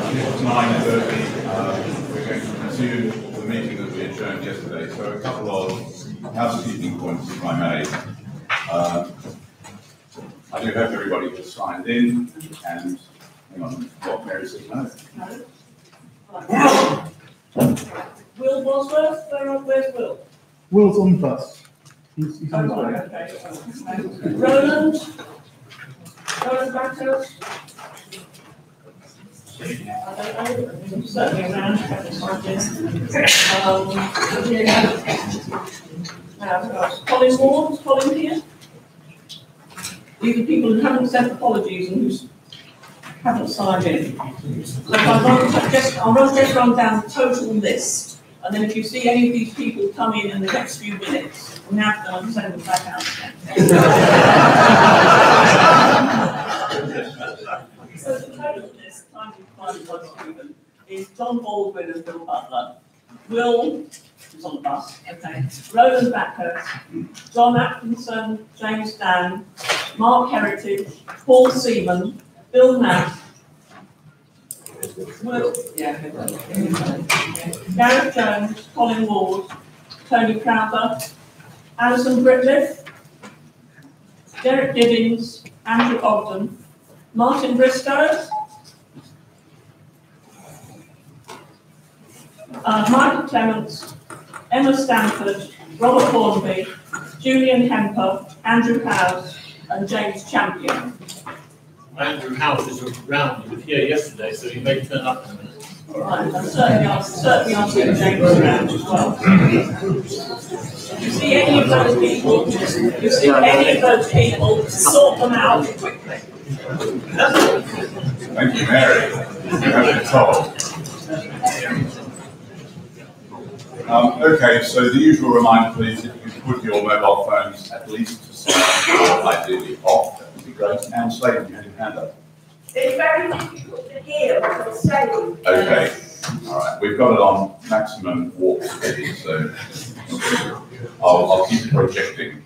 It's 9:30. We're going to resume the meeting that we adjourned yesterday. So a couple of housekeeping points, if I may. I do hope everybody has signed in, and hang on, what Mary says no. Will Bosworth, where's Will? Will's on the bus. He's on his way. Okay. Roland Backhouse. I don't know, certainly around, Colin Ward, Colin here. These are people who haven't sent apologies and who haven't signed in. So I'll just run down the total list, and then if you see any of these people come in the next few minutes, I'm now going to send them back out again. So the total list, time to find one student, is John Baldwin and Bill Butler. Will, who's on the bus, okay. Roland Backhurst, John Atkinson, James Dan, Mark Heritage, Paul Seaman, Bill Knapp, Will, Gareth Jones, Colin Ward, Tony Crowther, Alison Britliff, Derek Giddings, Andrew Ogden, Martin Briscoe, Michael Clements, Emma Stanford, Robert Hornby, Julian Hemper, Andrew Howes, and James Champion. Andrew Howes is around. He was here yesterday, so he may turn up in a minute. All right, and certainly asking James around as well. If you see any of those people, sort them out quickly. Thank you, Mary. You have been told. Okay, so the usual reminder, please, if you could put your mobile phones at least to silent or ideally off, that would be great. And Slade, you had your hand up. It's very difficult to hear what I'm saying. Okay, all right. We've got it on maximum warp speed, so I'll keep projecting.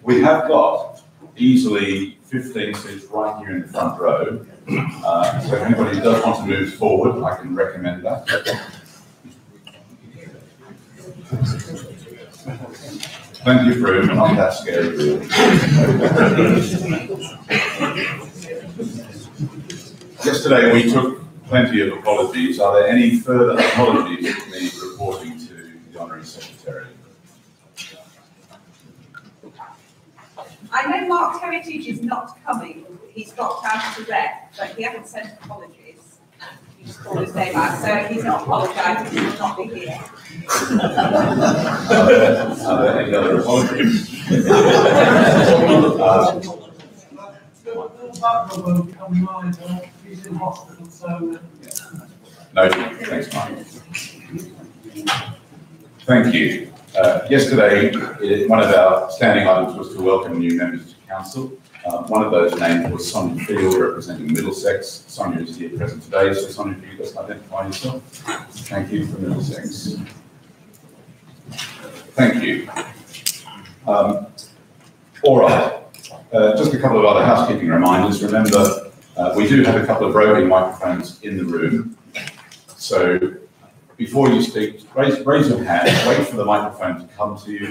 We have got easily 15 seats right here in the front row. So if anybody does want to move forward, I can recommend that. Plenty of room, not that scary. Yesterday we took plenty of apologies. Are there any further apologies that need reporting to the Honorary Secretary? I know Mark Heritage is not coming. He's dropped out of the rep, but he hasn't sent apologies. He just called his name out, so he's not apologising. He will not be here. Are there any other apologies? He's in hospital, so. No, thanks, Mark. Thank you. Yesterday, one of our standing items was to welcome new members to council. One of those named was Sonia Field, representing Middlesex. Sonia is here present today, so Sonia, if you just identify yourself. Thank you for Middlesex. Thank you. All right. Just a couple of other housekeeping reminders. Remember, we do have a couple of roving microphones in the room. So before you speak, raise your hand, wait for the microphone to come to you,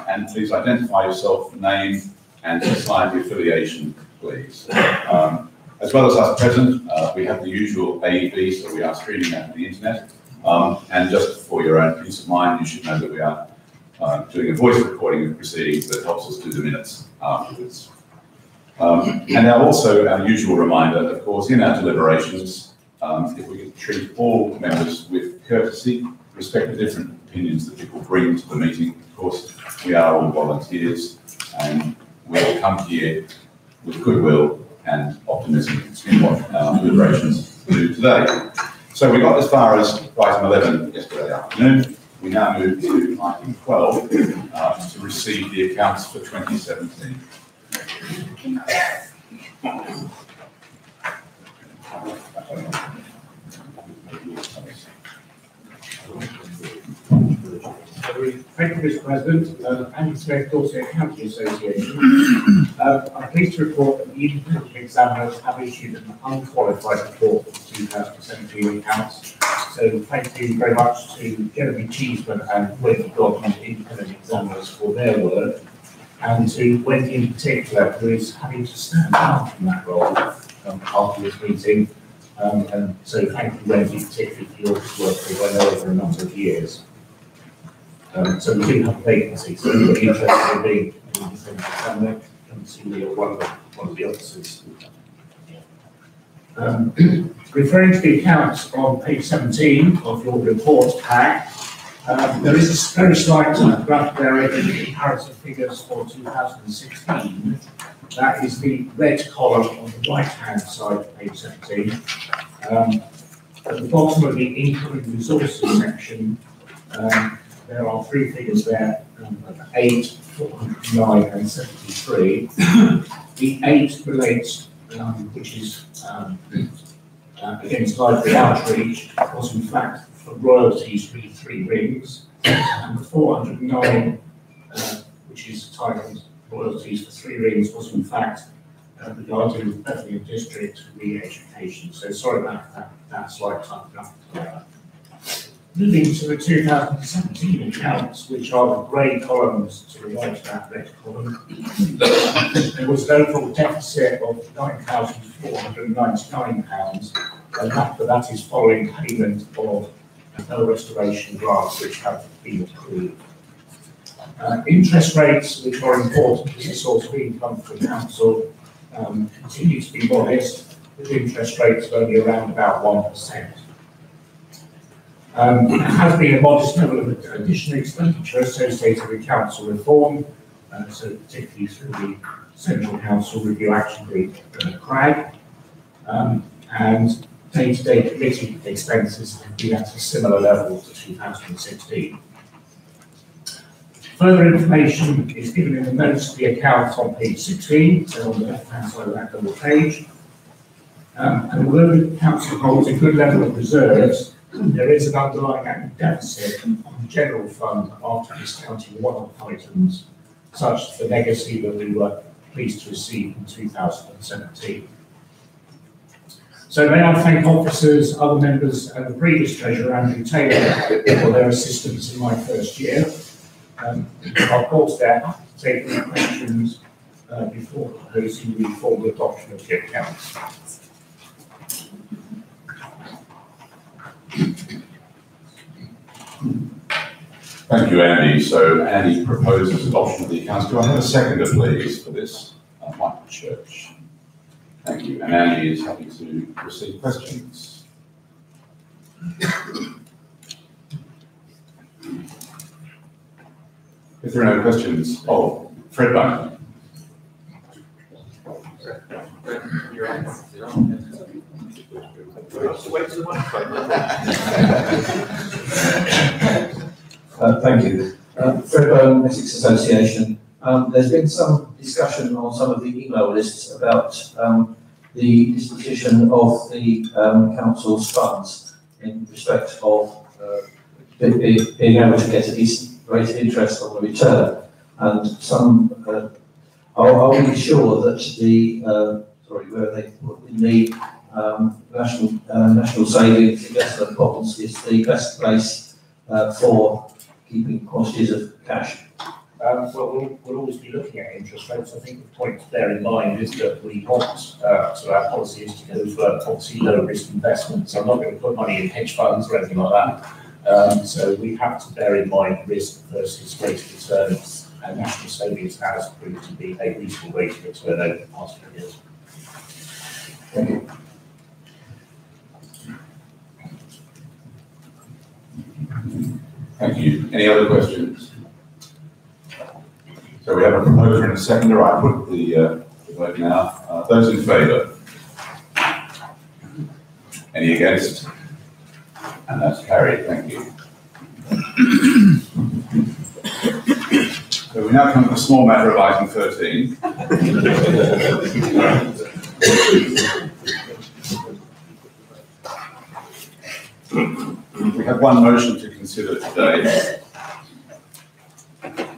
and please identify yourself, name, and society affiliation, please. As well as us present, we have the usual AEB, so we are streaming out to the internet. And just for your own peace of mind, you should know that we are doing a voice recording of proceedings that helps us do the minutes afterwards. And now also our usual reminder, of course, in our deliberations, if we can treat all members with courtesy, respect the different opinions that people bring to the meeting. Of course, we are all volunteers, and we will come here with goodwill and optimism in what our deliberations do today. So we got as far as item 11 yesterday afternoon. We now move to item 12 to receive the accounts for 2017. Thank you, Mr. President. Andy Smith, Dorset County Association. I'm pleased to report that the independent examiners have issued an unqualified report for the 2017 accounts. So thank you very much to Jeremy Cheeseman and Wendy Godman, independent examiners, for their work, and to Wendy in particular, who is having to stand down from that role after this meeting. And so thank you, Wendy, particularly for your work I know over a number of years. So we do have a vacancy, so if you're interested in being an independent examiner, come see me or one of the officers. Referring to the accounts on page 17 of your report pack, there is a very slight graph there in the comparative figures for 2016. That is the red column on the right-hand side of page 17. At the bottom of the income and resources section, there are three figures there, 8, 409 and 73. The 8 relates, which is against library outreach, was in fact for royalties for 3 rings, and the 409, which is titled royalties for 3 rings, was in fact regarding the Bethlehem District re-education. So sorry about that slight typographical. Moving to the 2017 accounts, which are the grey columns to the right of that red column, there was an overall deficit of £9,499, and that is following payment of no restoration grants which have been approved. Interest rates, which are important as a source of income for the council, continue to be modest, with interest rates of only around about 1%. There has been a modest level of additional expenditure associated with council reform, so particularly through the Central Council Review Action Group, CRAG, and day-to-day committee expenses have been at a similar level to 2016. Further information is given in the notes to the accounts on page 16, so on the left-hand side of that double page. And although the council holds a good level of reserves, there is an underlying deficit on the general fund after discounting one-off items, such as the legacy that we were pleased to receive in 2017. So may I thank officers, other members, and the previous Treasurer, Andrew Taylor, for their assistance in my first year. I'll pause there to take any questions before proposing the formal adoption of the accounts. Thank you, Andy. So Andy proposes adoption of the accounts. Do I have a seconder, please, for this? Michael Church. Thank you. And Andy is happy to receive questions. If there are no questions, Fred Bunn. Thank you. Fred Bunn, Essex Association. There's been some discussion on some of the email lists about the disposition of the council's funds in respect of being able to get a decent rate of interest on the return. And some are we sure that the where they put in the national savings investment bonds is the best place for keeping quantities of cash? Well, we'll always be looking at interest rates. I think the point to bear in mind is that we want, so our policy is to go for obviously low risk investments. I'm not going to put money in hedge funds or anything like that. So we have to bear in mind risk versus rate of return, and national savings has proved to be a reasonable rate of return over the past few years. Thank you. Thank you. Any other questions? So we have a proposer and a seconder. I put the vote now. Those in favour? Any against? And that's carried. Thank you. So we now come to the small matter of item 13. We have one motion to consider today.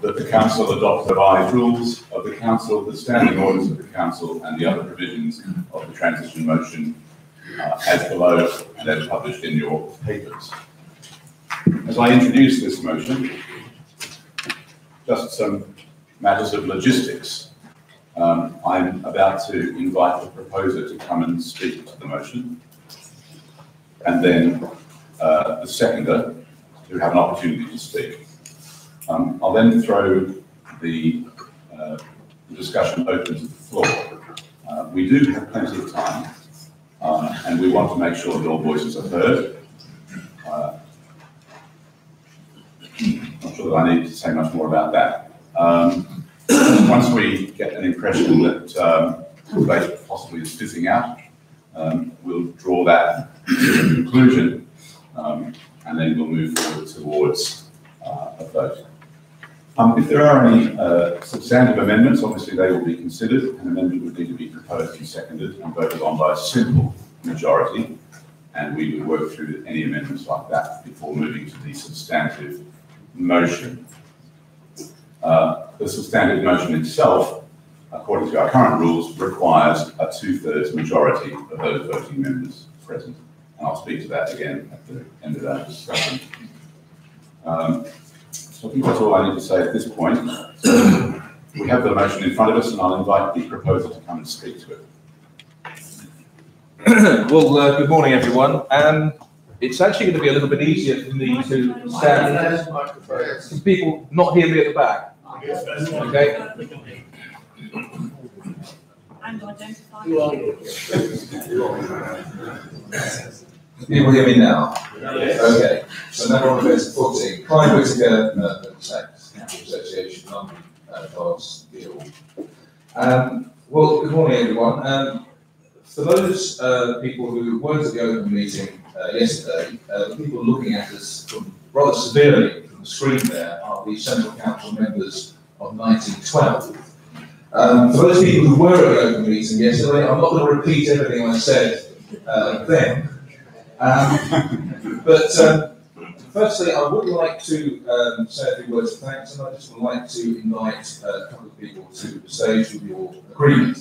that the council adopt the revised rules of the council, the standing orders of the council, and the other provisions of the transition motion as below and as published in your papers. As I introduce this motion, just some matters of logistics. I'm about to invite the proposer to come and speak to the motion, and then the seconder to have an opportunity to speak. I'll then throw the discussion open to the floor. We do have plenty of time, and we want to make sure that all voices are heard. Not sure that I need to say much more about that. Once we get an impression that the debate possibly is fizzing out, we'll draw that to a conclusion, and then we'll move forward towards a vote. If there are any substantive amendments, obviously they will be considered. An amendment would need to be proposed and seconded and voted on by a simple majority, and we would work through any amendments like that before moving to the substantive motion. The substantive motion itself, according to our current rules, requires a 2/3 majority of those voting members present. And I'll speak to that again at the end of our discussion. So I think that's all I need to say at this point. So we have the motion in front of us, and I'll invite the proposer to come and speak to it. Well, good morning, everyone. It's actually going to be a little bit easier for me to stand. Can people not hear me at the back? Okay. And identify. People hear me now? Yes. Okay. So now we're on page 14. Clive Whittaker, Council Association, non-class deal. Well, good morning, everyone. For those people who weren't at the open meeting yesterday, the people looking at us rather severely from the screen there are the Central Council members of 1912. For those people who were at the open meeting yesterday, I'm not going to repeat everything I said then. But firstly, I would like to say a few words of thanks, and I just would like to invite a couple of people to the stage with your agreement.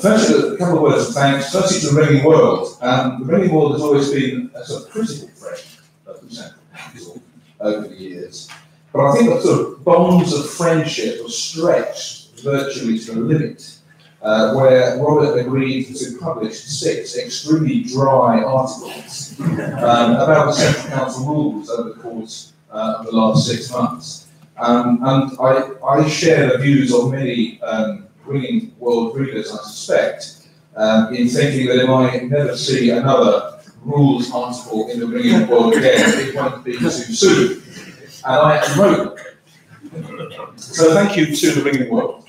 Firstly, a couple of words of thanks. Firstly, to the Ringing World. The Ringing World has always been a sort of critical friend of the Central Council over the years. But I think the sort of bonds of friendship are stretched virtually to the limit, where Robert agreed to publish 6 extremely dry articles about the Central Council rules over the course of the last 6 months. And I share the views of many Ringing World readers, I suspect, in thinking that if I never see another rules article in the Ringing World again, it won't be too soon. And I actually wrote them. So thank you to the Ringing World.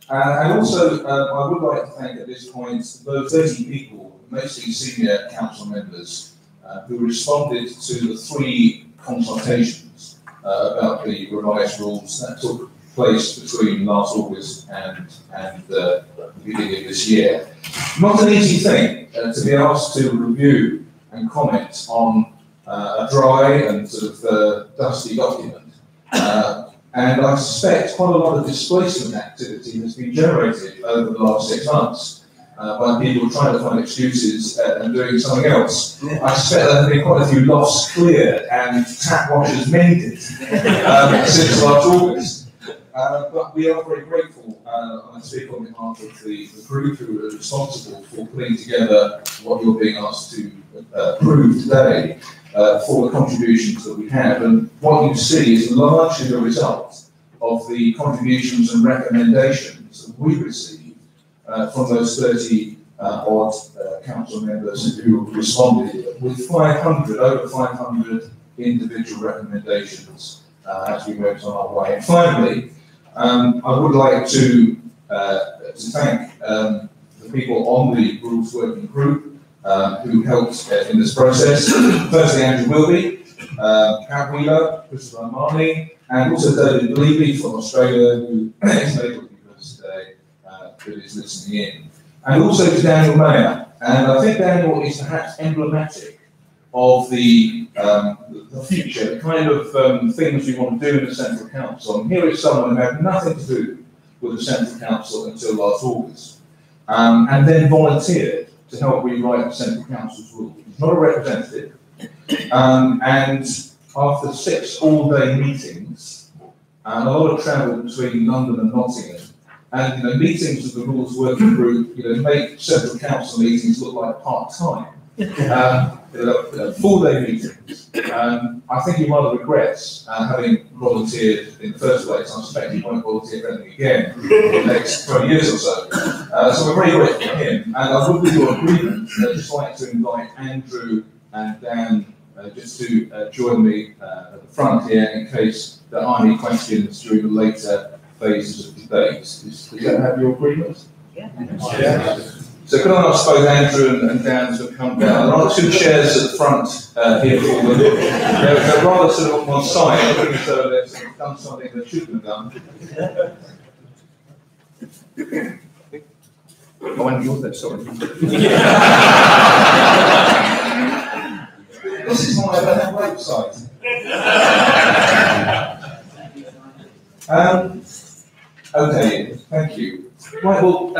And also, I would like to thank at this point those 30 people, mostly senior council members, who responded to the 3 consultations about the revised rules that took place between last August and the beginning of this year. Not an easy thing to be asked to review and comment on a dry and sort of dusty document. And I suspect quite a lot of displacement activity has been generated over the last 6 months by people trying to find excuses and doing something else. I suspect there have been quite a few lofts cleared and tap washers mended since last August. But we are very grateful, I speak on behalf of the group who are responsible for putting together what you're being asked to approve today, for the contributions that we have. And what you see is largely the result of the contributions and recommendations that we received from those 30 odd council members who responded with over 500 individual recommendations as we went on our way. And finally, I would like to thank the people on the Rules Working Group who helped in this process. Firstly, Andrew Wilby, Kat Wheeler, Christopher Marley, and also David Levy from Australia, who is able to be with us today, who is listening in. And also to Daniel Mayer. And I think Daniel is perhaps emblematic of the future, the kind of things we want to do in the Central Council. And here is someone who had nothing to do with the Central Council until last August, and then volunteered to help rewrite the Central Council's rules. He's not a representative, and after 6 all-day meetings, and a lot of travel between London and Nottingham, and meetings of the Rules Working Group, make Central Council meetings look like part-time. 4-day meetings. I think he rather regrets having volunteered in the first place. I suspect he won't volunteer for anything again in the next 20 years or so. So we're very grateful for him. And I would, with your agreement, just like to invite Andrew and Dan just to join me at the front here in case there are any questions during the later phases of debate. Does that have your agreement? Yeah. So can I ask both Andrew and Dan to come down? There are 2 chairs at the front here for them. They're rather sort of on one side, looking as though they've sort of done something they shouldn't have done. Oh, and yours there, sorry. This is my website. Okay, thank you. Right, well,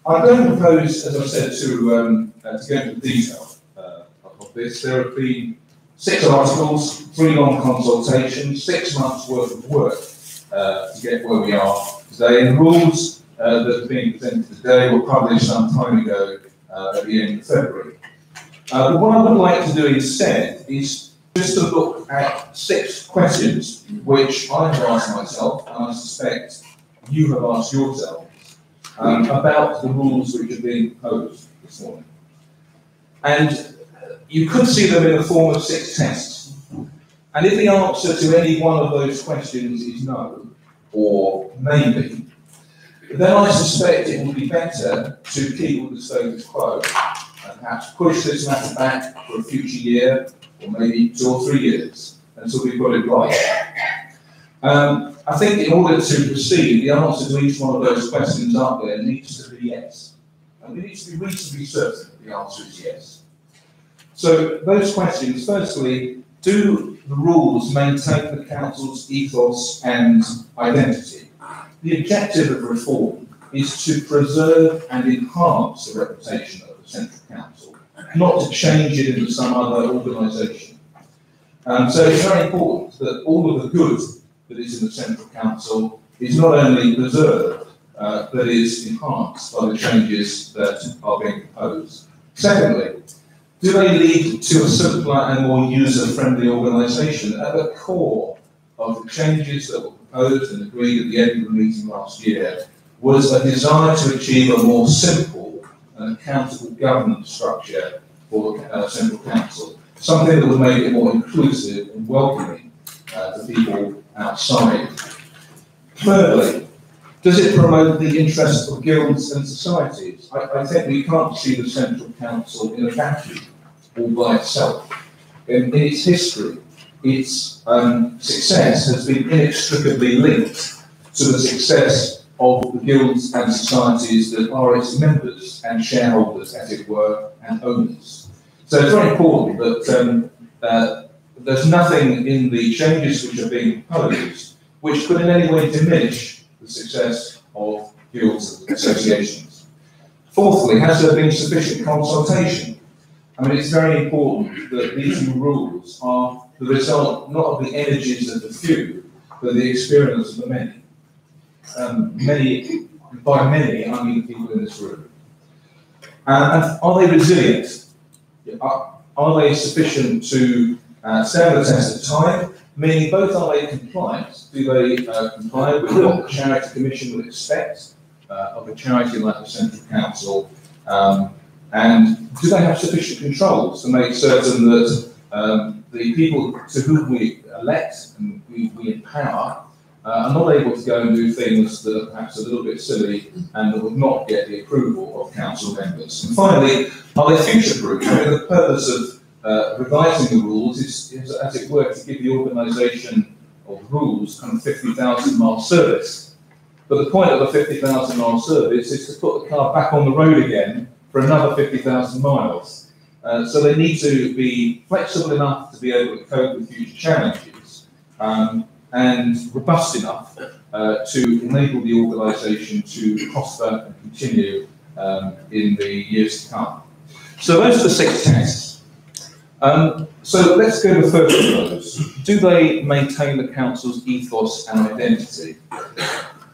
I don't propose, as I said, to go into detail of this. There have been 6 articles, 3 long consultations, 6 months' worth of work to get where we are today. And the rules that are being presented today were published some time ago at the end of February. But what I would like to do instead is just to look at 6 questions which I have asked myself, and I suspect you have asked yourself, about the rules which are being proposed this morning. And you could see them in the form of 6 tests. And if the answer to any one of those questions is no, or maybe, then I suspect it would be better to keep with the status quo and perhaps push this matter back for a future year, or maybe 2 or 3 years, until we've got it right. I think in order to proceed, the answer to each one of those questions up there needs to be yes. And we need to be reasonably certain that the answer is yes. So those questions, firstly, do the rules maintain the Council's ethos and identity? The objective of reform is to preserve and enhance the reputation of the Central Council, not to change it into some other organisation. So it's very important that all of the good that is in the Central Council is not only preserved, but is enhanced by the changes that are being proposed. Secondly, do they lead to a simpler and more user-friendly organisation? At the core of the changes that were proposed and agreed at the end of the meeting last year was a desire to achieve a more simple and accountable governance structure for the Central Council, something that would make it more inclusive and welcoming to people outside. Thirdly, does it promote the interests of guilds and societies? I think we can't see the Central Council in a vacuum all by itself. In its history, its success has been inextricably linked to the success of the guilds and societies that are its members and shareholders, as it were, and owners. So it's very important that there's nothing in the changes which are being proposed which could in any way diminish the success of guilds and associations. Fourthly, has there been sufficient consultation? I mean, it's very important that these new rules are the result not of the energies of the few, but the experience of the many. By many, I mean the people in this room. And are they resilient? Are they sufficient to stand the test of time? Meaning both, are they compliant? Do they comply with what the Charity Commission would expect of a charity like the Central Council? And do they have sufficient controls to make certain that the people to whom we elect and we empower are not able to go and do things that are perhaps a little bit silly and that would not get the approval of council members? And finally, are they future-proof? I mean, the purpose of revising the rules is, as it were, to give the organisation of rules kind of 50,000-mile service. But the point of a 50,000-mile service is to put the car back on the road again for another 50,000 miles. So they need to be flexible enough to be able to cope with future challenges, and robust enough to enable the organisation to prosper and continue in the years to come. So those are the 6 tests. So let's go to the first of those. Do they maintain the council's ethos and identity?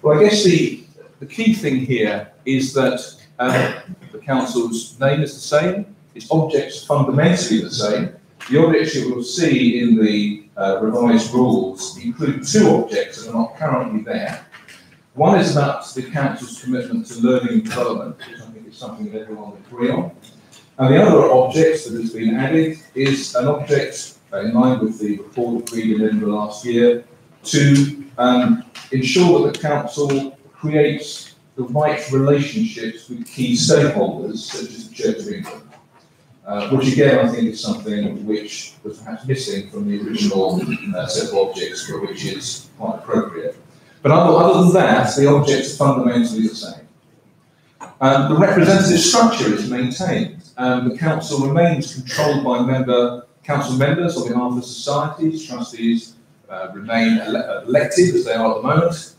Well, I guess the key thing here is that the council's name is the same, its objects are fundamentally the same. The objects you will see in the revised rules include 2 objects that are not currently there. One is about the council's commitment to learning and development, which I think is something that everyone will agree on. And the other object that has been added is an object in line with the report agreed in Edinburgh last year to ensure that the council creates the right relationships with key stakeholders, such as the Church of England. Which again, I think is something which was perhaps missing from the original set of objects, but which is quite appropriate. But other than that, the objects are fundamentally the same. The representative structure is maintained. The council remains controlled by council members on behalf of societies. Trustees remain elected as they are at the moment.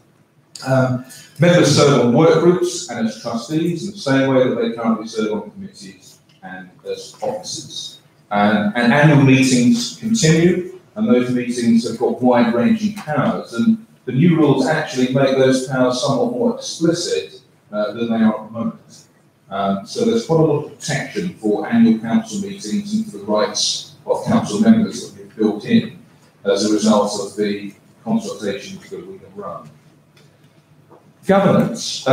Members serve on work groups and as trustees in the same way that they currently serve on committees and as officers. And annual meetings continue, and those meetings have got wide-ranging powers, and the new rules actually make those powers somewhat more explicit than they are at the moment. So there's quite a lot of protection for annual council meetings and for the rights of council members that we've built in as a result of the consultations that we have run. Governance.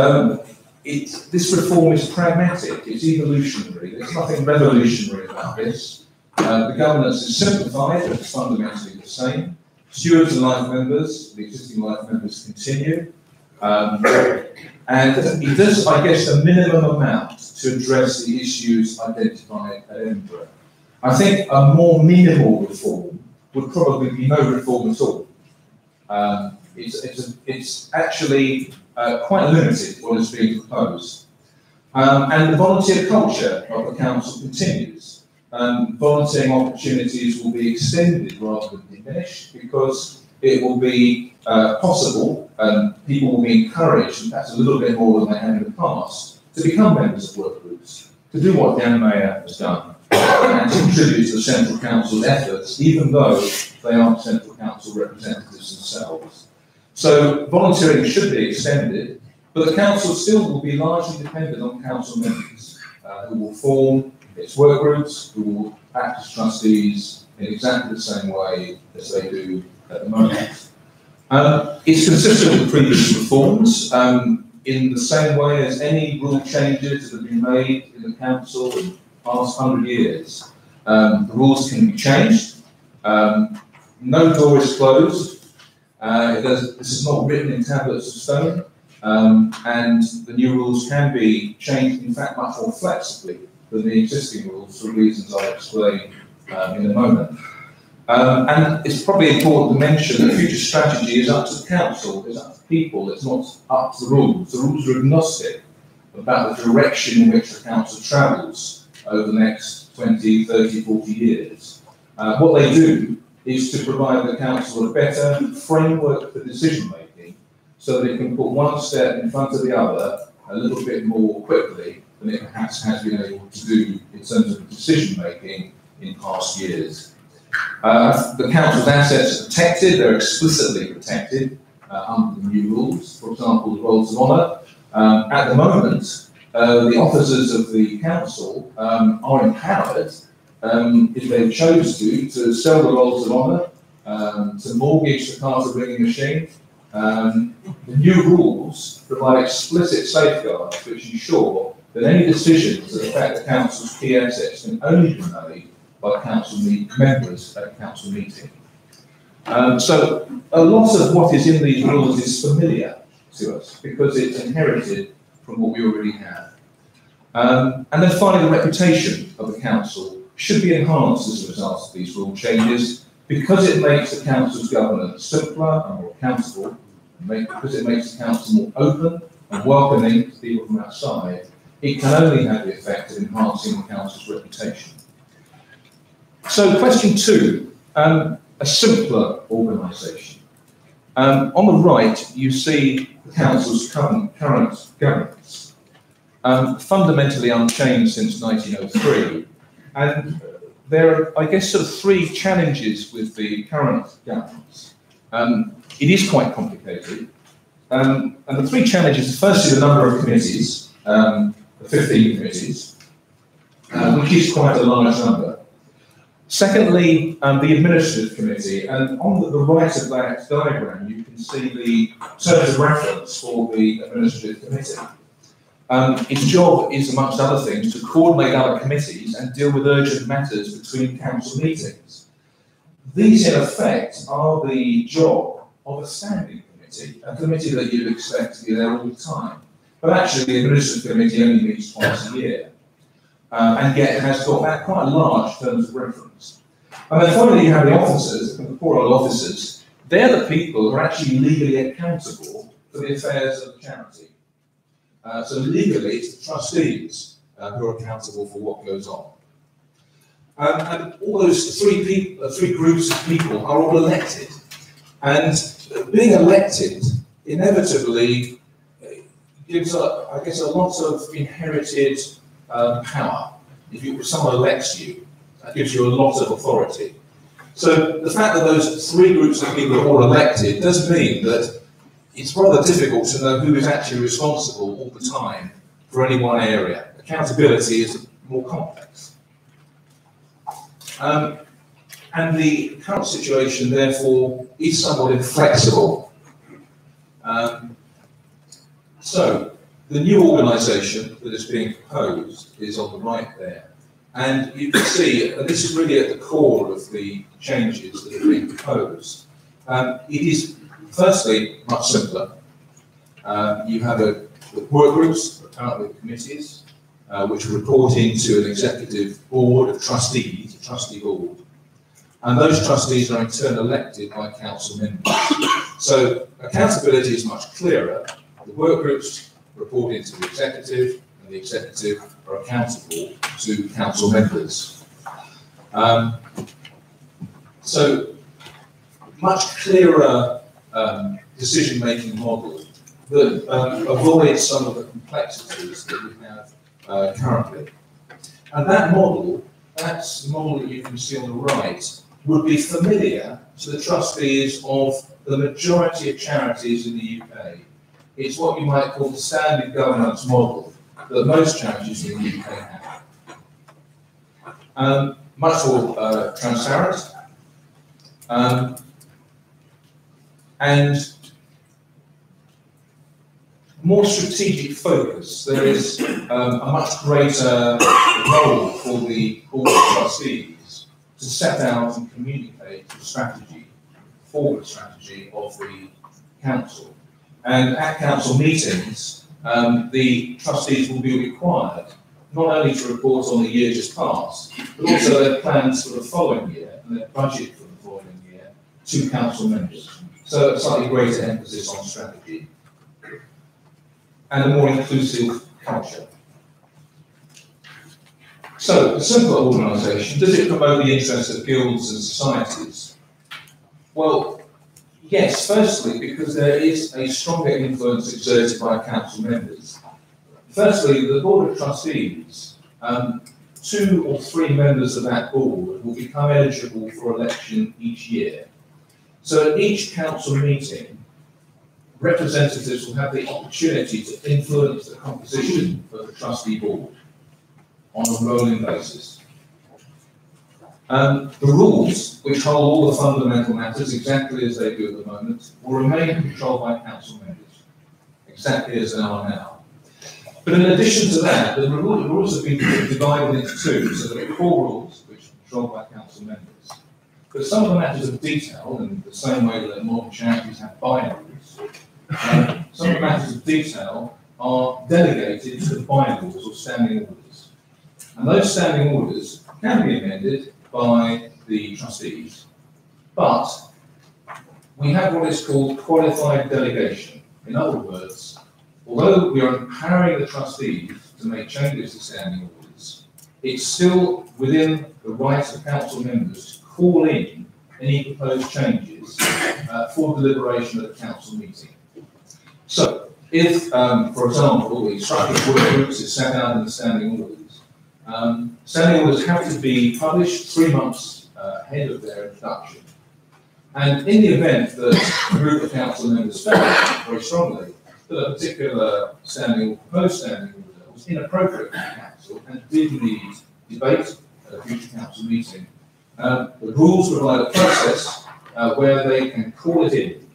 This reform is pragmatic, it's evolutionary, there's nothing revolutionary about this. The governance is simplified, but it's fundamentally the same. Stewards and life members, the existing life members continue. And it does, I guess, a minimum amount to address the issues identified at Edinburgh. I think a more minimal reform would probably be no reform at all. It's actually quite limited what is being proposed. And the volunteer culture of the council continues. Volunteering opportunities will be extended rather than diminished because it will be possible and people will be encouraged, and perhaps a little bit more than they have in the past, to become members of work groups, to do what Dan Mayer has done, and to contribute to the Central Council's efforts, even though they aren't Central Council representatives themselves. So volunteering should be extended, but the council still will be largely dependent on council members who will form its work groups, who will act as trustees in exactly the same way as they do at the moment. It's consistent with previous reforms in the same way as any rule changes that have been made in the council in the past 100 years. The rules can be changed. No door is closed. This is not written in tablets of stone, and the new rules can be changed, in fact, much more flexibly than the existing rules for reasons I'll explain in a moment. And it's probably important to mention that future strategy is up to the council, it's up to people, it's not up to the rules. The rules are agnostic about the direction in which the council travels over the next 20, 30, 40 years. What they do is to provide the council a better framework for decision making so that it can put one step in front of the other a little bit more quickly than it perhaps has been able to do in terms of decision making in past years. The council's assets are protected, they're explicitly protected under the new rules. For example, the roles of honour. At the moment, the officers of the council are empowered, if they chose to sell the rolls of honour, to mortgage the Carter ringing machine. The new rules provide explicit safeguards which ensure that any decisions that affect the council's key assets can only be made by council members at a council meeting. So a lot of what is in these rules is familiar to us because it's inherited from what we already have. And then finally, the reputation of the council should be enhanced as a result of these rule changes because it makes the council's governance simpler and more accountable, because it makes the council more open and welcoming to people from outside. It can only have the effect of enhancing the council's reputation. So question 2, a simpler organisation. On the right, you see the council's current governance, fundamentally unchanged since 1903, and there are, I guess, sort of 3 challenges with the current governance. It is quite complicated, and the 3 challenges: firstly, the number of committees, 15 committees, which is quite a large number. Secondly, the administrative committee, and on the right of that diagram, you can see the terms of reference for the administrative committee. Its job is, amongst other things, to coordinate other committees and deal with urgent matters between council meetings. These, in effect, are the job of a standing committee, a committee that you'd expect to be there all the time. But actually, the administrative committee only meets twice a year, and yet has got that quite large terms of reference. And then finally, you have the officers, the poor old officers. They're the people who are actually legally accountable for the affairs of the charity. So legally, it's the trustees who are accountable for what goes on. And all those three groups of people are all elected. And being elected inevitably gives, I guess, a lot of inherited power. If someone elects you, that gives you a lot of authority. So the fact that those 3 groups of people are all elected does mean that it's rather difficult to know who is actually responsible all the time for any one area. Accountability is more complex. And the current situation, therefore, is somewhat inflexible. So the new organisation that is being proposed is on the right there. And you can see, and this is really at the core of the changes that are being proposed. It is, firstly, much simpler. You have the work groups, apparently committees, which are reporting to an executive board of trustees, a trustee board. And those trustees are in turn elected by council members. So accountability is much clearer. The work groups report into the executive, and the executive are accountable to council members. So much clearer decision-making model that avoids some of the complexities that we have currently. And that model, that's the model that you can see on the right, would be familiar to the trustees of the majority of charities in the UK. It's what you might call the standard governance model that most charities in the UK have. Much more transparent, and more strategic focus. There is a much greater role for the board of trustees to set out and communicate the strategy, forward strategy of the council. And at council meetings, the trustees will be required not only to report on the year just past, but also their plans for the following year and their budget for the following year to council members. So a slightly greater emphasis on strategy and a more inclusive culture. So, a simpler organisation, does it promote the interests of guilds and societies? Well, yes, firstly, because there is a stronger influence exerted by council members. Firstly, the Board of Trustees, 2 or 3 members of that board will become eligible for election each year. So at each council meeting, representatives will have the opportunity to influence the composition of the trustee board on a rolling basis. The rules, which hold all the fundamental matters exactly as they do at the moment, will remain controlled by council members, exactly as they are now. But in addition to that, the rules have been divided into 2, so there are core rules, which are controlled by council members. But some of the matters of detail, in the same way that modern charities have bylaws, some of the matters of detail are delegated to the bylaws or standing orders. And those standing orders can be amended by the trustees, but we have what is called qualified delegation. In other words, although we are empowering the trustees to make changes to standing orders, it's still within the rights of council members to call in any proposed changes for deliberation at the council meeting. So, if, for example, the structure of work groups is set out in the standing orders, standing orders have to be published 3 months ahead of their introduction. And in the event that a group of council members felt very strongly that a particular standing or proposed standing order was inappropriate for the council and did need debate at a future council meeting, the rules provide a process where they can call it in.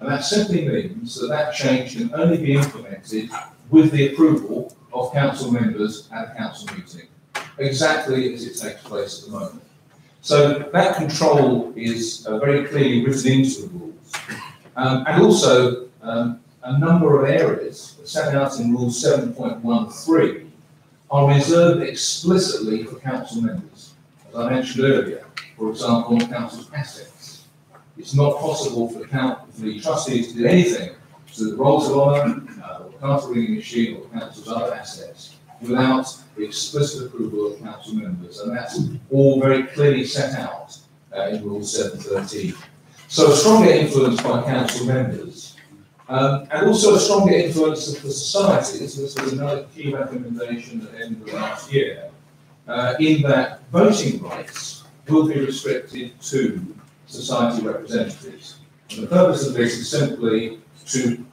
And that simply means that that change can only be implemented with the approval of council members at a council meeting, exactly as it takes place at the moment. So that control is very clearly written into the rules. And also, a number of areas set out in Rule 7.13 are reserved explicitly for council members. As I mentioned earlier, for example, on council's assets. It's not possible for the trustees to do anything to the rolls of honour, or council ringing machine, or council's other assets without the explicit approval of council members, and that's all very clearly set out in Rule 7.13. So a stronger influence by council members, and also a stronger influence of the societies. This was another key recommendation at the end of the last year, in that voting rights will be restricted to society representatives. And the purpose of this is simply to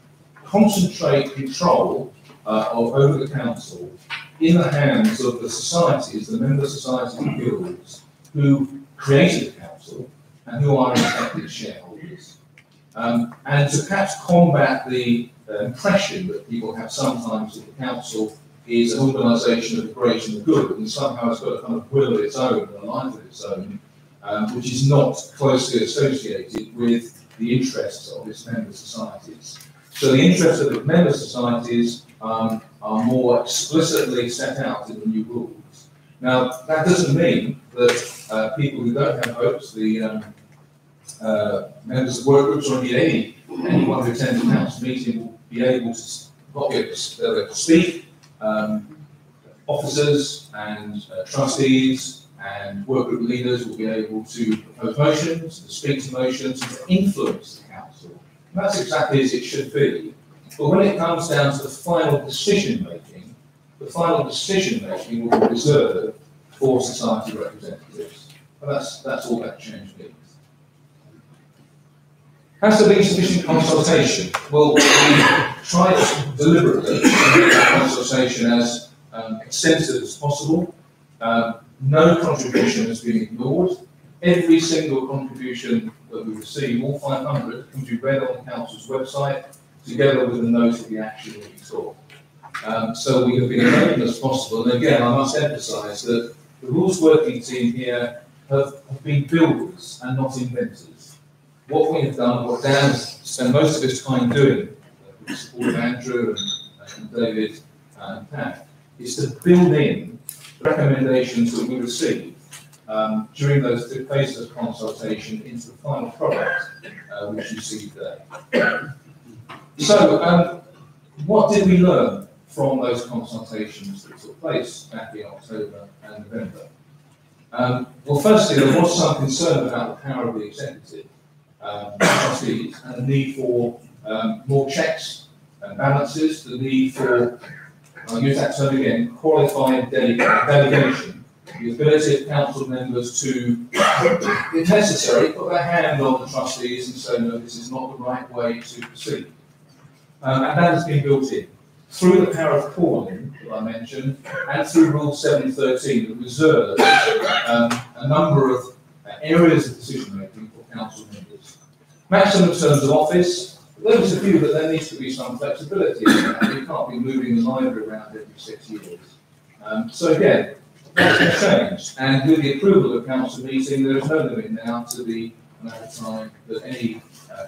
concentrate control over the council in the hands of the societies, the member societies and guilds, who created the council and who are effective shareholders. And to perhaps combat the impression that people have sometimes that the council is an organisation of the great and the good, and somehow it's got a kind of will of its own and a life of its own, which is not closely associated with the interests of its member societies. So the interests of the member societies are more explicitly set out in the new rules. Now, that doesn't mean that people who don't have votes, the members of work groups, or indeed anyone who attends a council meeting will be able to speak. Officers and trustees and work group leaders will be able to propose motions, to speak to motions, and to influence the council. And that's exactly as it should be. But when it comes down to the final decision making will be reserved for society representatives. And that's all that change means. Has there been sufficient consultation? Well, we tried deliberately to make that consultation as extensive as possible. No contribution has been ignored. Every single contribution that we receive, all 500, can be read on the council's website, together with a note of the action that we took. So we have been as open as possible. And again, I must emphasise that the rules working team here have been builders and not inventors. What we have done, what Dan has spent most of his time doing, with the support of Andrew and David and Pat, is to build in the recommendations that we receive during those 2 phases of consultation into the final product, which you see today. So, what did we learn from those consultations that took place back in October and November? Well, firstly, there was some concern about the power of the executive trustees and the need for more checks and balances, the need for, I'll use that term again, qualified delegation, the ability of council members to, if necessary, put their hand on the trustees and say, no, this is not the right way to proceed. And that has been built in through the power of calling that I mentioned, and through Rule 7.13 that reserves a number of areas of decision making for council members. Maximum terms of office. There was a view that there needs to be some flexibility in that. You can't be moving the library around every 6 years. So again, that's been changed. And with the approval of council meeting, there is no limit now to the amount of time that any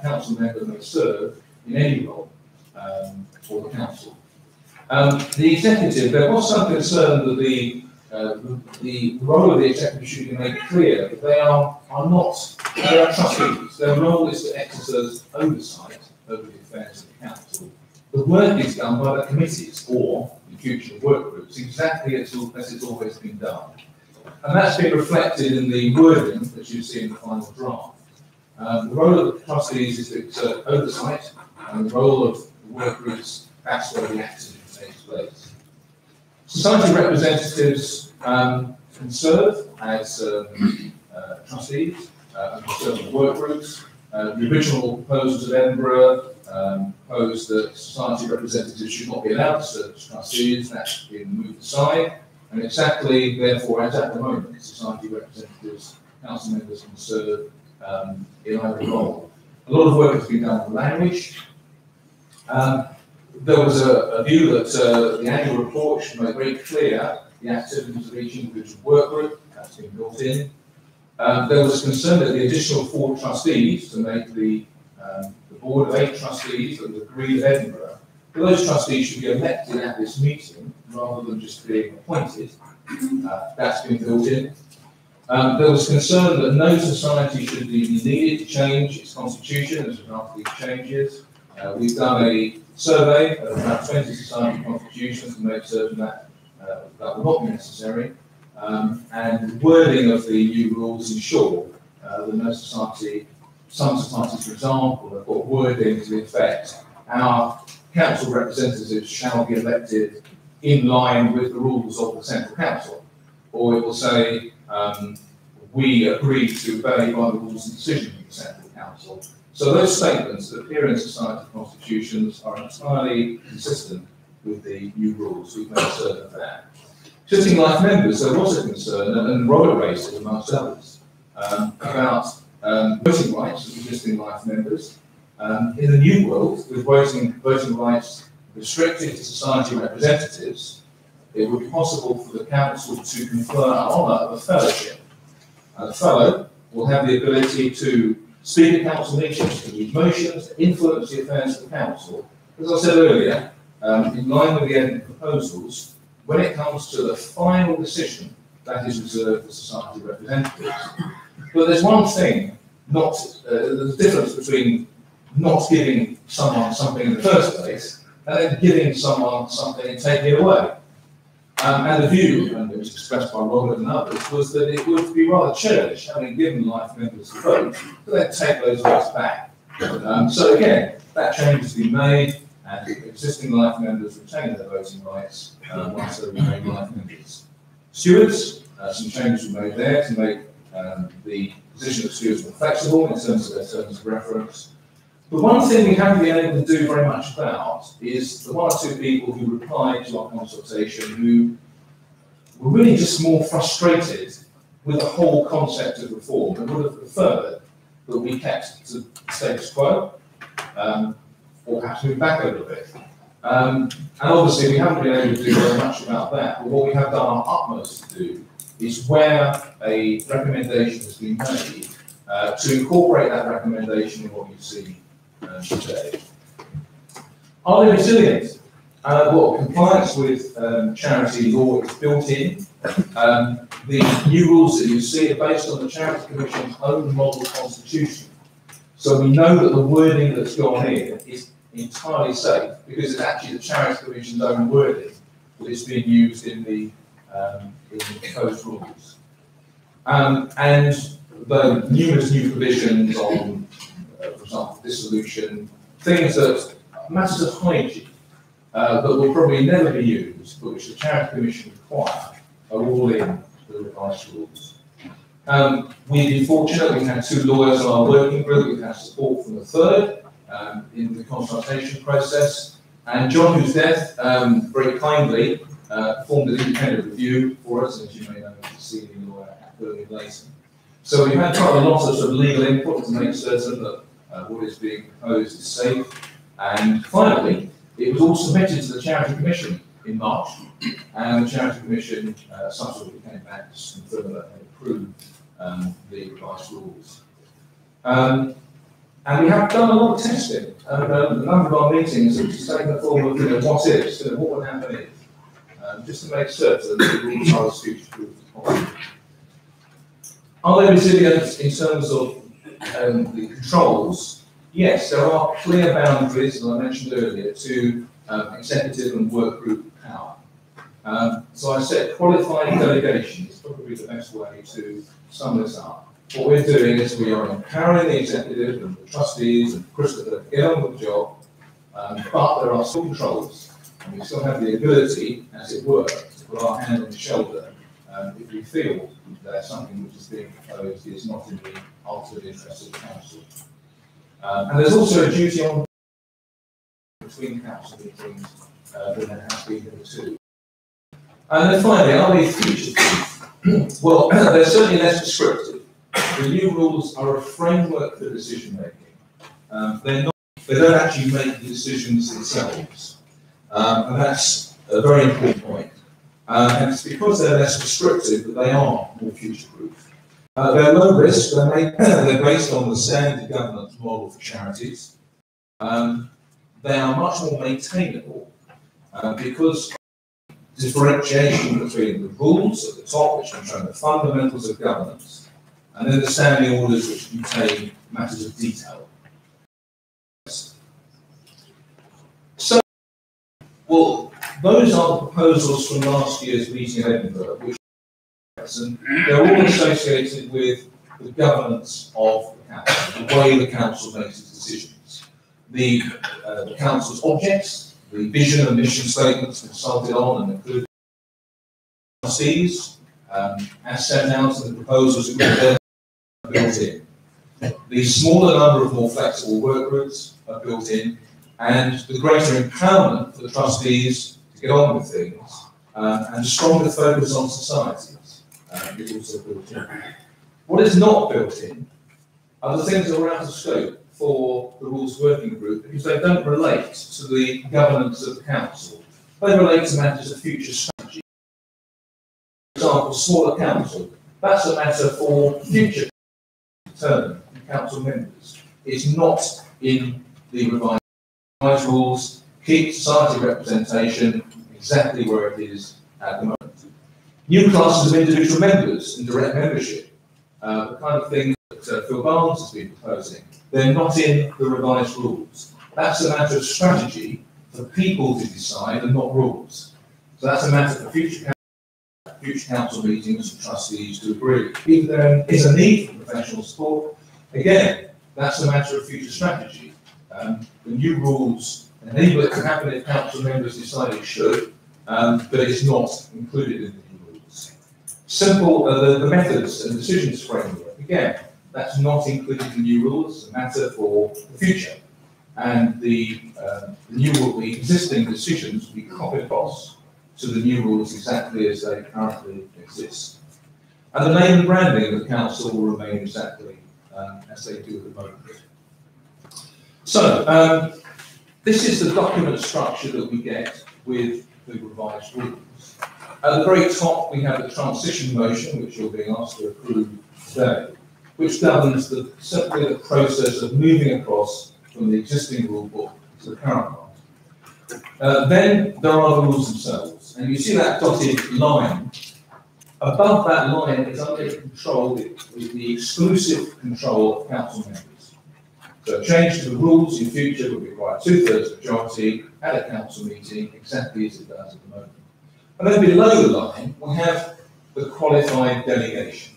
council member may serve in any role for the council. The executive, there was some concern that the role of the executive should be made clear that they are trustees. Their role is to exercise oversight over the affairs of the council. The work is done by the committees, or, in future of work groups, exactly as it's always been done. And that's been reflected in the wording that you see in the final draft. The role of the trustees is to exert oversight, and the role of the work groups, that's where the activity takes place. Society representatives can serve as trustees and can serve on the work groups. The original proposals of Edinburgh proposed that society representatives should not be allowed to serve as trustees. That's been moved aside. And exactly, therefore, as at the moment, society representatives, council members can serve in either role. A lot of work has been done on language. There was a view that the annual report should make very clear the activities of each individual work group. That's been built in. There was concern that the additional 4 trustees to make the board of 8 trustees that was agreed at Edinburgh, but those trustees should be elected at this meeting rather than just being appointed. That's been built in. There was concern that no society should be needed to change its constitution as a result of these changes. We've done a survey of about 20 society constitutions to make certain that that will not be necessary. And the wording of the new rules ensure that no society, some societies, for example, have got wording to the effect our council representatives shall be elected in line with the rules of the Central Council. Or it will say, we agree to obey by the rules and decisions of the Central Council. So those statements that appear in society constitutions are entirely consistent with the new rules. We've made certain of that. Existing life members, there was a concern, and Robert raised it amongst others, about voting rights of existing life members. In the new world, with voting rights restricted to society representatives, it would be possible for the council to confer an honour of a fellowship. The fellow will have the ability to speak at council meetings, to lead motions, to influence the affairs of the council. As I said earlier, in line with the Edinburgh proposals, when it comes to the final decision, that is reserved for society representatives. But there's one thing, there's a difference between not giving someone something in the first place and then giving someone something and taking it away. And the view, and it was expressed by Robert and others, was that it would be rather churlish, having given life members the vote, to then take those votes back. So again, that change has been made, and existing life members retain their voting rights once they remain life members. Stewards, some changes were made there to make the position of stewards more flexible in terms of their terms of reference. But one thing we haven't been able to do very much about is the 1 or 2 people who replied to our consultation who were really just more frustrated with the whole concept of reform and would have preferred that we kept to the status quo, or perhaps move back a little bit. And obviously we haven't been able to do very much about that, but what we have done our utmost to do is where a recommendation has been made, to incorporate that recommendation in what you see today. Are they resilient? Well, compliance with charity law is built in. The new rules that you see are based on the Charity Commission's own model constitution. So we know that the wording that's gone in is entirely safe because it's actually the Charity Commission's own wording that is being used in the proposed rules. And the numerous new provisions on, for example, dissolution, things that matters of hygiene that will probably never be used, but which the Charity Commission require, are all in the revised rules. We've been fortunate, we've had 2 lawyers on our working group, we've had support from the 3rd in the consultation process, and John, whose death very kindly performed an independent review for us, as you may know, he's a senior lawyer at Birmingham Leighton. So we've had quite a lot of sort of legal input to make certain that what is being proposed is safe. And finally, it was all submitted to the Charity Commission in March, and the Charity Commission subsequently came back to confirm that they approved the revised rules. And we have done a lot of testing. A number of our meetings have just taken the form of what ifs, what would happen if, just to make certain that the rules are as future-proof. Are they resilient in terms of the controls? Yes, there are clear boundaries, as I mentioned earlier, to executive and work group power. So I said qualified delegation is probably the best way to sum this up. What we're doing is we are empowering the executive and the trustees and Chris to get on with the job, but there are still controls, and we still have the ability, as it were, to put our hand on the shoulder if we feel that something which is being proposed is not in the ultimate interest of the council. And there's also a duty on between council meetings that there has been hitherto. And then finally, are they future-proof? Well, they're certainly less prescriptive. The new rules are a framework for decision making. They don't actually make the decisions themselves. And that's a very important point. And it's because they're less prescriptive that they are more future-proof. They're low risk, they're based on the standard governance model for charities. They are much more maintainable because differentiation between the rules at the top, which contain the fundamentals of governance, and then the standing orders, which contain matters of detail. So, well, those are the proposals from last year's meeting in Edinburgh, which and they're all associated with the governance of the council, the way the council makes its decisions. The council's objects, the vision and mission statements consulted on and included trustees, as set out in the proposals that are built in. The smaller number of more flexible work groups are built in, and the greater empowerment for the trustees to get on with things, and a stronger focus on societies is also built in. What is not built in are the things that are out of scope for the rules working group because they don't relate to the governance of the council. They relate to matters of future strategy. For example, smaller council, that's a matter for future term council members. It's not in the revised rules. Keep society representation exactly where it is at the moment. New classes of individual members and direct membership, the kind of thing that Phil Barnes has been proposing, they're not in the revised rules. That's a matter of strategy for people to decide and not rules. So that's a matter for future council meetings and trustees to agree. If there is a need for professional support, again, that's a matter of future strategy. The new rules enable it to happen if council members decide it should, but it's not included in the new rules. Simple, the methods and decisions framework, again, that's not included in the new rules, it's a matter for the future. And the existing decisions will be copied across to the new rules exactly as they currently exist. And the name and branding of the council will remain exactly as they do at the moment. So, this is the document structure that we get with the revised rules. At the very top, we have the transition motion, which you're being asked to approve today, which governs simply the process of moving across from the existing rule book to the current one. Then there are the rules themselves, and you see that dotted line. Above that line is under control, the exclusive control of council members. So a change to the rules in future would require 2/3 majority at a council meeting, exactly as it does at the moment. And then below the line, we have the qualified delegation.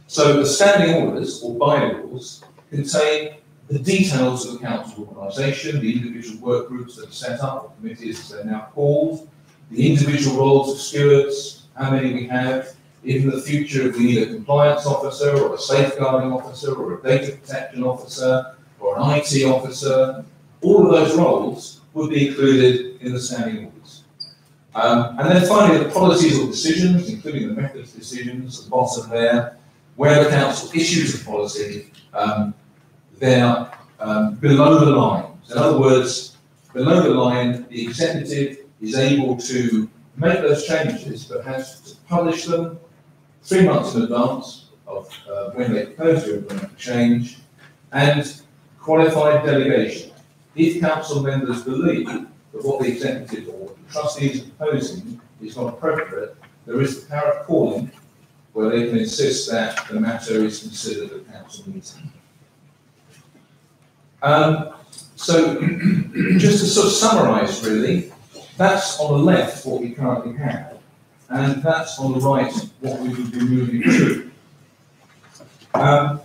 So the standing orders, or bylaws, contain the details of the council organisation, the individual work groups that are set up, or committees as they're now called, the individual roles of stewards, how many we have. If in the future we need a compliance officer, or a safeguarding officer, or a data protection officer, or an IT officer, all of those roles would be included in the standing orders. And then finally, the policies or decisions, including the methods decisions, at the bottom there, where the council issues a policy, they're below the line. So in other words, below the line, the executive is able to make those changes, but has to publish them 3 months in advance of when they propose to implement the change, and qualified delegation. If council members believe that what the executive or the trustees are proposing is not appropriate, there is the power of calling, where they can insist that the matter is considered at council meeting. So, just to sort of summarise really, that's on the left what we currently have. and that's on the right what we would be moving to. I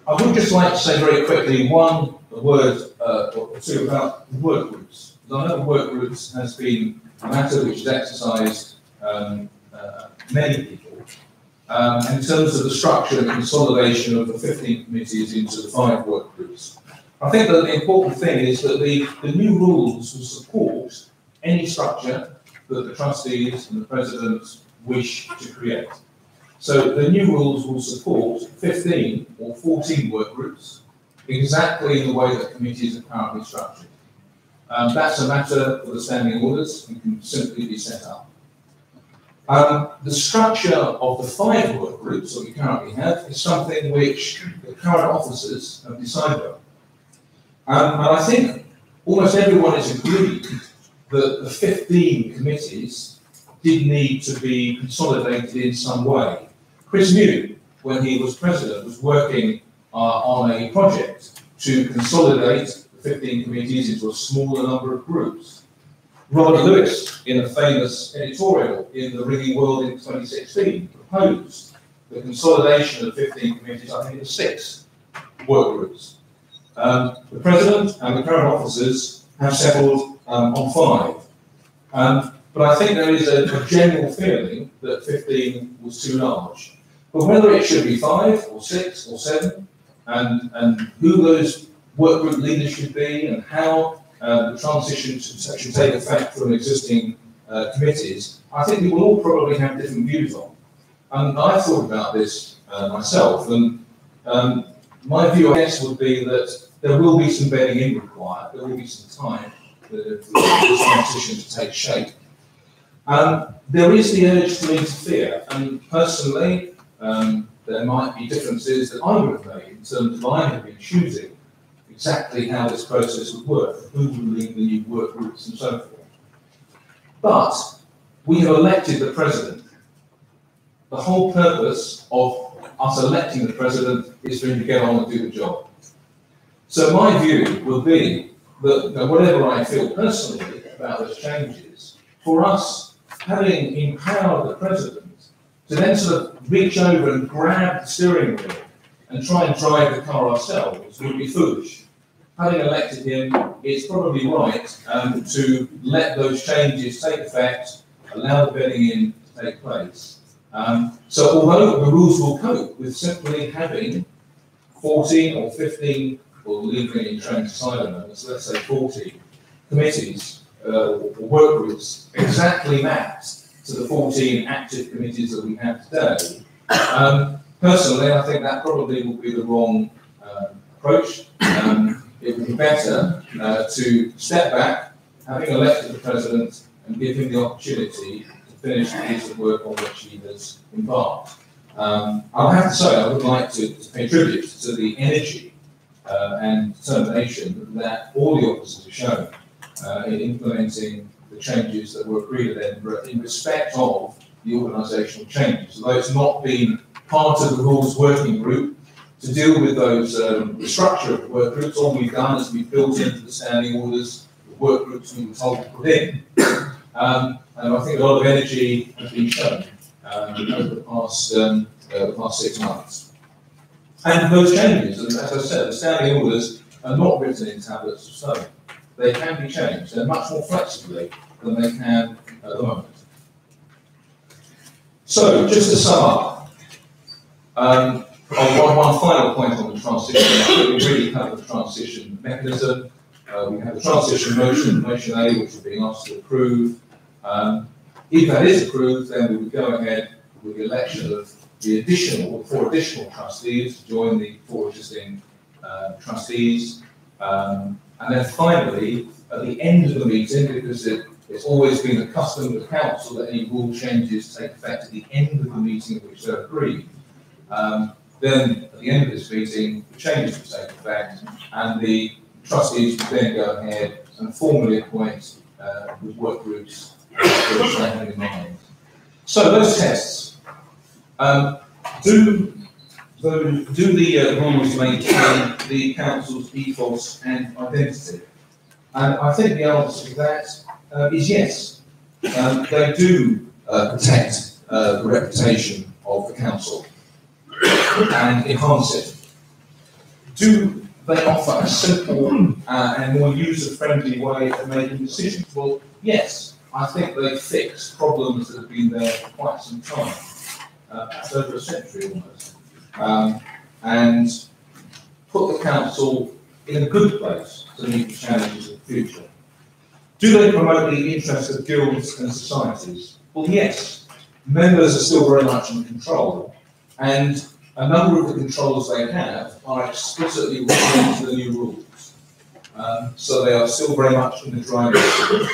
would just like to say very quickly one word or two about the work groups. I know work groups has been a matter which has exercised many people in terms of the structure and consolidation of the 15 committees into the 5 work groups. I think that the important thing is that the new rules will support any structure that the trustees and the president wish to create. So the new rules will support 15 or 14 work groups exactly in the way that committees are currently structured. That's a matter for the standing orders and can simply be set up. The structure of the 5 work groups that we currently have is something which the current officers have decided on. And I think almost everyone is agreed that the 15 committees did need to be consolidated in some way. Chris New, when he was president, was working on a project to consolidate the 15 committees into a smaller number of groups. Robert Lewis, in a famous editorial in the Ringing World in 2016, proposed the consolidation of 15 committees, I think, into 6 work groups. The president and the current officers have settled on 5. But I think there is a general feeling that 15 was too large. But whether it should be 5 or 6 or 7, and who those work group leaders should be, and how the transition should take effect from existing committees, I think we will all probably have different views on. And I've thought about this myself, and my view, I guess, would be that there will be some bedding in required, there will be some time for the transition to take shape. There is the urge to interfere, and personally, there might be differences that I would have made in terms of I have been choosing exactly how this process would work, who would lead the new work groups and so forth. But we have elected the president. The whole purpose of us electing the president is for him to get on and do the job. So my view will be that whatever I feel personally about those changes, for us, having empowered the president to then sort of reach over and grab the steering wheel and try and drive the car ourselves would be foolish. Having elected him, it's probably right to let those changes take effect, allow the bedding in to take place. So although the rules will cope with simply having 14 or 15, or leaving in trained silo members, let's say 40 committees or work groups exactly mapped to the 14 active committees that we have today. Personally, I think that probably will be the wrong approach. It would be better to step back, having elected the president, and give him the opportunity to finish the piece of work on which he has embarked. I'll have to say, I would like to pay tribute to the energy and determination that all the officers have shown in implementing the changes that were agreed then in respect of the organisational changes. Although it's not been part of the rules working group to deal with those, the structure of the work groups, all we've done is we've built into the standing orders the work groups we were told to put in. And I think a lot of energy has been shown over the past 6 months. And those changes, as I said, the standing orders are not written in tablets of stone. They can be changed. They're much more flexibly than they can at the moment. So, just to sum up, on one final point on the transition, I think we really covered the transition mechanism. We have the transition motion A, which is being asked to approve. If that is approved, then we would go ahead with the election of the 4 additional trustees to join the 4 existing trustees. And then finally, at the end of the meeting, because it's always been the custom of the council that any rule changes take effect at the end of the meeting at which they're agreed, then at the end of this meeting, the changes will take effect, and the trustees will then go ahead and formally appoint the work groups which they have in mind. So those tests. Do the rules maintain the council's ethos and identity? And I think the answer to that is yes. They do protect the reputation of the council and enhance it. Do they offer a simple and more user-friendly way of making decisions? Well, yes. I think they fix problems that have been there for quite some time, perhaps over a century almost, and put the council in a good place to meet the challenges of the future. Do they promote the interests of guilds and societies? Well, yes. Members are still very much in control, and a number of the controls they have are explicitly written into the new rules. So they are still very much in the driving seat.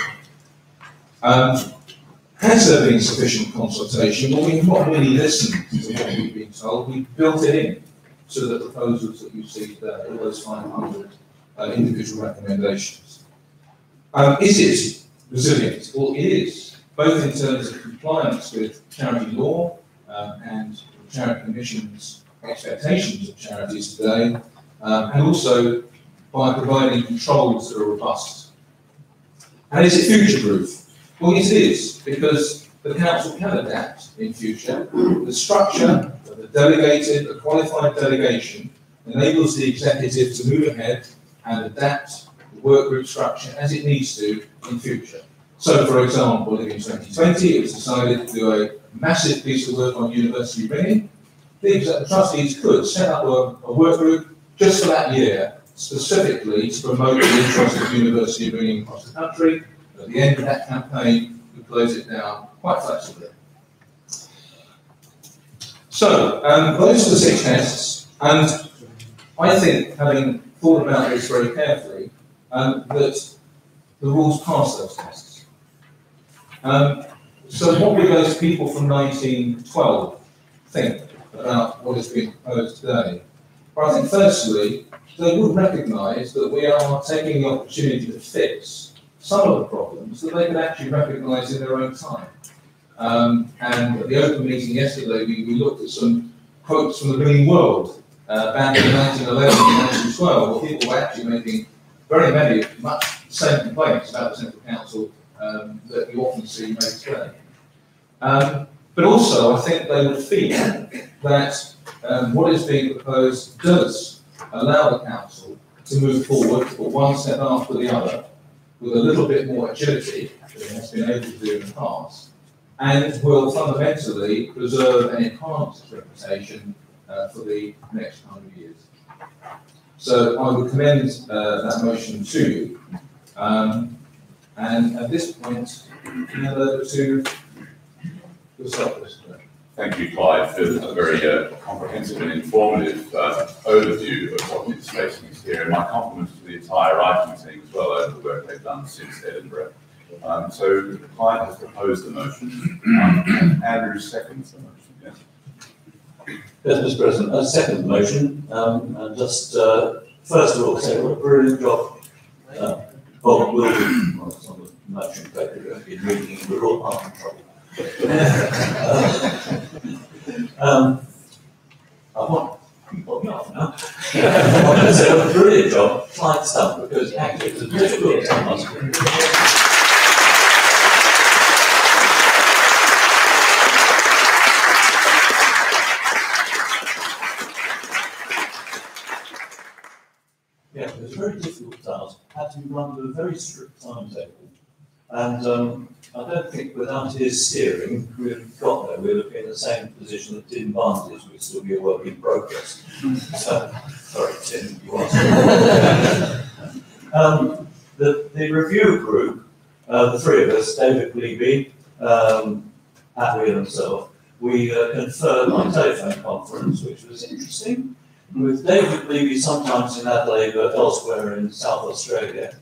Has there been sufficient consultation? Well, we've not really listened to what we've been told. We've built it in to the proposals that you see today, all those 500 individual recommendations. Is it resilient? Well, it is, both in terms of compliance with charity law and Charity Commission's expectations of charities today, and also by providing controls that are robust. And is it future-proof? Well, it is, because the council can adapt in future. The structure of the delegated, the qualified delegation, enables the executive to move ahead and adapt the work group structure as it needs to in future. So, for example, in 2020, it was decided to do a massive piece of work on university ringing. The trustees could set up a work group just for that year, specifically to promote the interest of university ringing across the country. At the end of that campaign, we close it down quite flexibly. So, those are the 6 tests, and I think, having thought about this very carefully, that the rules pass those tests. So what do those people from 1912 think about what is being proposed today? Well, I think firstly, they would recognise that we are taking the opportunity to fix some of the problems that they can actually recognise in their own time. And at the open meeting yesterday, we looked at some quotes from the ringing world back in 1911 and 1912, where people were actually making very many, much the same complaints about the Central Council that you often see made today. But also, I think they would feel that what is being proposed does allow the council to move forward, put one step after the other, with a little bit more agility than it has been able to do in the past, and will fundamentally preserve and enhance its reputation for the next 100 years. So I would commend that motion to you. And at this point, hand over to yourself, Mr. Thank you, Clive, for a very comprehensive and informative overview of what is facing us here, and my compliments to the entire writing team as well over the work they've done since Edinburgh. So Clive has proposed the motion, and Andrew seconds the motion. Yes. Yes, Mr. President, I second the motion, and just first of all say what a brilliant job Bob will do. Well, it's on the motion paper, I've been reading, we're all half in trouble. I want you put me off now. I'm going to say what a brilliant job Clyde's done, because actually it's a difficult task. Yeah, it was a very difficult task, had to be run with a very strict timetable. And I don't think without his steering, we'd have got there. We'd have been in the same position that Tim Barnes is, we'd still be a work in progress. So, sorry, Tim, you are. The review group, the 3 of us, David Glebe, Atlee and himself, we conferred on a telephone conference, which was interesting, with David Glebe sometimes in Adelaide, but elsewhere in South Australia,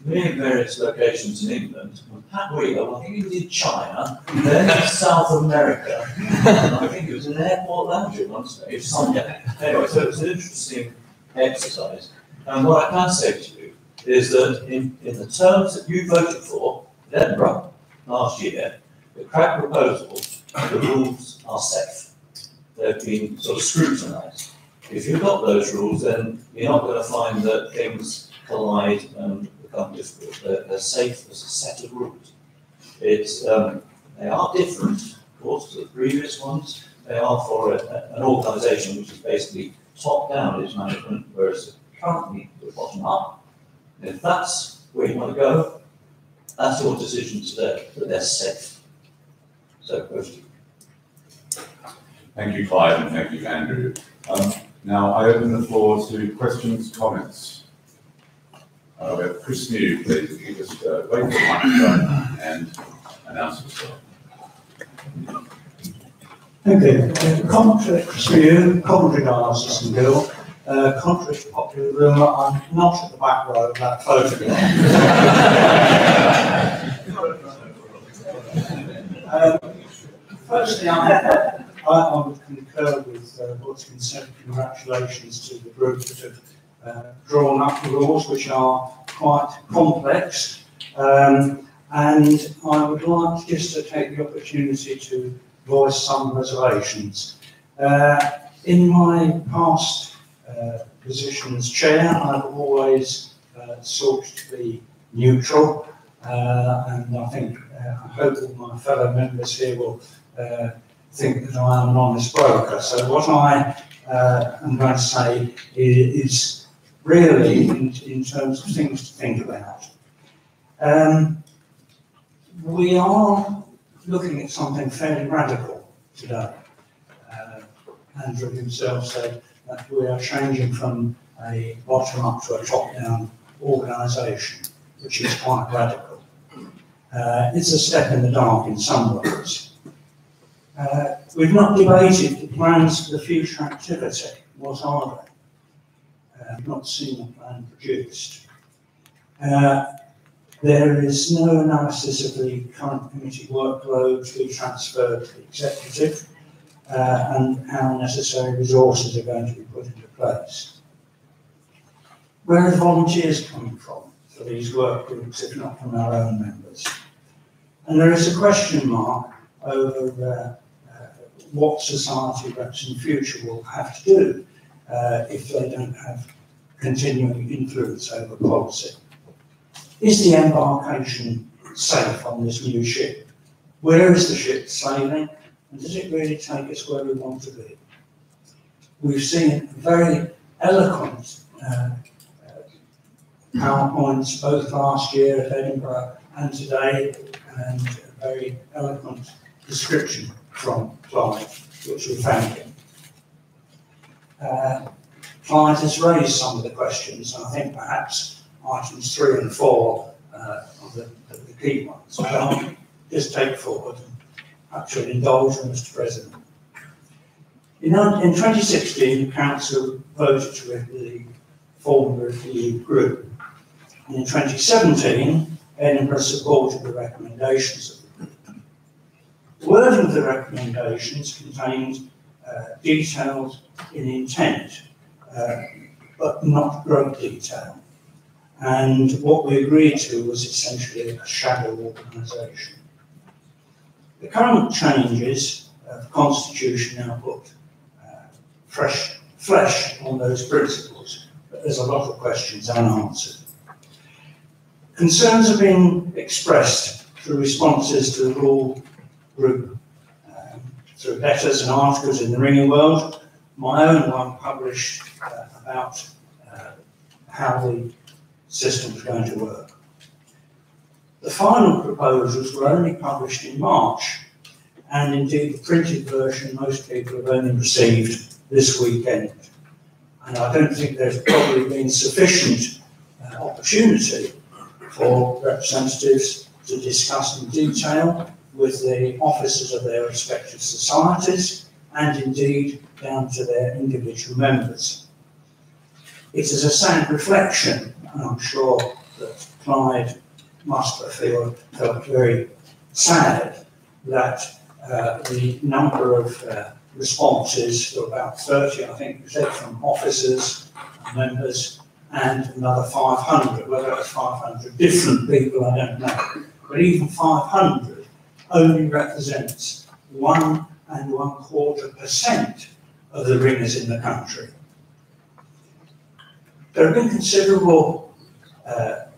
me in various locations in England, and Pat Wheeler, I think he was in China, then South America, and I think it was in an airport lounge at one stage, somewhere. Anyway, so it was an interesting exercise. And what I can say to you is that in the terms that you voted for in Edinburgh last year, the CRAG proposal, the rules are safe. They've been sort of scrutinised. If you've got those rules, then you're not going to find that things collide and become difficult. They're safe as a set of rules. It's They are different, of course, to the previous ones. They are for an organisation which is basically top-down its management, whereas currently we're bottom-up. If that's where you want to go, that's your decision today, but they're safe. So, over to you. Thank you, Clive, and thank you, Andrew. Now I open the floor to questions, comments. We have Chris New, please, if you just wait for the microphone and announce yourself. Thank you. Contrary to Coventry Garden System Bill, contrary to popular rumour, I'm not at the back row of that photograph. Firstly, I would concur with what's been said. Congratulations to the group that have drawn up the rules, which are quite complex. And I would like just to take the opportunity to voice some reservations. In my past position as chair, I've always sought to be neutral, and I hope that my fellow members here will think that I am an honest broker. So what I am going to say is really in terms of things to think about. We are looking at something fairly radical today. Andrew himself said that we are changing from a bottom-up to a top-down organisation, which is quite radical. It's a step in the dark in some ways. We've not debated the plans for the future activity. What are they? I've not seen a plan produced. There is no analysis of the current committee workload to be transferred to the executive, and how necessary resources are going to be put into place. Where are the volunteers coming from for these work groups, if not from our own members? And there is a question mark over what society reps in future will have to do if they don't have continuing influence over policy. Is the embarkation safe on this new ship? Where is the ship sailing? And does it really take us where we want to be? We've seen very eloquent PowerPoints both last year at Edinburgh and today, and a very eloquent description from Clive, which we thank him. Clive has raised some of the questions, and I think perhaps items 3 and 4 are the key ones. But I'll just take forward and actually indulge in, Mr. President. In 2016, the Council voted to form the review group. And in 2017, Edinburgh supported the recommendations of the group. The wording of the recommendations contained details in intent, but not great detail. And what we agreed to was essentially a shadow organisation. The current changes of the Constitution now put fresh flesh on those principles, but there's a lot of questions unanswered. Concerns have been expressed through responses to the rule group, through letters and articles in the Ringing World. My own one published about how the system was going to work. The final proposals were only published in March, and indeed the printed version most people have only received this weekend. And I don't think there's probably been sufficient opportunity for representatives to discuss in detail with the officers of their respective societies, and indeed down to their individual members. It is a sad reflection, and I'm sure that Clyde must have felt very sad that the number of responses, to about 30, I think, you said, from officers and members, and another 500, whether it's 500 different people, I don't know. But even 500 only represents 1 1/4% of the ringers in the country. There have been considerable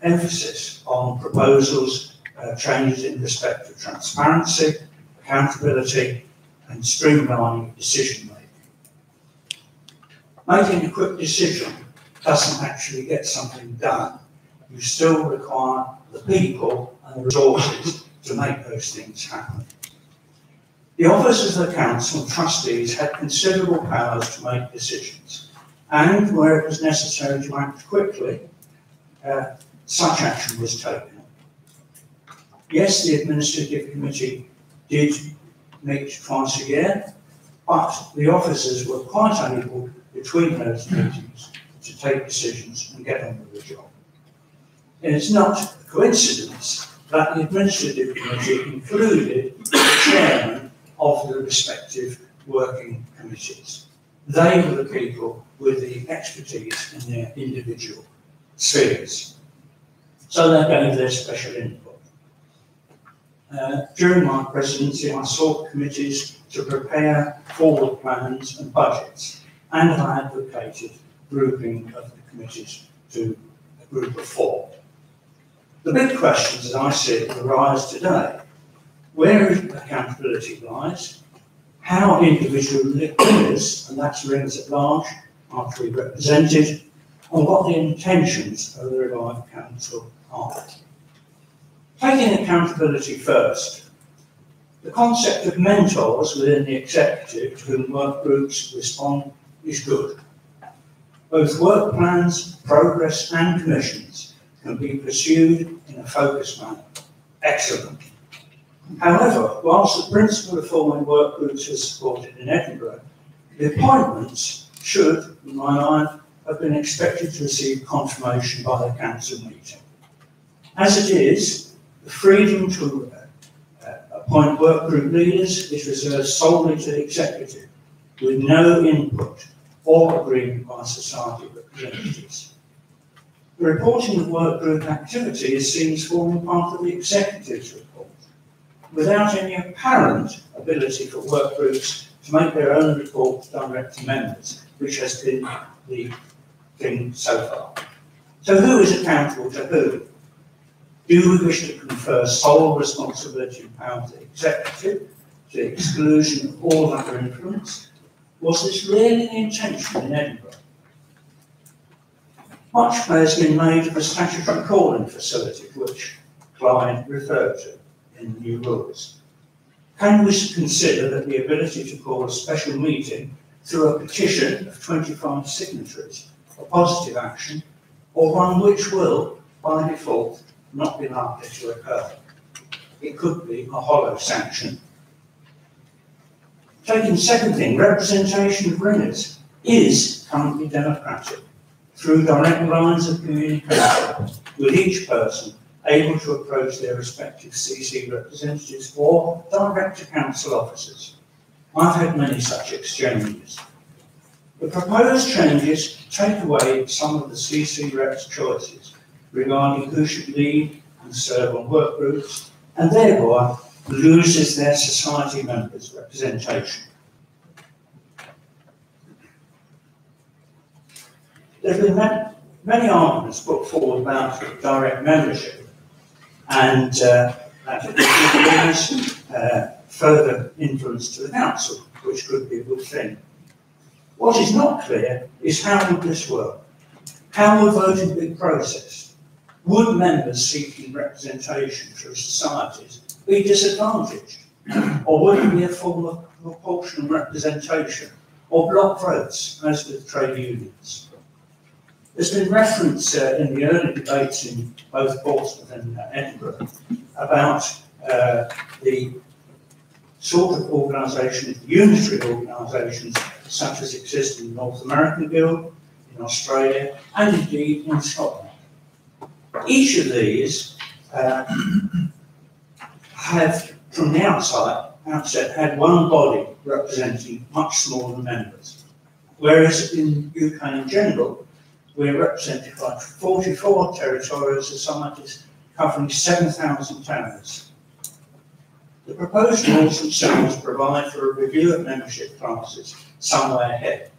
emphasis on proposals, changes in respect of transparency, accountability and streamlining decision making. Making a quick decision doesn't actually get something done. You still require the people and the resources to make those things happen. The officers of the council and trustees had considerable powers to make decisions, and where it was necessary to act quickly, such action was taken. Yes, the administrative committee did meet twice a year, but the officers were quite able, between those meetings, to take decisions and get on with the job. And it's not a coincidence that the administrative committee included the chairman of the respective working committees. They were the people with the expertise in their individual spheres. So they gave their special input. During my presidency, I sought committees to prepare forward plans and budgets, and I advocated grouping of the committees to a group of 4. The big questions that I see arise today: where accountability lies, how individual leaders, and that's rings at large, are to be represented, and what the intentions of the revived council are. Taking accountability first, the concept of mentors within the executive to whom work groups respond is good. Both work plans, progress and commissions can be pursued in a focused manner. Excellent. However, whilst the principle of forming work groups is supported in Edinburgh, the appointments should, in my mind, have been expected to receive confirmation by the council meeting. As it is, the freedom to appoint work group leaders is reserved solely to the executive, with no input or agreement by society representatives. The reporting of work group activity is seen as forming part of the executive's report, without any apparent ability for work groups to make their own reports direct to members, which has been the thing so far. So who is accountable to who? Do we wish to confer sole responsibility and power to the executive, to the exclusion of all other influence? Was this really the intention in Edinburgh? Much has been made of a statutory calling facility, which Clyde referred to in the new rules. Can we consider that the ability to call a special meeting through a petition of 25 signatories a positive action, or one which will, by default, not be likely to occur? It could be a hollow sanction. Taking second thing, representation of ringers is currently democratic through direct lines of communication, with each person able to approach their respective CC representatives or direct to council officers. I've had many such exchanges. The proposed changes take away some of the CC reps' choices regarding who should lead and serve on work groups, and thereby loses their society members' representation. There have been many arguments put forward about direct membership, and that it brings further influence to the council, which could be a good thing. What is not clear is how would this work? How would voting be processed? Would members seeking representation through societies be disadvantaged? Or would it be a form of proportional representation or block votes, as with trade unions? There's been reference in the early debates in both Portsmouth and Edinburgh about the sort of organisations, unitary organisations, such as exist in the North American Guild, in Australia, and indeed in Scotland. Each of these have, from the outset, had one body representing much smaller members, whereas in the UK in general, we're represented by 44 territorial societies covering 7,000 towns. The proposed rules themselves provide for a review of membership classes somewhere ahead,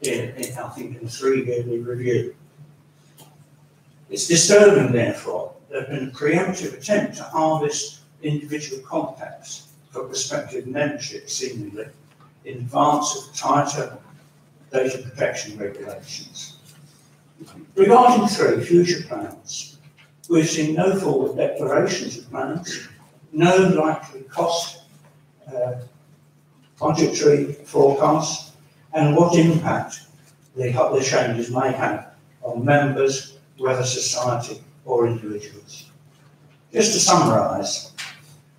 I think in a 3-yearly review. It's disturbing, therefore, there has been a preemptive attempt to harvest individual contacts for prospective membership, seemingly, in advance of tighter data protection regulations. Regarding 3, future plans, we've seen no forward declarations of plans, no likely cost budgetary forecasts, and what impact the changes may have on members, whether society or individuals. Just to summarise,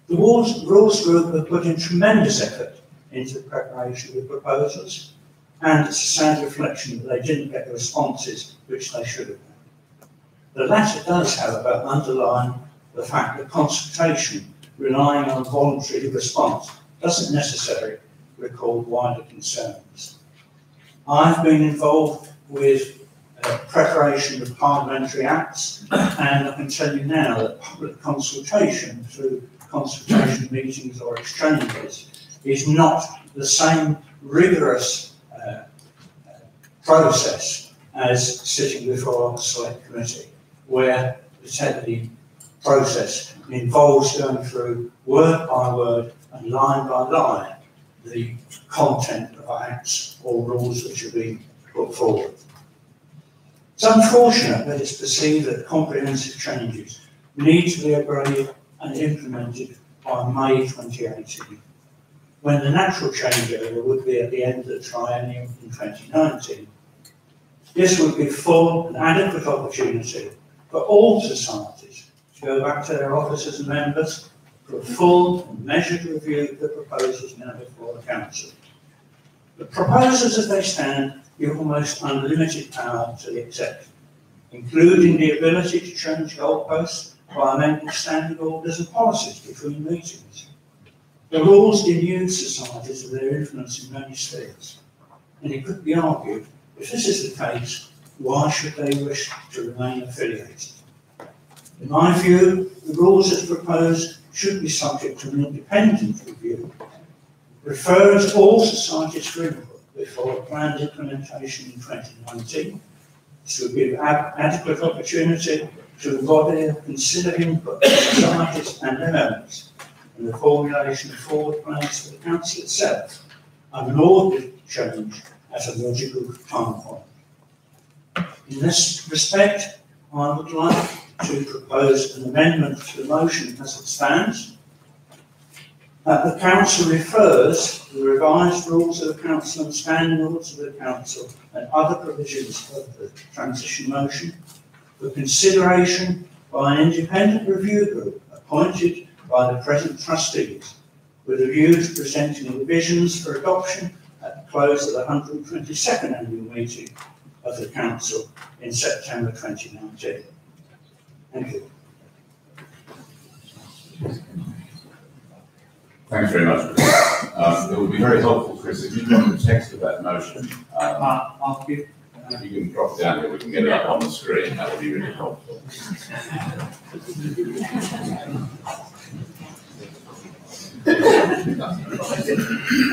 the Rules Group have put in tremendous effort into the preparation of the proposals, and it's a sad reflection that they didn't get the responses which they should have had. The latter does, however, underline the fact that consultation relying on voluntary response doesn't necessarily record wider concerns. I've been involved with preparation of parliamentary acts, and I can tell you now that public consultation through consultation meetings or exchanges is not the same rigorous process as sitting before a select committee, where the process involves going through word by word and line by line the content of acts or rules which are being put forward. It's unfortunate that it's perceived that comprehensive changes need to be agreed and implemented by May 2018, when the natural changeover would be at the end of the triennium in 2019. This would give full and adequate opportunity for all societies to go back to their officers and members for a full and measured review of the proposals now before the Council. The proposals as they stand give almost unlimited power to the Executive, including the ability to change goalposts by amending standing orders and policies between meetings. The rules denude societies of their influence in many spheres, and it could be argued, if this is the case, why should they wish to remain affiliated? In my view, the rules as proposed should be subject to an independent review, referring to all societies for input before a planned implementation in 2019. This would give adequate opportunity to the body to consider input from societies and their members in the formulation of forward plans for the Council itself, and an orderly change at a logical time point. In this respect, I would like to propose an amendment to the motion as it stands, that the Council refers the revised rules of the Council and standing rules of the Council and other provisions of the transition motion for consideration by an independent review group appointed by the present trustees, with a view to presenting revisions for adoption at the close of the 122nd annual meeting of the Council in September 2019. Thank you. Thanks very much, Chris. It would be very helpful, Chris, if you got the text of that motion. If you can drop it down here, we can get it up on the screen. That would be really helpful.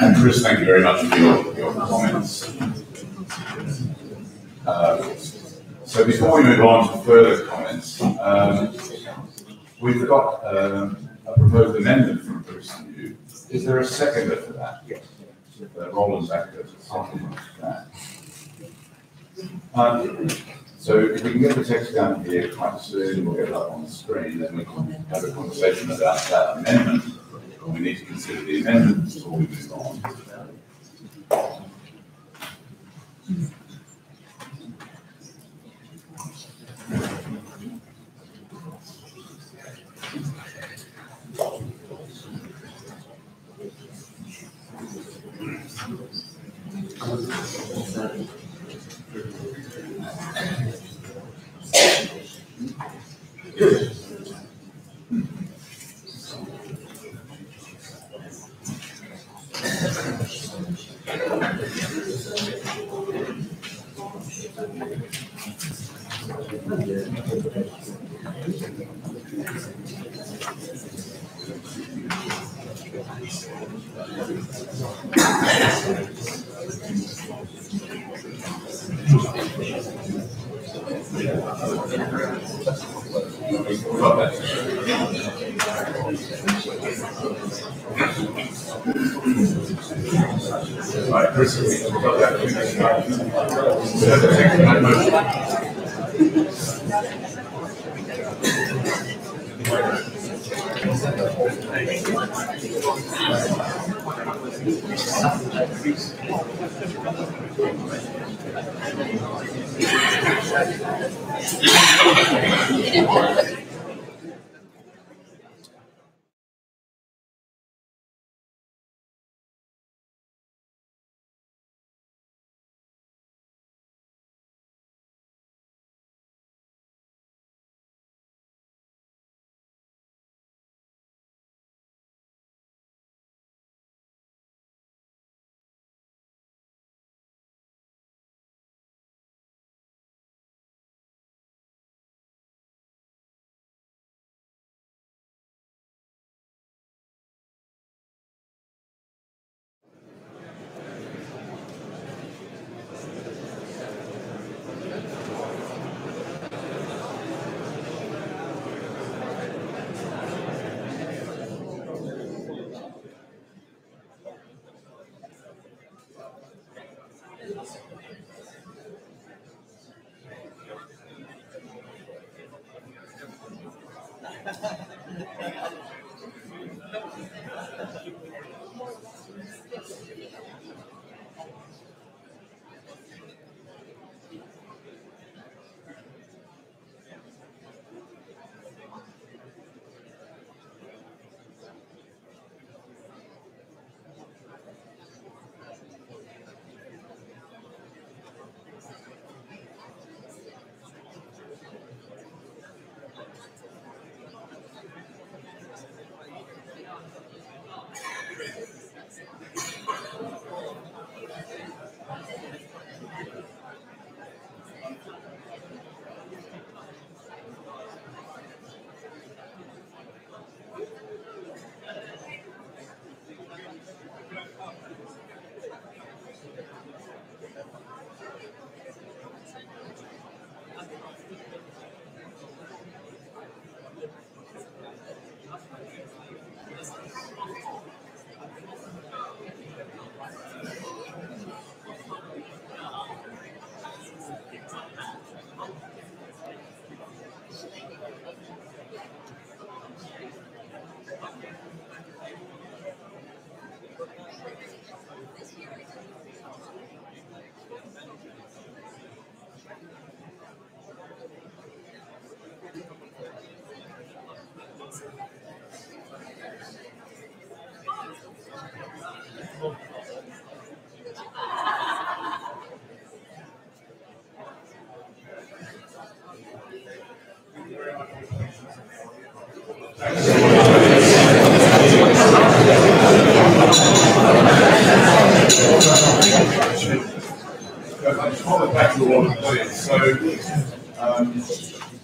And Chris, thank you very much for your comments. So before we move on to further comments, we've got a proposed amendment from Chris and you. Is there a seconder for that? Yes. Roland seconder to supplement that. So if we can get the text down here quite soon, we'll get it up on the screen, then we can have a conversation about that amendment. We need to consider the amendment before we move on. Right, Chris,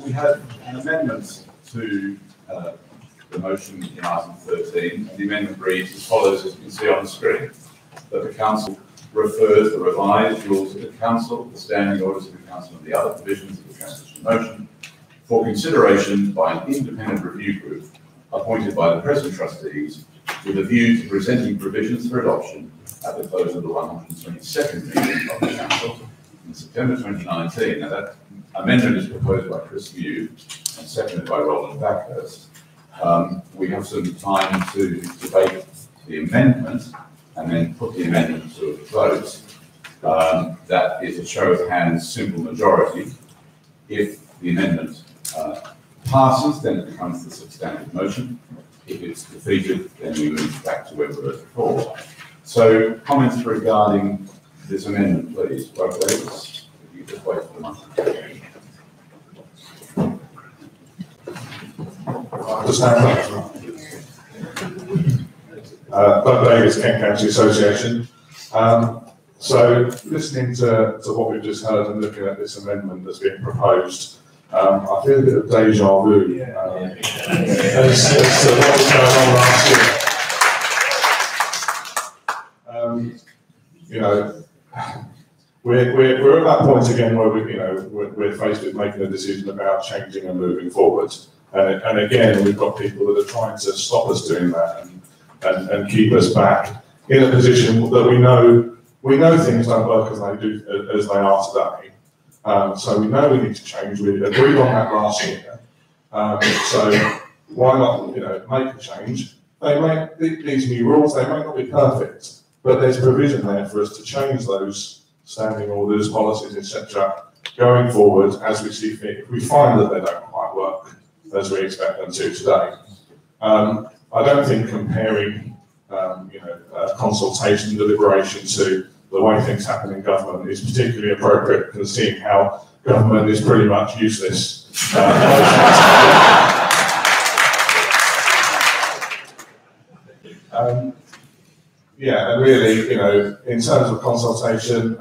we had an amendment to the motion in item 13. The amendment reads as follows, as you can see on the screen, that the council refers the revised rules of the council, the standing orders of the council and the other provisions of the transition motion for consideration by an independent review group appointed by the present trustees with a view to presenting provisions for adoption at the close of the 122nd meeting of the council in September 2019. Now that amendment is proposed by Chris Mew and seconded by Roland Backhurst. We have some time to debate the amendment and then put the amendment to a vote. That is a show of hands, simple majority. If the amendment passes, then it becomes the substantive motion. If it's defeated, then we move back to where we were before. So, comments regarding this amendment, please. Right, Davis, if you just wait for the microphone. Doug Davis, Kent County Association. So listening to what we've just heard and looking at this amendment that's being proposed, I feel a bit of deja vu as to what was going on last year. You know, we're at that point again where we're faced with making a decision about changing and moving forward. And again, we've got people that are trying to stop us doing that. and keep us back in a position that we know things don't work as they are today. So we know we need to change. We agreed on that last year. So why not, make a change? They make these new rules. They may not be perfect, but there's provision there for us to change those standing orders, policies, etc. going forward as we see fit. If we find that they don't quite work as we expect them to today, I don't think comparing, consultation, deliberation to the way things happen in government is particularly appropriate, considering how government is pretty much useless. And really, in terms of consultation,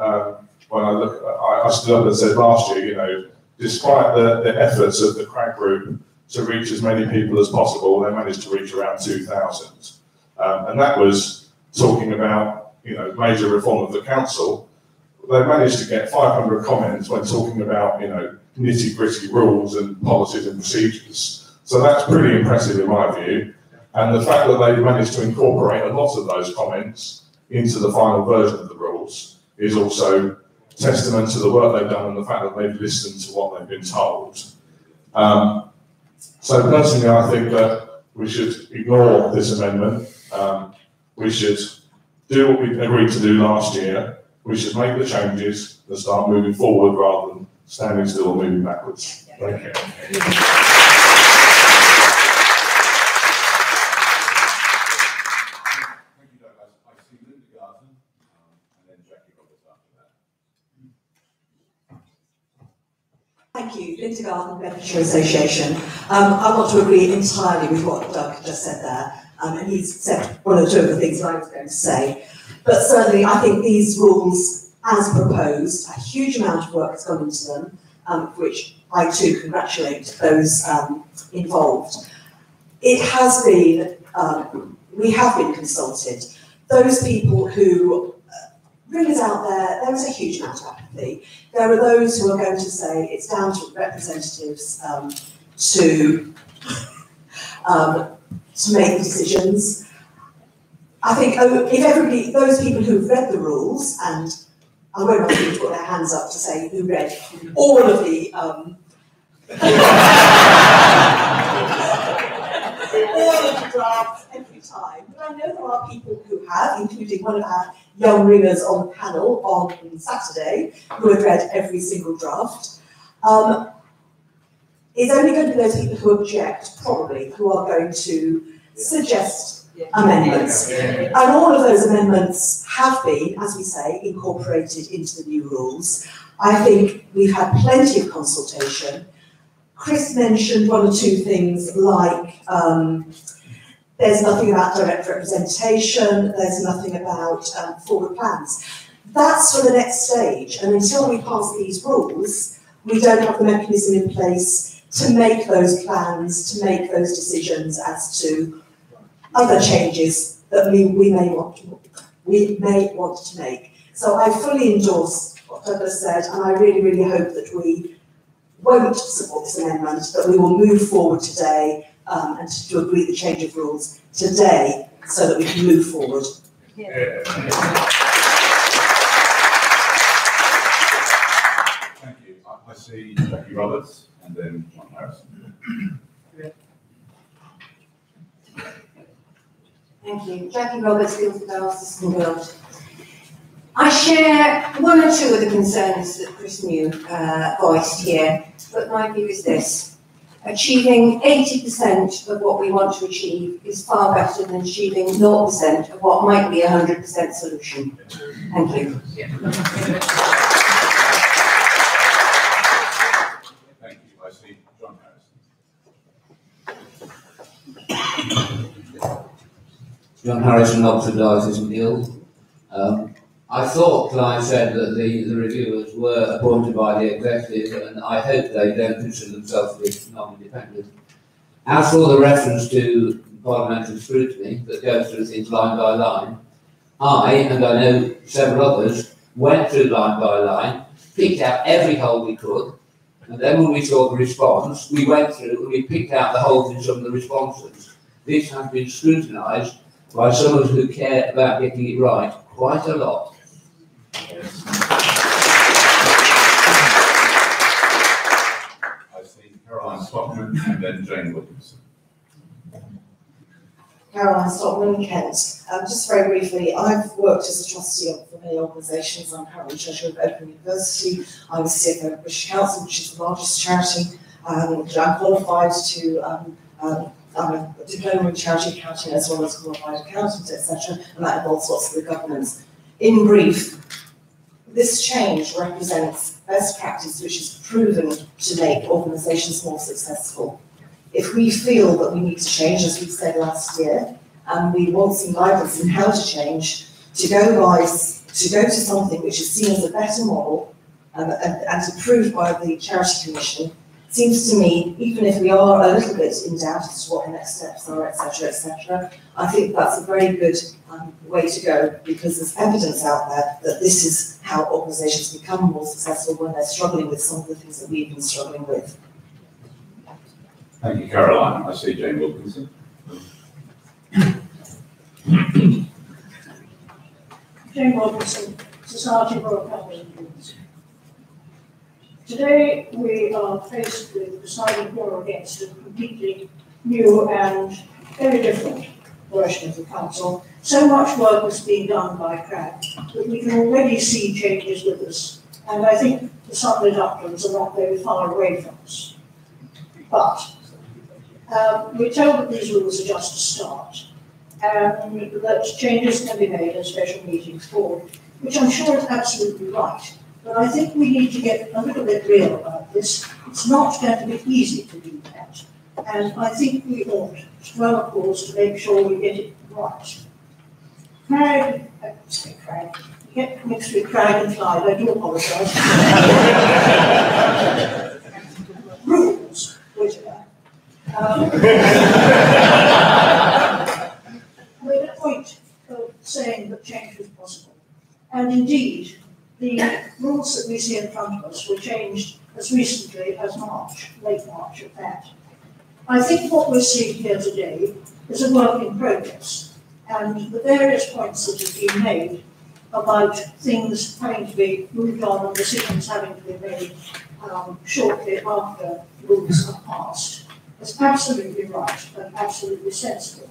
when I stood up and said last year, despite the efforts of the CRAG group to reach as many people as possible, they managed to reach around 2,000. And that was talking about, major reform of the council. They managed to get 500 comments when talking about, nitty-gritty rules and policies and procedures. So that's pretty impressive in my view. And the fact that they've managed to incorporate a lot of those comments into the final version of the rules is also testament to the work they've done and the fact that they've listened to what they've been told. So personally, I think that we should ignore this amendment. We should do what we agreed to do last year. We should make the changes and start moving forward rather than standing still and moving backwards. Thank you. Thank you, Linda Garden, Bedfordshire Association. I want to agree entirely with what Doug just said there, and he's said one or two of the things I was going to say. But certainly, I think these rules, as proposed, a huge amount of work has gone into them, which I too congratulate those involved. It has been, we have been consulted. Those people who ringers out there is a huge amount of apathy. There are those who are going to say it's down to representatives to make decisions. I think if those people who've read the rules, and I won't ask you to put their hands up to say who read all of the drafts every time, but I know there are people who have, including one of our young ringers on the panel on Saturday, who have read every single draft. It's only going to be those people who object, probably, who are going to suggest amendments. And all of those amendments have been, as we say, incorporated into the new rules. I think we've had plenty of consultation. Chris mentioned one or two things like there's nothing about direct representation, there's nothing about forward plans. That's for the next stage, and until we pass these rules, we don't have the mechanism in place to make those plans, to make those decisions as to other changes that we may want to make. So I fully endorse what Douglas said, and I really, really hope that we won't support this amendment, that we will move forward today and to agree the change of rules today so that we can move forward. Thank you. I see Jackie Roberts and then John Harrison. Thank you. Jackie Roberts, Guildford Assistant Guild. I share one or two of the concerns that Chris New voiced here, but my view is this. Achieving 80% of what we want to achieve is far better than achieving 0% of what might be a 100% solution. Thank you. Thank you. I see John Harrison. John Harrison, Oxford Artisan Guild. I thought Clive said that the reviewers were appointed by the executive, and I hope they don't consider themselves to be non-independent. As for the reference to parliamentary scrutiny that goes through things line by line, I, and I know several others, went through line by line, picked out every hole we could, and then when we saw the response, we went through and we picked out the holes in some of the responses. This has been scrutinised by someone who cared about getting it right quite a lot. I see Caroline Stockman and then Jane Wilkinson. Caroline Stockman, Kent. Just very briefly, I've worked as a trustee for many organisations. I'm currently treasurer of Open University. I was CFO of British Council, which is the largest charity. I'm qualified to, I'm a diploma in charity accounting as well as qualified accountant, etc. And that involves lots of the governance. In brief, this change represents best practice which is proven to make organisations more successful. If we feel that we need to change, as we said last year, and we want some guidance in how to change, to go to something which is seen as a better model and approved by the Charity Commission, seems to me, even if we are a little bit in doubt as to what the next steps are, etc., I think that's a very good way to go, because there's evidence out there that this is how organisations become more successful when they're struggling with some of the things that we've been struggling with. Thank you, Caroline. I see Jane Wilkinson. Jane Wilkinson, Society for Accounting. Today we are faced with deciding for or against a completely new and very different version of the Council. So much work is being done by CRAG that we can already see changes with us, and I think the sun reductions are not very far away from us. But we're told that these rules are just a start, and that changes can be made in special meetings forward, which I'm sure is absolutely right. But I think we need to get a little bit real about this. It's not going to be easy to do that. And I think we ought, well, of course, to make sure we get it right. CRAG, you get mixed with CRAG and Clyde, I do apologise. Rules, which made a point of saying that change was possible. And indeed, the rules that we see in front of us were changed as recently as March, late March at that. I think what we're seeing here today is a work in progress, and the various points that have been made about things having to be moved on and decisions having to be made shortly after rules are passed is absolutely right and absolutely sensible.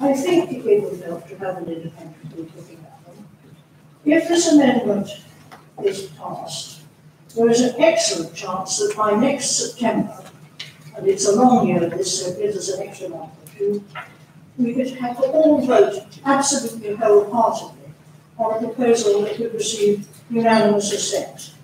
I think it would help to have an independent group looking at them. If this amendment is passed, there is an excellent chance that by next September, and it's a long year this, so it gives us an extra month or two, we could have all vote absolutely wholeheartedly on a proposal that would receive unanimous assent.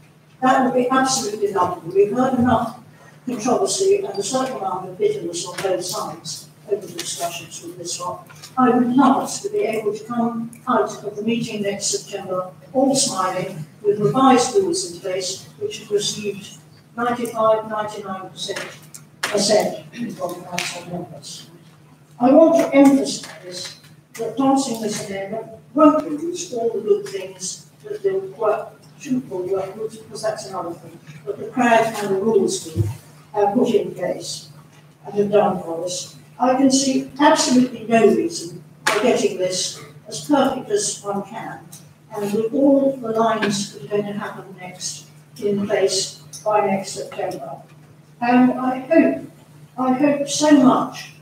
That would be absolutely lovely. We've heard enough controversy and a certain amount of bitterness on both sides over the discussions with this one. I would love us to be able to come out of the meeting next September all smiling with revised rules in place which have received 95–99% assent from the Council members. I want to emphasise that passing this amendment won't lose all the good things that the work shouldn't work groups, because that's another thing, but the CRAG and the rules group have put in place and have done for us. I can see absolutely no reason for getting this as perfect as one can, and with all the lines that are going to happen next in place by next September. And I hope so much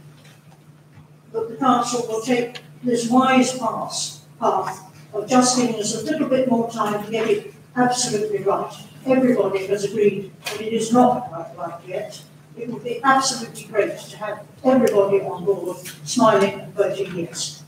that the Council will take this wise path of just giving us a little bit more time to get it absolutely right. Everybody has agreed that it is not quite right yet. It would be absolutely great to have everybody on board smiling and voting yes.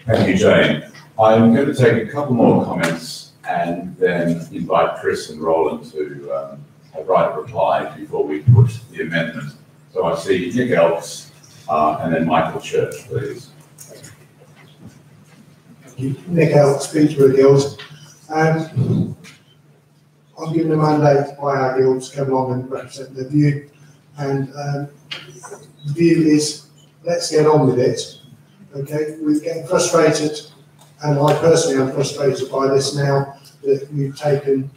Thank you, Jane. I'm going to take a couple more comments and then invite Chris and Roland to write a reply before we put the amendment. So I see Nick Elks and then Michael Church, please. Thank you. Nick Elks, Peterborough Guild. I'm given a mandate by our guild to come along and represent the view, and the view is let's get on with it. Okay, we're getting frustrated, and I personally am frustrated by this now that we've taken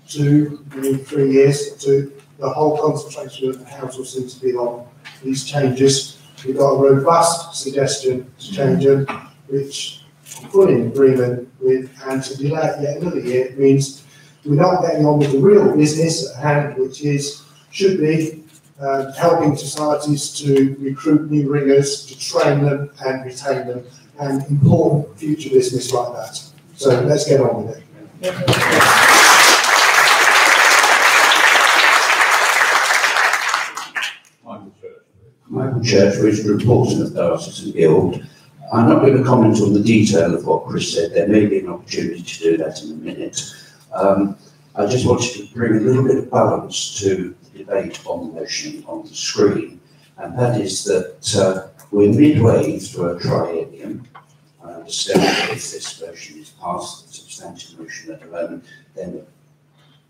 2, maybe 3 years to the whole concentration of the council seems to be on these changes. we've got a robust suggestion to change them, which I'm fully in agreement with, and to delay it yet another year means we're not getting on with the real business at hand, which should be helping societies to recruit new ringers, to train them and retain them, and important future business like that. So let's get on with it. Michael Church, Regional Reporter of Diocesan Guild. I'm not going to comment on the detail of what Chris said. There may be an opportunity to do that in a minute. I just wanted to bring a little bit of balance to the debate on the motion on the screen, and that is that we're midway through a triennium. I understand that if this motion is passed, the substantive motion at the moment, then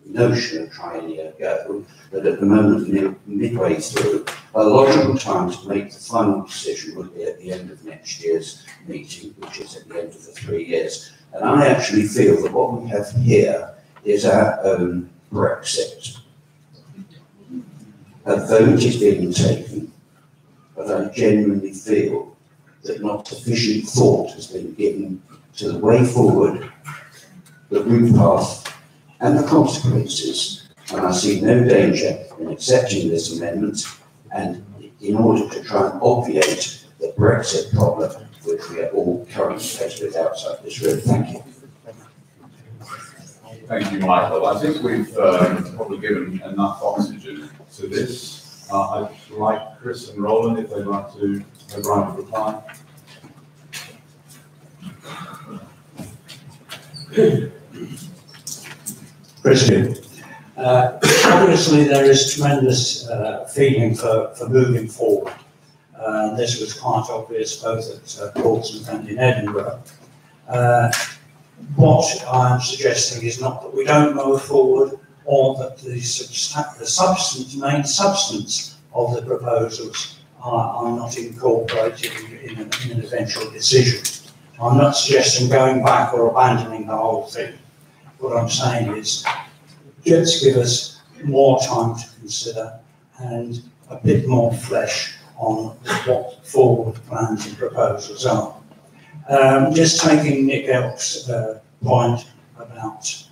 the notion of triennia go, but at the moment, midway through, a logical time to make the final decision would be at the end of next year's meeting, which is at the end of the 3 years. And I actually feel that what we have here is our own Brexit. A vote is being taken, but I genuinely feel that not sufficient thought has been given to the way forward, the route path, and the consequences. And I see no danger in accepting this amendment, and in order to try and obviate the Brexit problem, which we are all currently faced with outside this room. Thank you. Thank you, Michael. I think we've probably given enough oxygen to this. I'd like Chris and Roland, if they'd like to reply. President, obviously there is tremendous feeling for moving forward. This was quite obvious both at Portsmouth and in Edinburgh. What I'm suggesting is not that we don't move forward, or that the main substance of the proposals are not incorporated in an eventual decision. I'm not suggesting going back or abandoning the whole thing. What I'm saying is, just give us more time to consider and a bit more flesh on what forward plans and proposals are. Just taking Nick Elk's point about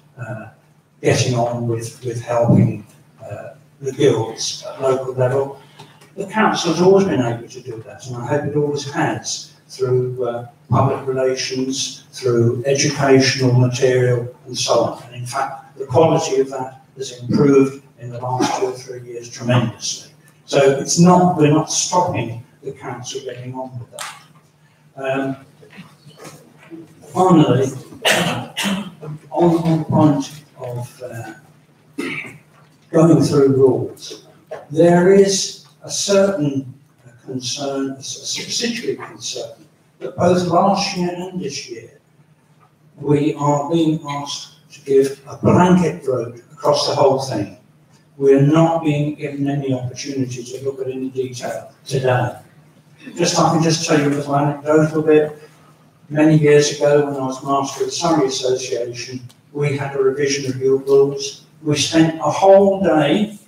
getting on with helping the guilds at local level, the council has always been able to do that, and I hope it always has, through public relations, through educational material, and so on. And in fact, the quality of that has improved in the last 2 or 3 years tremendously. So it's not, we're not stopping the council getting on with that. Finally, on the point of going through rules, there is a certain concern, a subsidiary concern, that both last year and this year, we are being asked to give a blanket vote across the whole thing. We're not being given any opportunity to look at any detail today. I can just tell you a little anecdotal bit. Many years ago, when I was master of the Surrey Association, we had a revision of guild rules. We spent a whole day,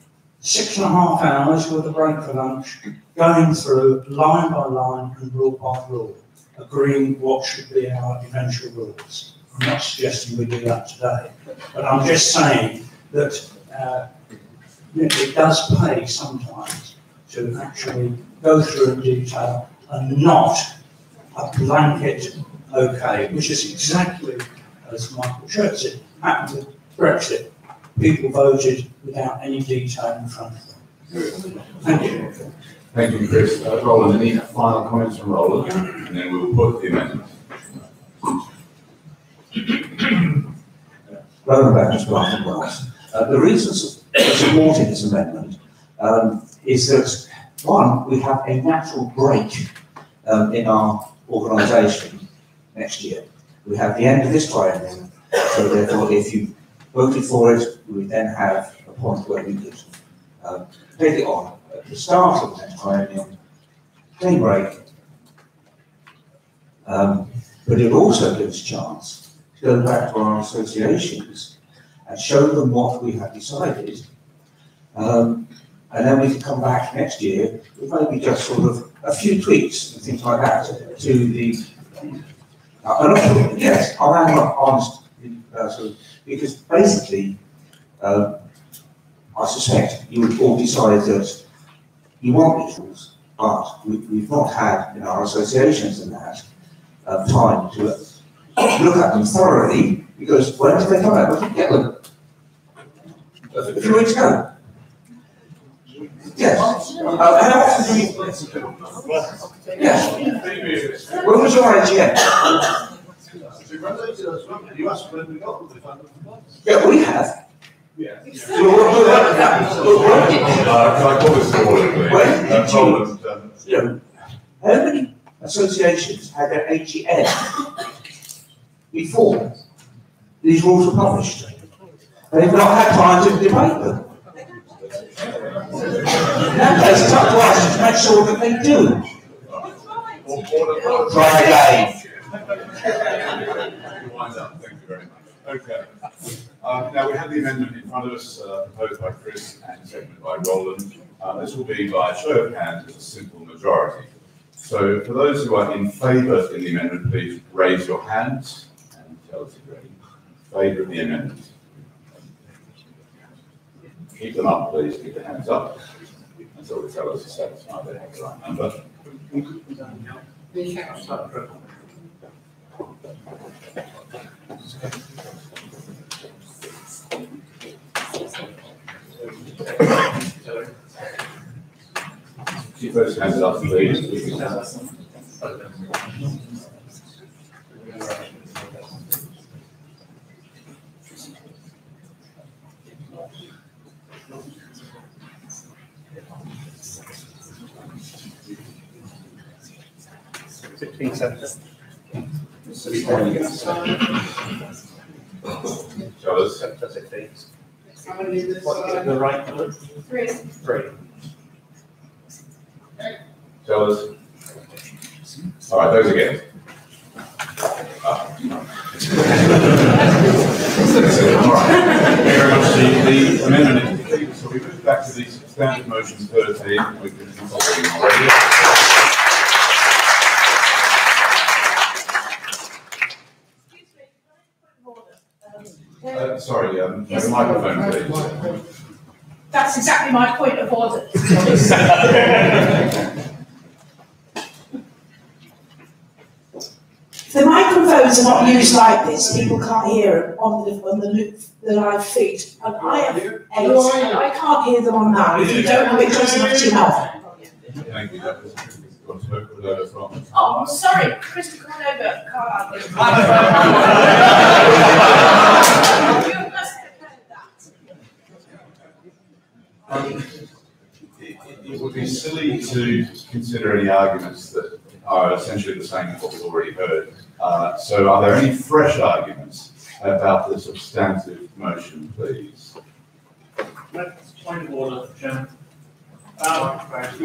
6.5 hours with a break for lunch, going through line by line and rule by rule, agreeing what should be our eventual rules. I'm not suggesting we do that today, but I'm just saying that it does pay sometimes to actually go through in detail and not a blanket okay, which is exactly as Michael Church said, happened with Brexit. People voted without any detail in front of them. Thank you. Thank you, Chris. Roland, any final comments from Roland? And then we'll put the amendment. Roland Baptist, Grafton Wells. The reasons for supporting this amendment is that, one, we have a natural break in our organisation next year. We have the end of this triennium, so therefore if you voted for it, we then have a point where we could take it on at the start of the next triennium, clean break, but it also gives a chance to go back to our associations and show them what we have decided, and then we can come back next year with maybe just sort of a few tweaks and things like that to the. Yes, I am not honest, because basically, I suspect you would all decide that you want these rules, but we've not had in our associations and that time to look at them thoroughly, because when did they come out? We didn't get them a few weeks ago. Yes. Yes. When was your AGM? Yeah, we have. Yeah. Can I call this to order, please? How many associations had their AGM before these rules were published? They've not had time to debate them. Now it's up to us to make sure that they do. Try again. Thank you very much. Okay. Now we have the amendment in front of us, proposed by Chris and seconded by Roland. This will be by a show of hands as a simple majority. So for those who are in favour in the amendment, please raise your hands and tell us if you're in favour of the amendment. Keep them up, please. Keep the hands up. Until the fellows are satisfied they have the right number. Keep those hands up, please. Tell us. The right number? Three. Tell us. All right, those again. All right. Thank you very much. The amendment is complete, so we move back to the substantive motion 13. We've been consulting already. Sorry, have a microphone, please. That's exactly my point of order. The microphones are not used like this. People can't hear on the live feed. And I have 8, and I can't hear them on that. If you don't have it close enough to your mouth. Thank you. That was from. Oh, sorry, Krista Cordova can't have this It would be silly to consider any arguments that are essentially the same as what we've already heard. So are there any fresh arguments about the substantive motion, please? Point of order, Chairman. Anthony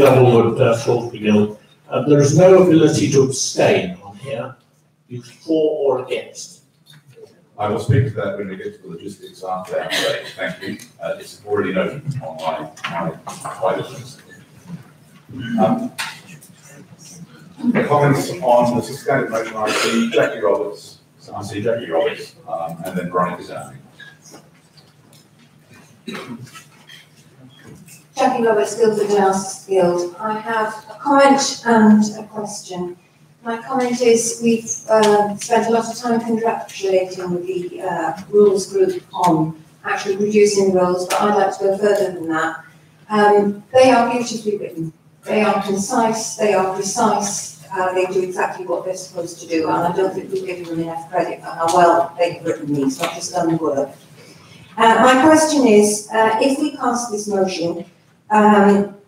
Levelwood, Salisbury Guild. There is no ability to abstain on here. You for or against. I will speak to that when we get to the logistics after that. Thank you. It's already noted on my list. Comments on the substantive motion. I see Jackie Roberts. And then Veronica Zhang. Jackie Roberts, Guildford Glass Guild. I have a comment and a question. My comment is we've spent a lot of time congratulating the rules group on actually producing rules, but I'd like to go further than that. They are beautifully written. They are concise, they are precise, they do exactly what they're supposed to do, and I don't think we've given them enough credit for how well they've written these, not just done the work. My question is, if we pass this motion,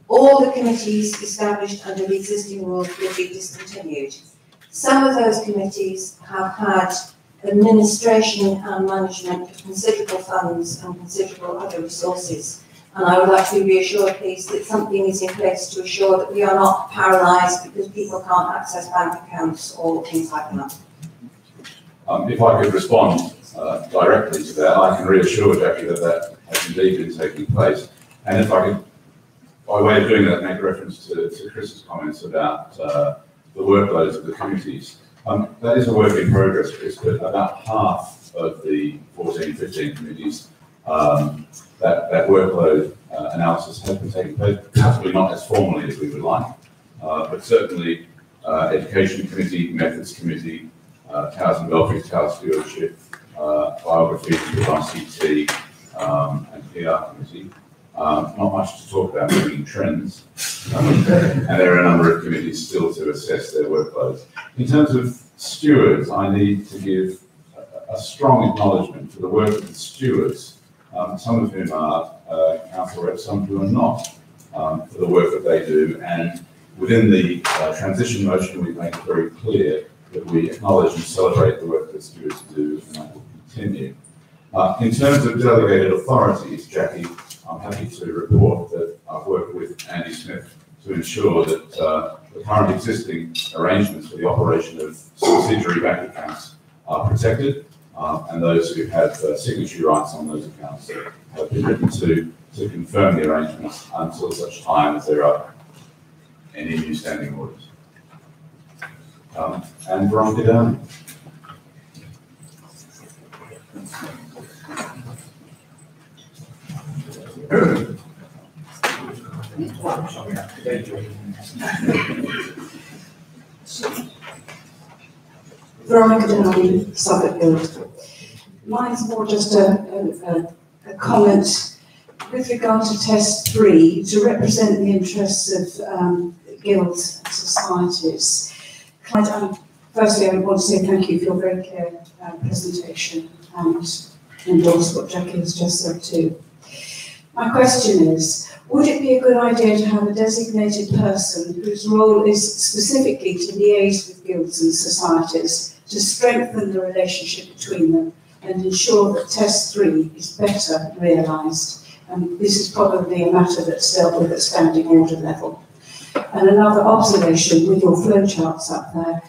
all the committees established under the existing rules will be discontinued. Some of those committees have had administration and management of considerable funds and considerable other resources. And I would like to be reassured, please, that something is in place to assure that we are not paralysed because people can't access bank accounts or things like that. If I could respond directly to that. I can reassure Jackie that that has indeed been taking place. And if I could, by way of doing that, make reference to Chris's comments about the workloads of the committees. That is a work in progress, Chris, but about half of the 14, 15 committees, that workload analysis has been taking place, possibly not as formally as we would like, but certainly Education Committee, Methods Committee, Towers and Belfries, Tower Stewardship, Biography, ICT, and PR Committee. Not much to talk about moving trends, and there are a number of committees still to assess their workloads. In terms of stewards, I need to give a strong acknowledgement for the work of the stewards, some of whom are council reps, some who are not, for the work that they do. And within the transition motion, we've made it very clear that we acknowledge and celebrate the work that stewards do, and that will continue. In terms of delegated authorities, Jackie, I'm happy to report that I've worked with Andy Smith to ensure that the current existing arrangements for the operation of subsidiary bank accounts are protected, and those who have signatory rights on those accounts have been written to confirm the arrangements until such time as there are any new standing orders. And Veronica Downey. Veronica Downey, Suffolk Guild. Mine's more just a comment with regard to test 3 to represent the interests of guilds and societies. Firstly, I want to say thank you for your very clear presentation and endorse what Jackie has just said too. My question is, would it be a good idea to have a designated person whose role is specifically to liaise with guilds and societies to strengthen the relationship between them and ensure that test 3 is better realised? And this is probably a matter that's dealt with at standing order level. And another observation with your flowcharts up there,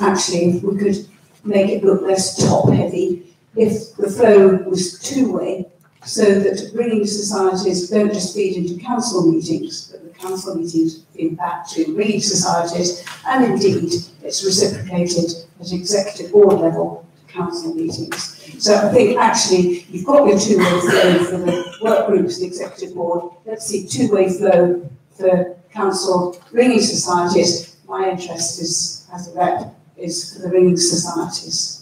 actually, if we could make it look less top-heavy, if the flow was two-way, so that ringing societies don't just feed into council meetings, but the council meetings feed back to ringing societies, and indeed it's reciprocated at executive board level to council meetings. So I think actually you've got your two-way flow for the work groups, the executive board. Let's see two-way flow for council ringing societies. My interest is, as a rep, is for the ringing societies.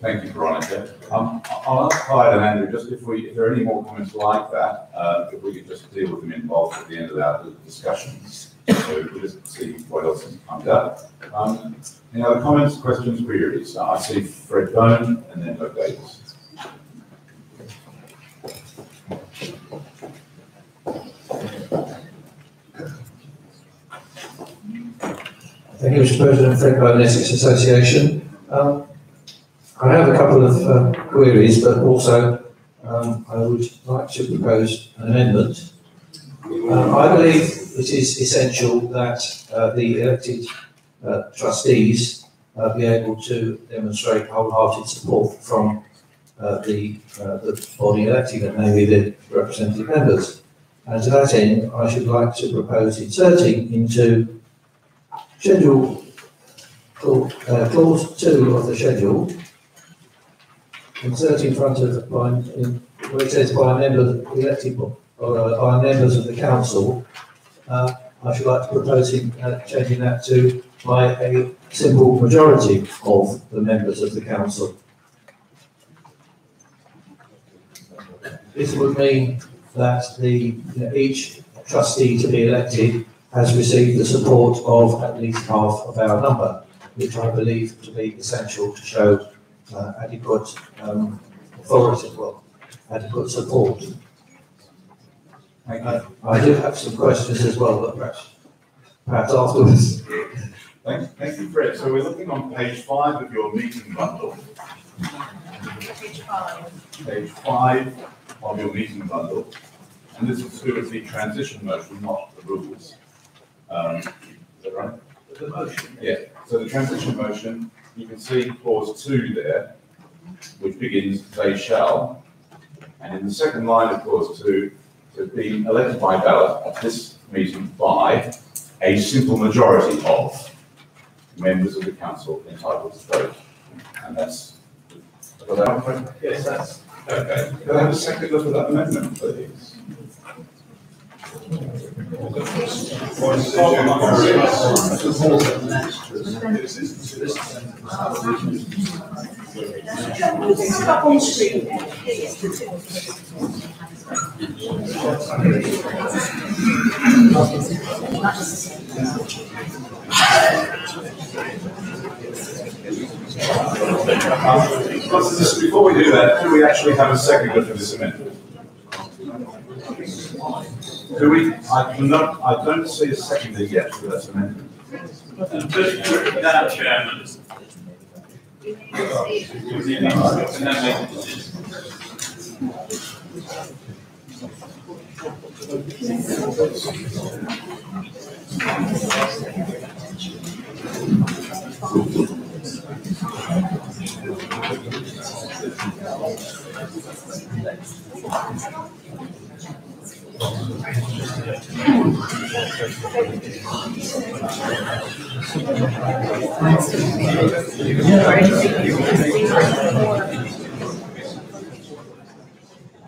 Thank you, Veronica. I'll ask Clyde and Andrew, just if there are any more comments like that, if we could just deal with them in bulk at the end of our discussions. So we'll just see what else has come up. Any other comments, questions, queries? I see Fred Bone and then Doug Davis. Thank you, Mr. President. Fred Bone, Essex Association. I have a couple of queries, but also I would like to propose an amendment. I believe it is essential that the elected trustees be able to demonstrate wholehearted support from the body electing them, namely the representative members. And to that end, I should like to propose inserting into schedule clause 2 of the schedule, insert in front of where it says by members elected by members of the council. I should like to propose changing that to by a simple majority of the members of the council. This would mean that each trustee to be elected has received the support of at least half of our number, which I believe to be essential to show adequate adequate support. I do have some questions as well, but perhaps afterwards. Thank you, Fred. So we're looking on page 5 of your meeting bundle. Page 5. Page 5 of your meeting bundle. And this is to do with the transition motion, not the rules. Is that right? The motion. Yeah. So the transition motion, you can see clause 2 there. which begins "they shall," and in the second line, of course, to be elected by ballot at this meeting by a simple majority of members of the council entitled to vote. And that's. Yes, that's. Okay. Can I have a second look at that amendment, please? Up on screen. Before we do that, do we actually have a second look at this amendment? Do we? I don't see a seconder yet for that amendment. Madam Chairman.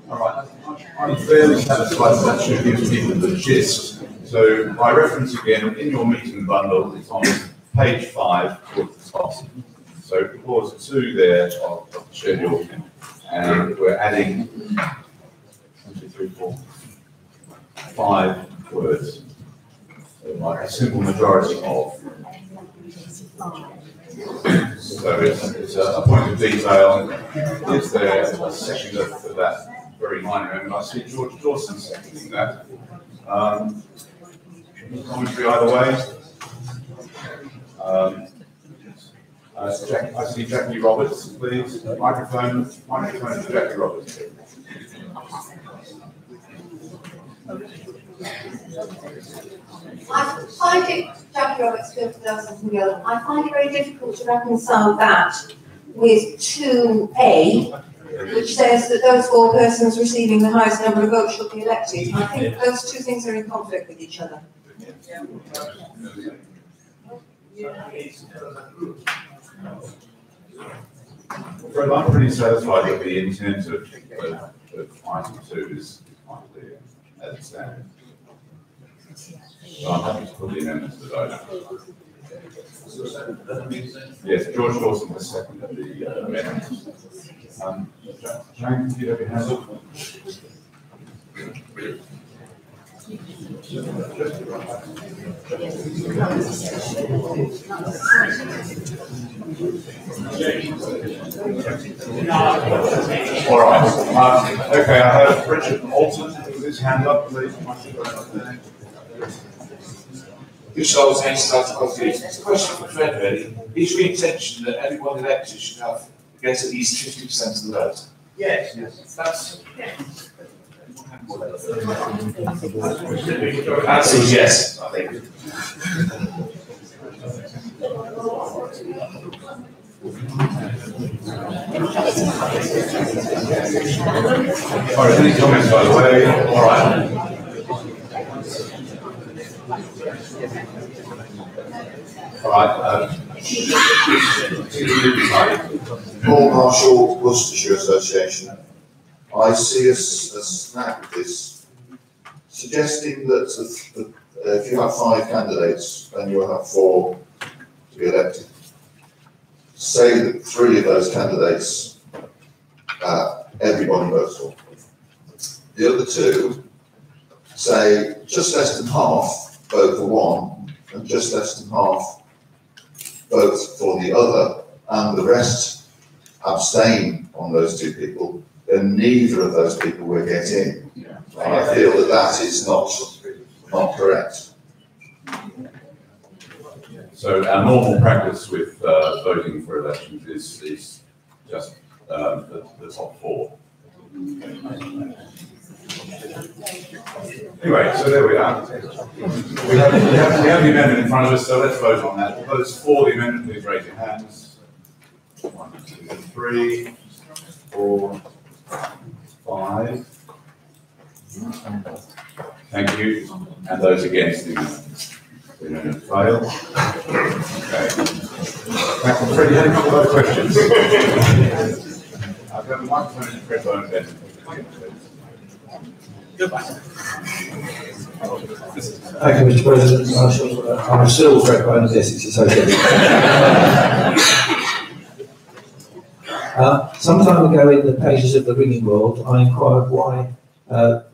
All right, I'm fairly satisfied that should give people the gist. So by reference again, in your meeting bundle, it's on page 5 towards the top. So clause 2 there of the schedule, and we're adding 1, 2, 3, 4, 5 words. So like a simple majority of. So it's a point of detail. Is there a seconder for that very minor amendment? I see George Dawson seconding that. Commentary either way. I see Jackie Roberts, please. Microphone to Jackie Roberts. I find it, Jackie Roberts, I find it very difficult to reconcile that with 2A, which says that those 4 persons receiving the highest number of votes shall be elected. I think those two things are in conflict with each other. Fred, I'm pretty satisfied that the intent of item 2 is quite clear as it stands. So I'm happy to put the amendment to the vote. Yes, George Dawson has seconded the amendment. Jane, do you have your hands up? All right. Okay, I have Richard Alton with his hand up, please. Yourselves ain't started confused. It's a question for Fred, really. Is your intention that everyone elected should get at least 50% of the vote? Yes, that's. Answer is yes, I think. All right, any comments by the way? All right. All right. Paul Marshall, Worcestershire Association. I see a snap with this, suggesting that if you have 5 candidates, then you'll have 4 to be elected. Say that 3 of those candidates everybody votes for. The other 2, say just less than half vote for one, and just less than half vote for the other, and the rest abstain on those 2 people, then neither of those people will get in. And I feel that that is not correct. So our normal practice with voting for elections is just the top 4. Anyway, so there we are. We have the amendment in front of us, so let's vote on that. Those for the amendment, please raise your hands. 1, 2, 3. 4, 5. Thank you. And those against the amendment fail. Okay. Fred, you had a couple of other questions. I'll go to the microphone and Fred Bone then. Thank you, Mr. President. I'm still Fred Bone of the Essex Association. Some time ago in the pages of the Ringing World, I inquired why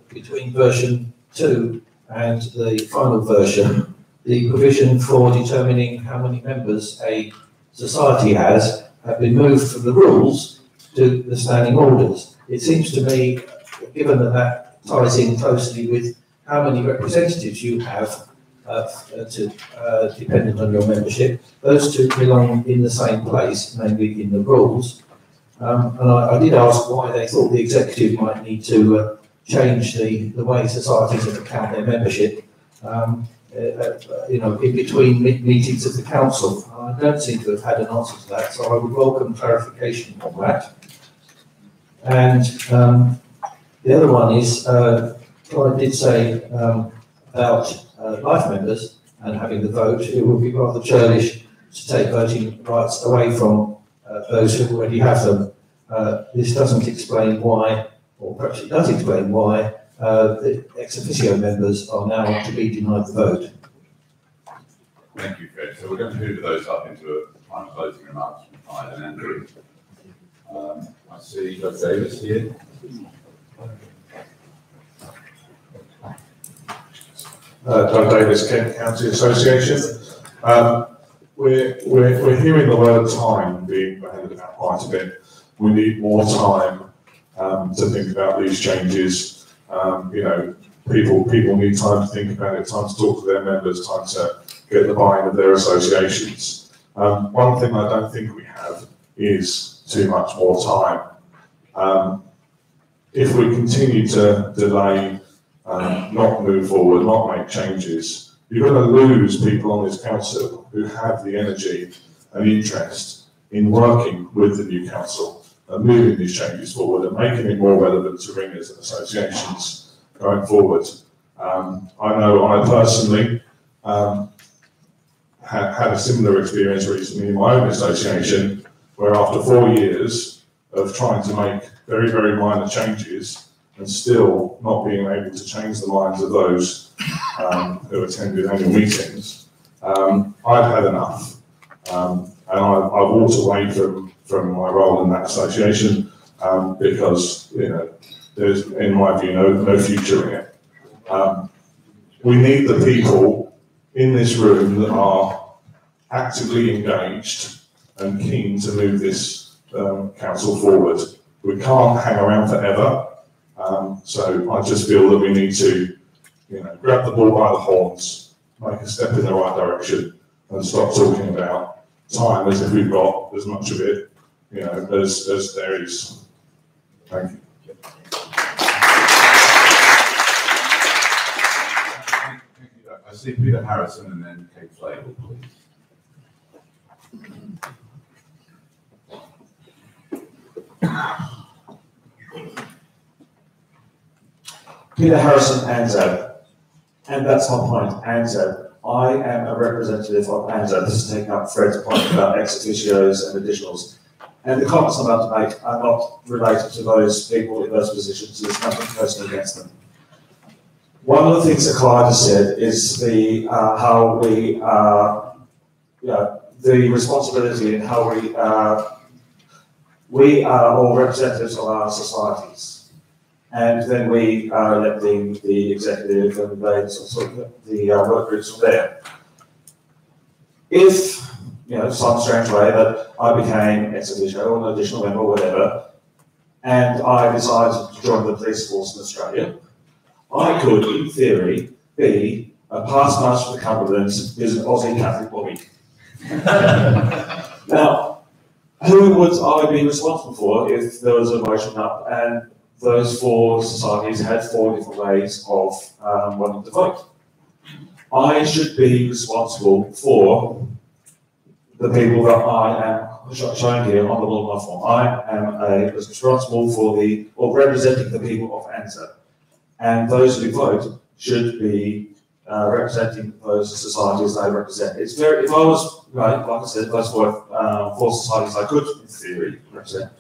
between version 2 and the final version, the provision for determining how many members a society has have been moved from the rules to the standing orders. It seems to me, given that that ties in closely with how many representatives you have dependent on your membership, those two belong in the same place, namely in the rules. And I did ask why they thought the executive might need to change the way societies account their membership, in between meetings of the council. I don't seem to have had an answer to that, so I would welcome clarification on that. And the other one is, what I did say about life members and having the vote, it would be rather churlish to take voting rights away from those who already have them. This doesn't explain why, or perhaps it does explain why, the ex officio members are now to be denied the vote. Thank you, Fred. So we're going to hoover those up into a final closing remarks from Clyde and Andrew. I see Doug Davis here. Doug Davis, Kent County Association. We're hearing the word time being bandied about quite a bit. We need more time to think about these changes. People need time to think about it, time to talk to their members, time to get the buy-in of their associations. One thing I don't think we have is too much more time. If we continue to delay, not move forward, not make changes, you're going to lose people on this council who have the energy and interest in working with the new council and moving these changes forward and making it more relevant to ringers and associations going forward. I know I personally had a similar experience recently in my own association, where after 4 years of trying to make very, very minor changes and still not being able to change the minds of those who attended annual meetings, I've had enough. And I've walked away from my role in that association because, there's, in my view, no future in it. We need the people in this room that are actively engaged and keen to move this council forward. We can't hang around forever. So I just feel that we need to, grab the ball by the horns, make a step in the right direction, and stop talking about time as if we've got as much of it, as there is. Thank you. I see Peter Harrison and then Kate Flavell, please. Peter Harrison, ANZO, and that's my point, ANZO. I am a representative of ANZO. This is taking up Fred's point about ex officios and additionals. And the comments I'm about to make are not related to those people in those positions. There's nothing personal against them. One of the things that Clyde has said is the responsibility and how we are all representatives of our societies. And then we are electing the executive and the work groups from there. If, some strange way that I became ex officio or an additional member or whatever, and I decided to join the police force in Australia, I could, in theory, be a past master of the Cumberland who's an Aussie Catholic boy. Now, who would I be responsible for if there was a motion up and those 4 societies had 4 different ways of wanting to vote? I should be responsible for the people that I am shown here on the bottom of my form. I am responsible for or representing the people of ANZA. And those who vote should be representing those societies they represent. It's very, if I was, like I said, those four societies I could, in theory, represent,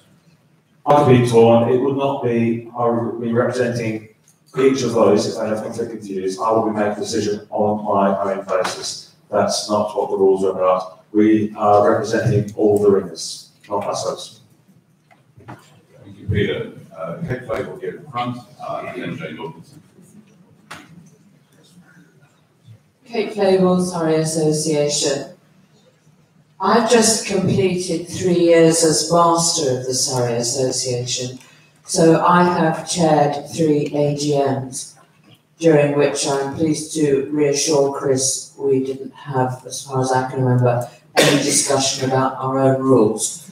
I could be torn. It would not be, I would be representing each of those if they have conflicting views. I will be making a decision on my own basis. That's not what the rules are about. We are representing all the ringers, not ourselves. Thank you, Peter. Kate Clay will get in front, and then Jane Wilkinson. Kate Claiborne, Surrey Association. I've just completed 3 years as master of the Surrey Association, so I have chaired 3 AGMs, during which I'm pleased to reassure Chris we didn't have, as far as I can remember, any discussion about our own rules.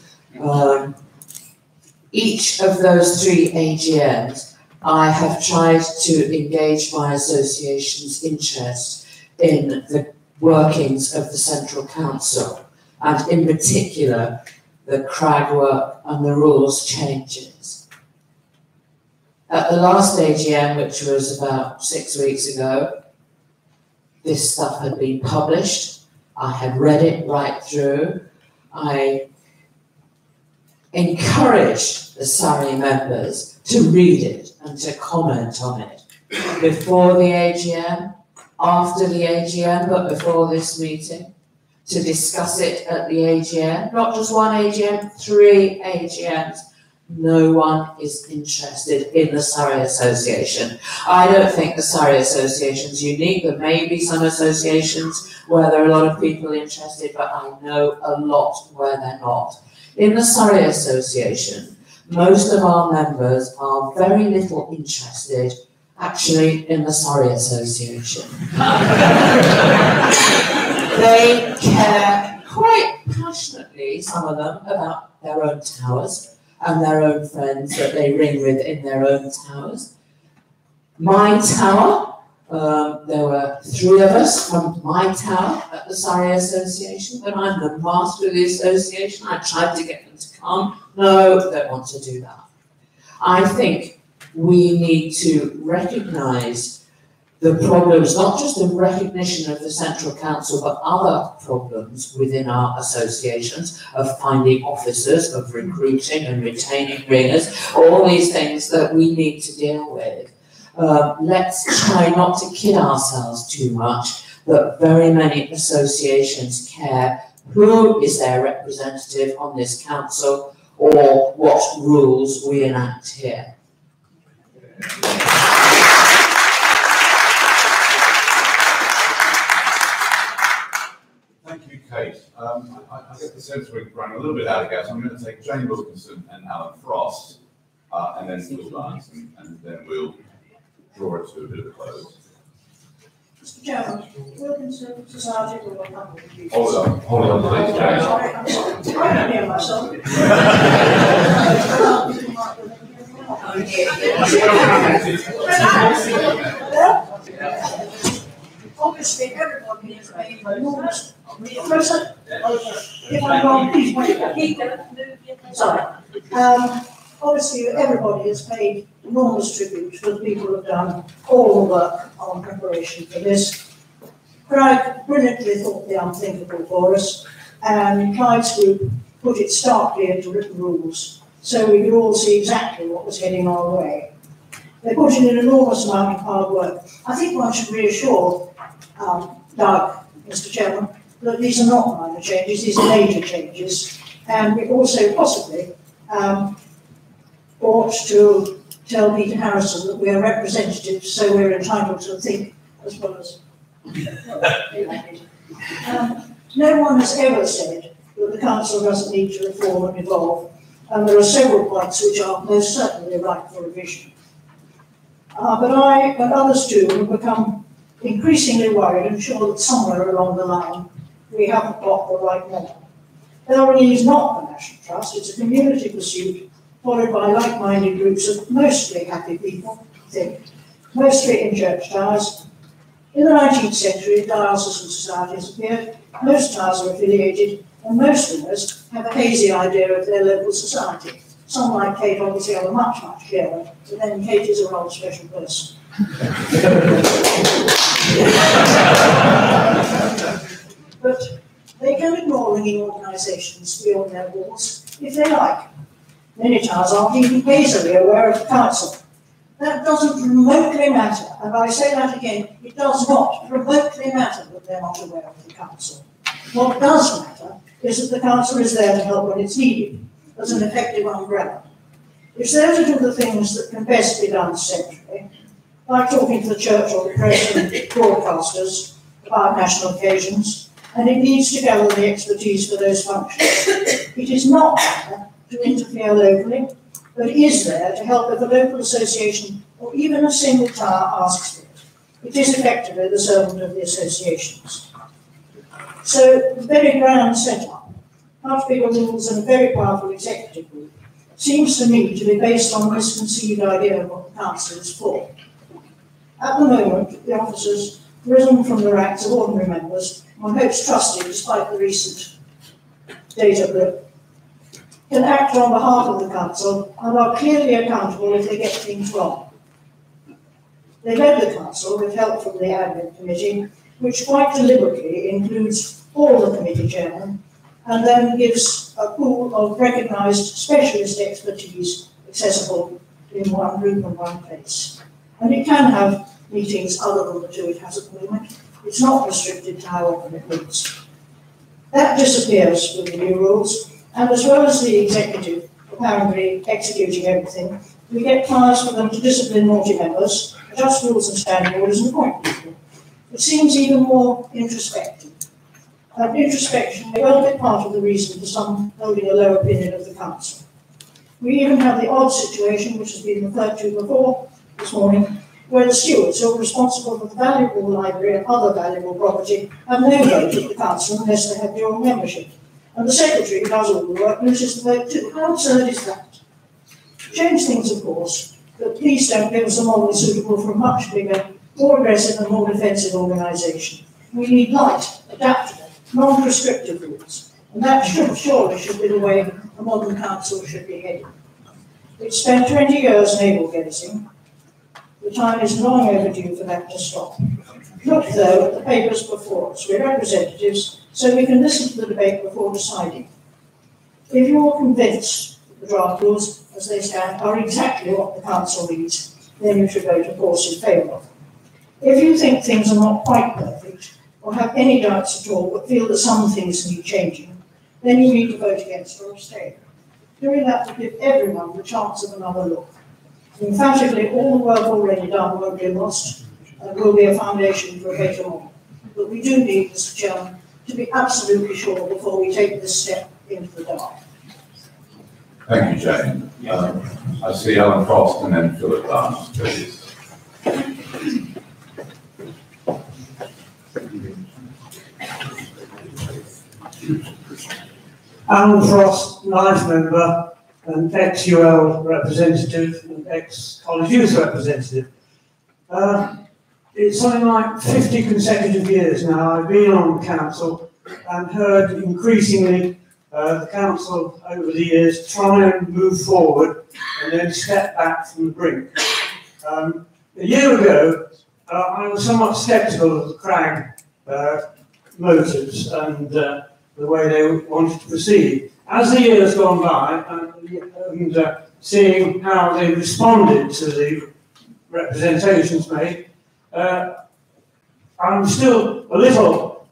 Each of those 3 AGMs, I have tried to engage my association's interest in the workings of the Central Council, and in particular, the CRAG work and the rules changes. At the last AGM, which was about 6 weeks ago, this stuff had been published. I had read it right through. I encouraged the Surrey members to read it and to comment on it before the AGM, after the AGM, but before this meeting, to discuss it at the AGM, not just one AGM, 3 AGMs. No one is interested in the Surrey Association. I don't think the Surrey Association is unique. There may be some associations where there are a lot of people interested, but I know a lot where they're not. In the Surrey Association, most of our members are very little interested actually in the Surrey Association. They care quite passionately, some of them, about their own towers and their own friends that they ring with in their own towers. My tower, there were 3 of us from my tower at the Surrey Association, but I'm the master of the association. I tried to get them to come. No, they don't want to do that. I think we need to recognise the problems, not just the recognition of the Central Council, but other problems within our associations of finding officers, of recruiting and retaining ringers, all these things that we need to deal with. Let's try not to kid ourselves too much that very many associations care who is their representative on this council or what rules we enact here. Thank you, Kate. I get the sense we're running a little bit out of gas. I'm going to take Jane Wilkinson and Alan Frost, and then Phil Dance, and then we'll draw it to a bit of a close. Mr. Chairman, Wilkinson Society will not be. Hold on, please, Jane. Sorry, I'm sorry. I don't hear myself. Obviously, everybody is paying enormous. If I'm wrong, please wait. Sorry. Obviously, everybody has paid enormous tribute to the people who have done all the work on preparation for this. Craig brilliantly thought the unthinkable for us, and Clyde's group put it starkly into written rules, so we could all see exactly what was heading our way. They put in an enormous amount of hard work. I think one should reassure Doug, Mr. Chairman, that these are not minor changes, these are major changes, and we also possibly ought to tell Peter Harrison that we are representatives, so we're entitled to think as well as no one has ever said that the council doesn't need to reform and evolve, and there are several points which are most certainly ripe for revision. But I and others too have become increasingly worried and sure that somewhere along the line we haven't got the right model. Bellarine is not the National Trust, it's a community pursuit followed by like-minded groups of mostly happy people, mostly in church towers. In the 19th century, diocesan societies appeared. Most towers are affiliated, and most of us have a hazy idea of their local society. Some like Kate obviously are much, much clearer, but then Kate is a rather special person. But they can ignore ringing organisations beyond their walls if they like. Many towns aren't even hazily aware of the council. That doesn't remotely matter, and I say that again, it does not remotely matter that they're not aware of the council. What does matter is that the council is there to help when it's needed, as an effective umbrella. It's there to do the things that can best be done centrally, like talking to the church or the press and broadcasters about national occasions, and it needs to gather the expertise for those functions. It is not there to interfere locally, but is there to help if a local association or even a single town asks for it. It is effectively the servant of the associations. So, the very grand setup, much bigger rules and a very powerful executive group, seems to me to be based on a misconceived idea of what the council is for. At the moment, the officers, risen from the ranks of ordinary members, one hopes trusted despite the recent data blip, can act on behalf of the council and are clearly accountable if they get things wrong. They led the council with help from the admin committee, which quite deliberately includes all the committee chairmen and then gives a pool of recognised specialist expertise accessible in one room and one place. And it can have meetings other than the two it has at the moment. It's not restricted to how often it meets. That disappears with the new rules. And as well as the executive apparently executing everything, we get powers for them to discipline naughty members, adjust rules and standing orders and appoint people. It seems even more introspective. And introspection may well be part of the reason for some holding a low opinion of the council. We even have the odd situation, which has been referred to before this morning, where the stewards who are responsible for the valuable library and other valuable property have no vote at the council unless they have dual membership. And the secretary who does all the work loses the vote too. How absurd is that? Change things, of course, but please don't give us a model suitable for a much bigger, more aggressive and more defensive organisation. We need light, adaptable, non-prescriptive rules, and that surely should be the way a modern council should be headed. It's spent 20 years navel gazing. The time is long overdue for that to stop. Look, though, at the papers before us. We're representatives, so we can listen to the debate before deciding. If you're convinced that the draft rules, as they stand, are exactly what the council needs, then you should vote, of course, in favour of them. If you think things are not quite perfect, or have any doubts at all, but feel that some things need changing, then you need to vote against or abstain. Doing that will give everyone the chance of another look. Emphatically, all the work already done won't be lost, and will be a foundation for a better model. But we do need, Mr. Chairman, to be absolutely sure before we take this step into the dark. Thank you, Jane. I see Alan Frost and then Philip Barnes, please. Alan Frost, life member and ex-UL representative and ex-College Youth representative. It's something like 50 consecutive years now I've been on council and heard increasingly the council over the years try and move forward and then step back from the brink. A year ago, I was somewhat sceptical of the Crag motives and the way they wanted to proceed. As the years gone by and seeing how they responded to the representations made, I'm still a little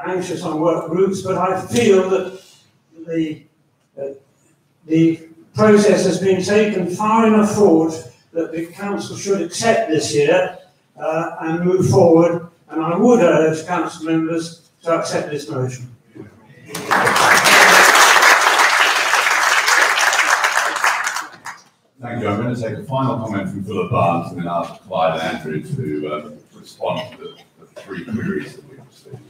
anxious on work groups, but I feel that the process has been taken far enough forward that the council should accept this year and move forward, and I would urge council members to accept this motion. Thank you. I'm going to take a final comment from Philip Barnes and then ask Clyde and Andrew to respond to the three queries that we've received.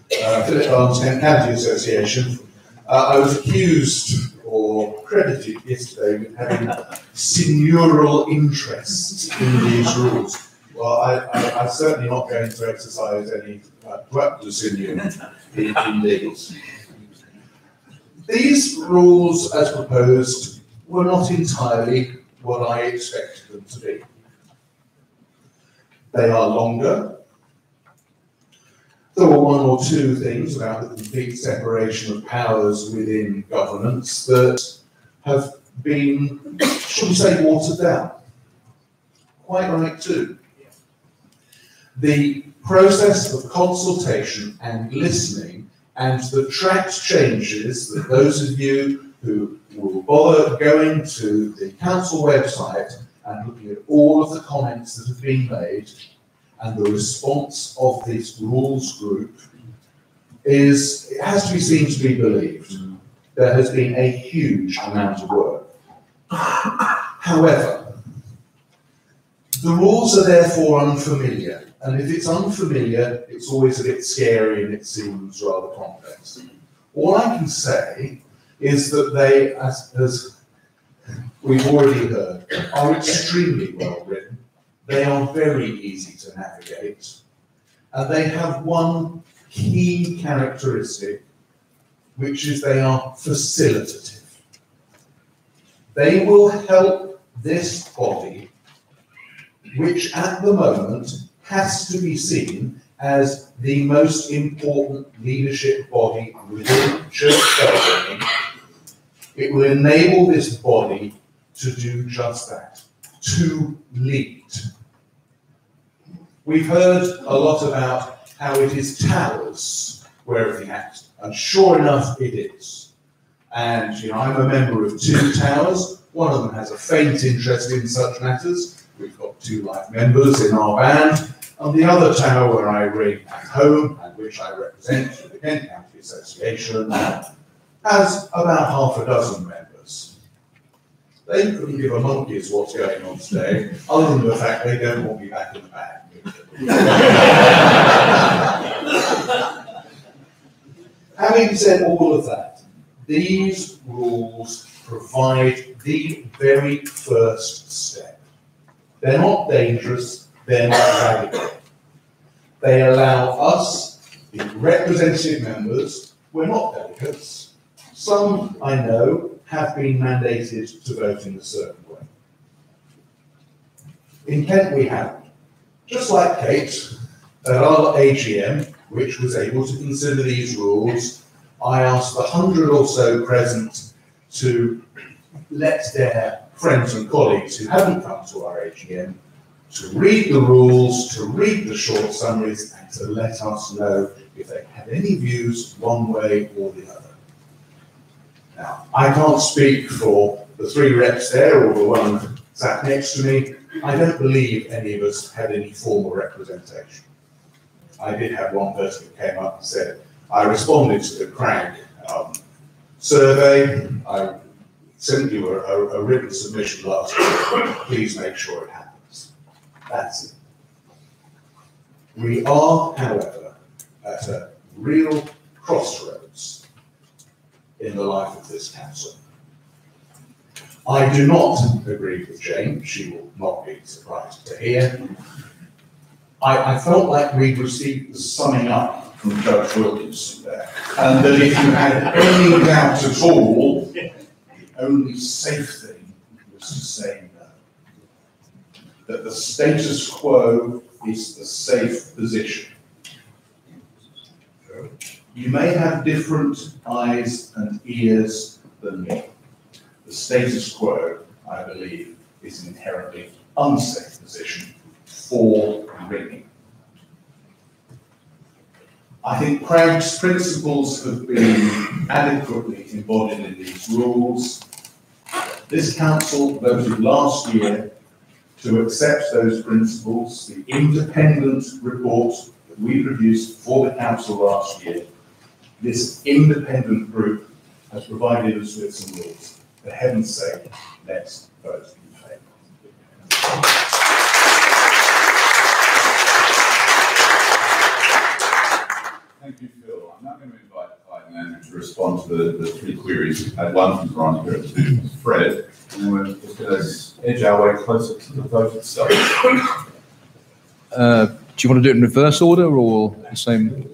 Philip Barnes, Kent County Association. I was accused or credited yesterday with having seigneurial interest in these rules. Well, I'm certainly not going to exercise any practice in you in these. These rules, as proposed, were not entirely what I expected them to be. They are longer. There were one or two things about the complete separation of powers within governance that have been, shall we say, watered down. Quite right too. The process of consultation and listening and the tracked changes that those of you who will bother going to the council website and looking at all of the comments that have been made and the response of this rules group is, it has to be seen to be believed. There has been a huge amount of work. However, the rules are therefore unfamiliar, and if it's unfamiliar, it's always a bit scary and it seems rather complex. All I can say is that they, as we've already heard, are extremely well written. They are very easy to navigate, and they have one key characteristic, which is they are facilitative. They will help this body, which at the moment has to be seen as the most important leadership body within church governing. It will enable this body to do just that, to lead. We've heard a lot about how it is towers where everything happens, and sure enough it is. And you know, I'm a member of 2 towers. One of them has a faint interest in such matters. We've got 2 life members in our band, and the other tower where I ring at home, and which I represent through the Kent County Association, has about half a dozen members. They couldn't give a monkey's what's going on today, other than the fact they don't want me back in the band. Having said all of that, these rules provide the very first step. They're not dangerous, they're not radical. They allow us, the representative members, we're not delegates. Some, I know, have been mandated to vote in a certain way. In Kent we haven't. Just like Kate, at our AGM, which was able to consider these rules, I asked the 100 or so present to let their friends and colleagues who hadn't come to our AGM to read the rules, to read the short summaries, and to let us know if they had any views one way or the other. Now, I can't speak for the 3 reps there or the one sat next to me. I don't believe any of us had any formal representation. I did have one person who came up and said, I responded to the CRAG survey. I sent you a written submission last week. Please make sure it happens. That's it. We are, however, at a real crossroads in the life of this council. I do not agree with Jane. She will not be surprised to hear. I felt like we'd received the summing up from Judge Wilkinson there, and that if you had any doubt at all, the only safe thing was to say no. That the status quo is the safe position. You may have different eyes and ears than me. The status quo, I believe, is an inherently unsafe position for ringing. I think CRAG's principles have been adequately embodied in these rules. This council voted last year to accept those principles. The independent report that we produced for the council last year, this independent group has provided us with some rules. For heaven's sake, let's vote in favour. Thank you, Phil. I'm now going to invite Clyde and Andrew to respond to the 3 queries. I had one from Veronica and 2 from Fred, and then we're just going to edge our way closer to the vote itself. Do you want to do it in reverse order or the same?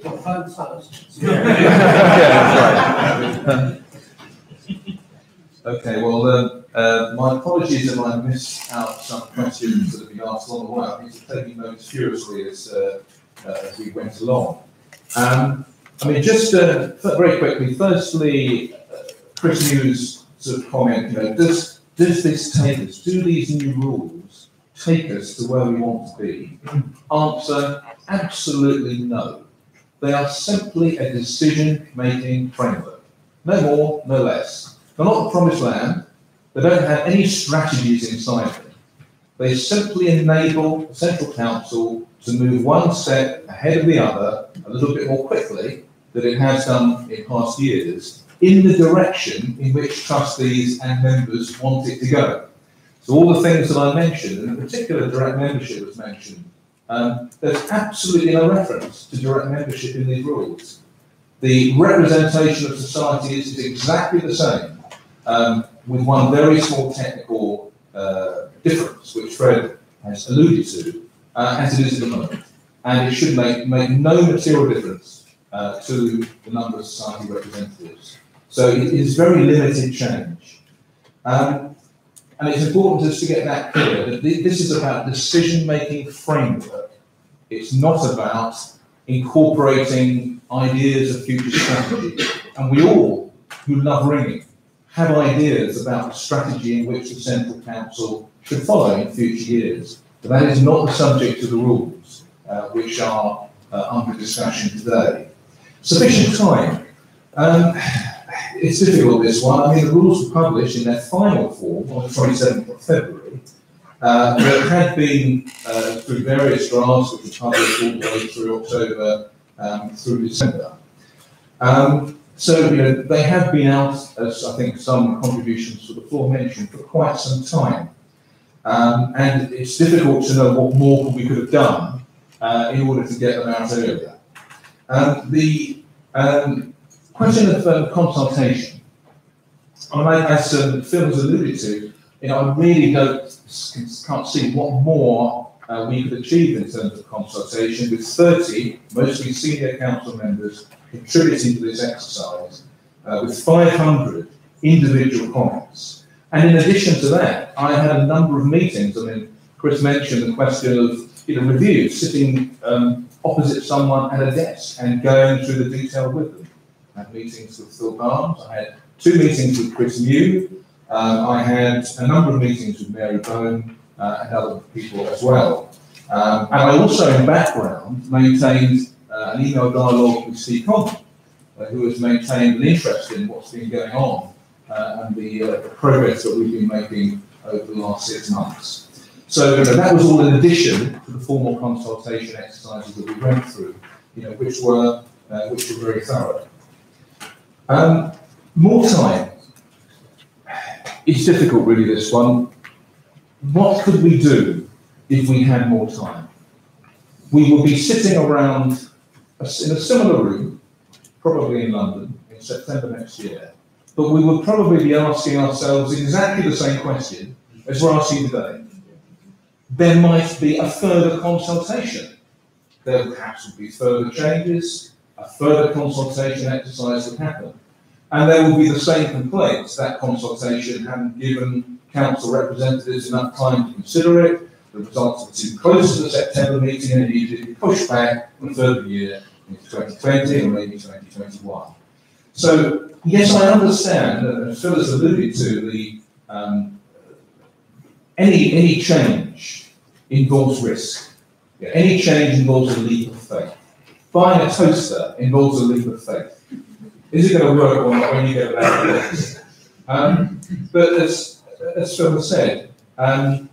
Okay, well, my apologies if I missed out some questions that have been asked along the way. I think it's taking notes furiously as we went along. I mean, just very quickly, firstly, Chris New's sort of comment, does this take us, do these new rules take us to where we want to be? Answer, absolutely no. They are simply a decision-making framework. No more, no less. They're not the promised land. They don't have any strategies inside them. They simply enable the Central Council to move one step ahead of the other a little bit more quickly than it has done in past years in the direction in which trustees and members want it to go. So all the things that I mentioned, and in particular direct membership was mentioned, there's absolutely no reference to direct membership in these rules. The representation of society is exactly the same, with one very small technical difference, which Fred has alluded to, as it is at the moment. And it should make no material difference to the number of society representatives. So it is very limited change. And it's important just to get that clear, that this is about decision-making framework. It's not about incorporating ideas of future strategy. And we all, who love ringing, have ideas about the strategy in which the Central Council should follow in future years. But that is not the subject of the rules, which are under discussion today. Sufficient time. It's difficult, this one. I mean, the rules were published in their final form on the 27th of February. There had been, through various drafts, which were published all the way through October, through December. So, they have been out, as I think some contributions to the floor mentioned, for quite some time. And it's difficult to know what more we could have done in order to get them out earlier. The question of consultation, as Phil has alluded to, I really can't see what more we could achieve in terms of consultation, with 30, mostly senior council members, contributing to this exercise, with 500 individual comments. And in addition to that, I had a number of meetings. I mean, Chris mentioned the question of reviews, sitting opposite someone at a desk and going through the detail with them. I had meetings with Phil Barnes, I had 2 meetings with Chris New, I had a number of meetings with Mary Bone and other people as well. And I also, in background, maintained an email dialogue with Steve Conlon, who has maintained an interest in what's been going on and the progress that we've been making over the last 6 months. So that was all in addition to the formal consultation exercises that we went through, which were very thorough. More time. It's difficult, really, this one. What could we do if we had more time? We would be sitting around in a similar room, probably in London, in September next year, but we would probably be asking ourselves exactly the same question as we're asking today. There might be a further consultation. There perhaps would be further changes, a further consultation exercise would happen. And there will be the same complaints. That consultation hadn't given council representatives enough time to consider it, the results were too close to the September meeting and it needed to be pushed back a further year into 2020 or maybe 2021. So, yes, I understand, and Phil has alluded to, the any change involves risk. Yeah, any change involves a leap of faith. Buying a toaster involves a leap of faith. Is it going to work or not when you get back to this? But as Phil has said, and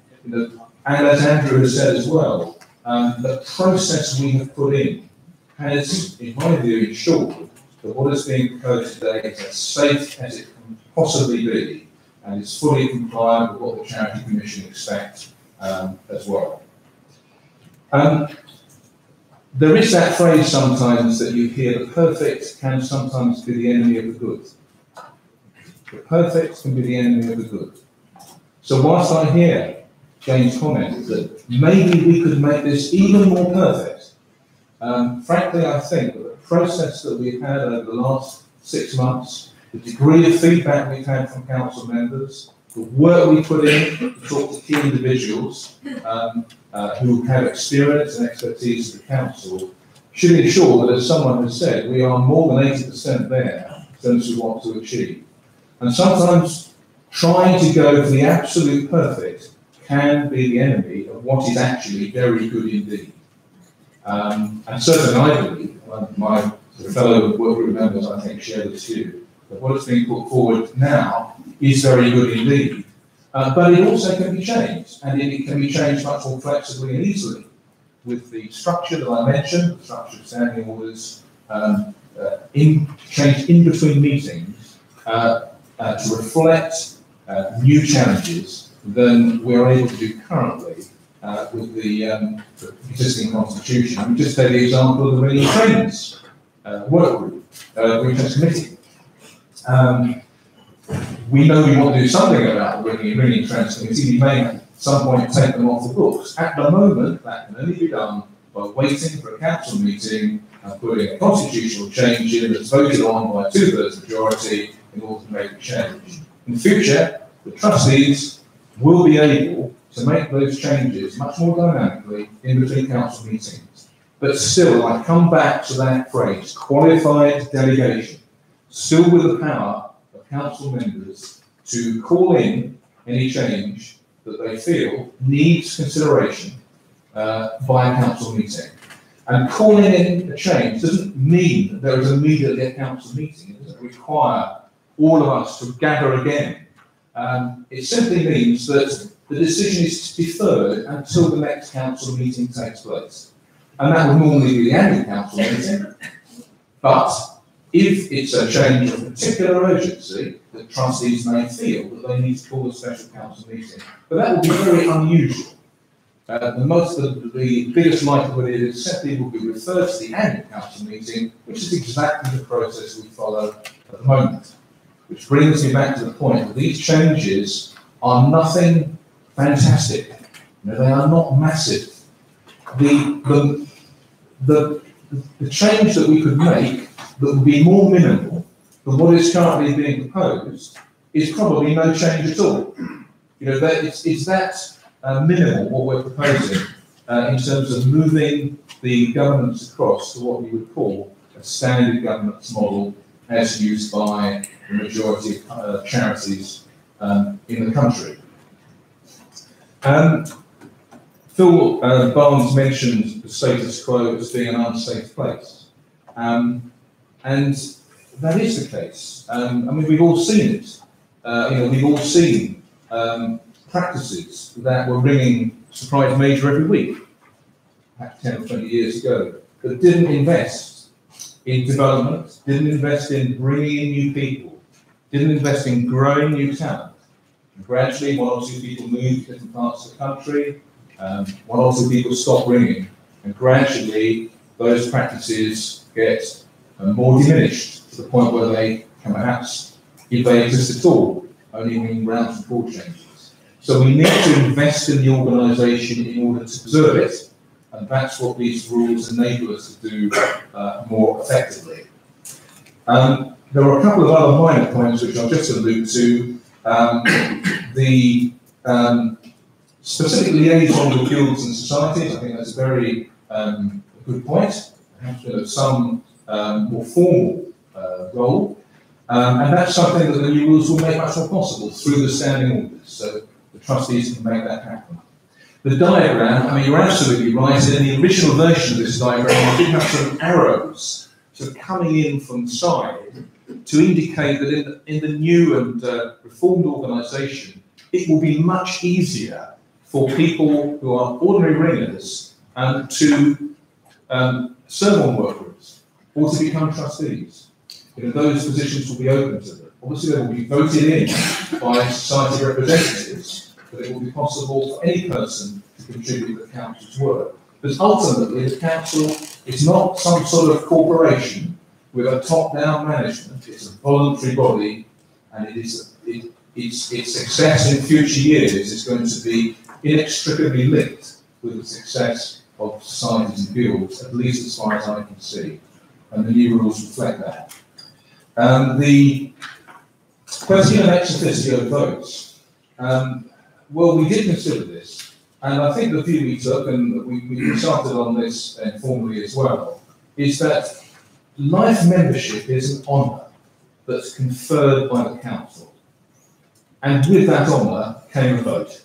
as Andrew has said as well, the process we have put in has, in my view, ensured that what is being proposed today is as safe as it can possibly be, and is fully compliant with what the Charity Commission expects as well. There is that phrase sometimes that you hear, the perfect can sometimes be the enemy of the good. The perfect can be the enemy of the good. So whilst I hear Jane's comment that maybe we could make this even more perfect. Frankly, I think that the process that we've had over the last 6 months, the degree of feedback we've had from council members, the work we put in to talk to key individuals who have experience and expertise of the council, should ensure that, as someone has said, we are more than 80% there in terms of what we want to achieve. And sometimes trying to go for the absolute perfect can be the enemy of what is actually very good indeed. And certainly I believe, my fellow work group members I think share this view, that what is being put forward now is very good indeed. But it also can be changed, and it can be changed much more flexibly and easily with the structure that I mentioned, the structure of standing orders, changed in between meetings to reflect new challenges than we're able to do currently with the existing constitution. And we just take the example of the Ringing Trains work group, Ringing Trains Committee. We know we want to do something about the Ringing Trains Committee. We may at some point take them off the books. At the moment, that can only be done by waiting for a council meeting and putting a constitutional change in that's voted on by a 2/3 majority in order to make a change. In the future, the trustees will be able to make those changes much more dynamically in between council meetings. But still, I come back to that phrase, qualified delegation, still with the power of council members to call in any change that they feel needs consideration by a council meeting. And calling in a change doesn't mean that there is immediately a council meeting. It doesn't require all of us to gather again. It simply means that the decision is deferred until the next council meeting takes place. And that would normally be the annual council meeting. But if it's a change of particular urgency, the trustees may feel that they need to call a special council meeting. But that would be very unusual. The biggest likelihood is simply will be referred to the annual council meeting, which is exactly the process we follow at the moment. Which brings me back to the point that these changes are nothing fantastic. You know, they are not massive. The change that we could make that would be more minimal than what is currently being proposed is probably no change at all. You know, it's that minimal what we're proposing in terms of moving the governance across to what we would call a standard governance model as used by the majority of charities in the country. Phil Barnes mentioned the status quo as being an unsafe place. And that is the case. I mean, we've all seen it. We've all seen practices that were ringing Surprise Major every week, perhaps 10 or 20 years ago, that didn't invest in development, didn't invest in bringing in new people, didn't invest in growing new talent. And gradually, one or two people moved to different parts of the country, one or two people stopped ringing, and gradually those practices get more diminished to the point where they can perhaps, if they exist at all, only mean round and board changes. So we need to invest in the organisation in order to preserve it, and that's what these rules enable us to do more effectively. There are a couple of other minor points which I'll just allude to. The specific liaison with guilds and societies, I think that's a very good point. Perhaps some more formal role. And that's something that the new rules will make much more possible through the standing orders, so the trustees can make that happen. The diagram, I mean, you're absolutely right, in the original version of this diagram, I did have some arrows sort of coming in from the side to indicate that in the new and reformed organisation, it will be much easier for people who are ordinary ringers to serve on work groups or to become trustees. You know, those positions will be open to them. Obviously, they will be voted in by society representatives, but it will be possible for any person to contribute to the council's work. But ultimately, the council is not some sort of corporation with a top-down management. It's a voluntary body, and its success in future years is going to be inextricably linked with the success of societies and guilds, at least as far as I can see, and the new rules reflect that. The question of ex officio votes. Well, we did consider this, and I think the view we took, and we started on this informally as well, is that life membership is an honour that's conferred by the council. And with that honour came a vote.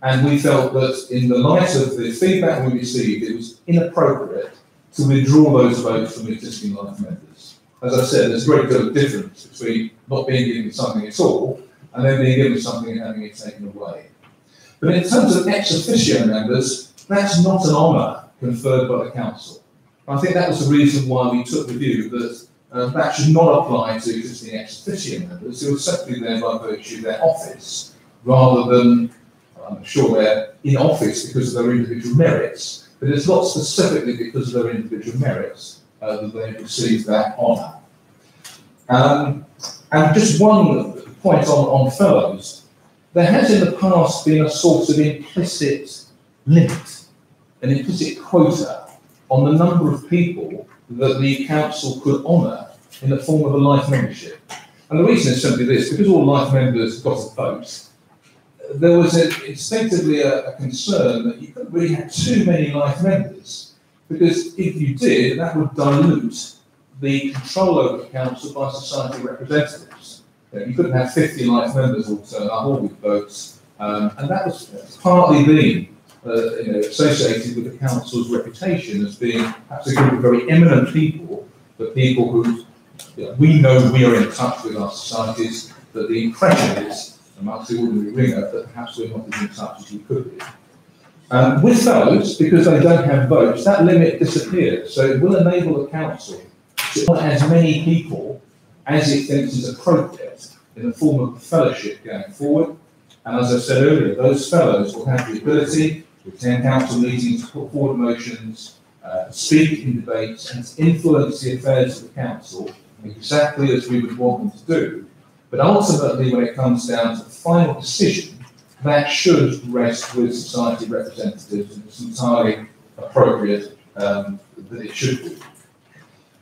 And we felt that in the light of the feedback we received, it was inappropriate to withdraw those votes from existing life members. As I said, there's a great deal of difference between not being given something at all and then being given something and having it taken away. But in terms of ex officio members, that's not an honour conferred by the council. I think that was the reason why we took the view that that should not apply to existing ex officio members who are simply there by virtue of their office, rather than, I'm sure they're in office because of their individual merits, but it's not specifically because of their individual merits that they've received that honour. And just one point on fellows, there has in the past been a sort of implicit limit, an implicit quota on the number of people that the council could honour in the form of a life membership. And the reason is simply this: because all life members got a vote, there was instinctively a concern that you couldn't really have too many life members, because if you did, that would dilute the control over the council by society representatives. You couldn't have 50 life members all turn up, all with votes, and that was partly being associated with the council's reputation as being perhaps a group of very eminent people, but people who we know we are in touch with our societies, that the impression is amongst the ordinary ringer that perhaps we're not as in touch as we could be. With those, because they don't have votes, that limit disappears, so it will enable the council to honour as many people as it thinks is appropriate in the form of a fellowship going forward. And as I said earlier, those fellows will have the ability to attend council meetings, put forward motions, speak in debates, and to influence the affairs of the council exactly as we would want them to do. But ultimately, when it comes down to the final decision, that should rest with society representatives, and it's entirely appropriate that it should be.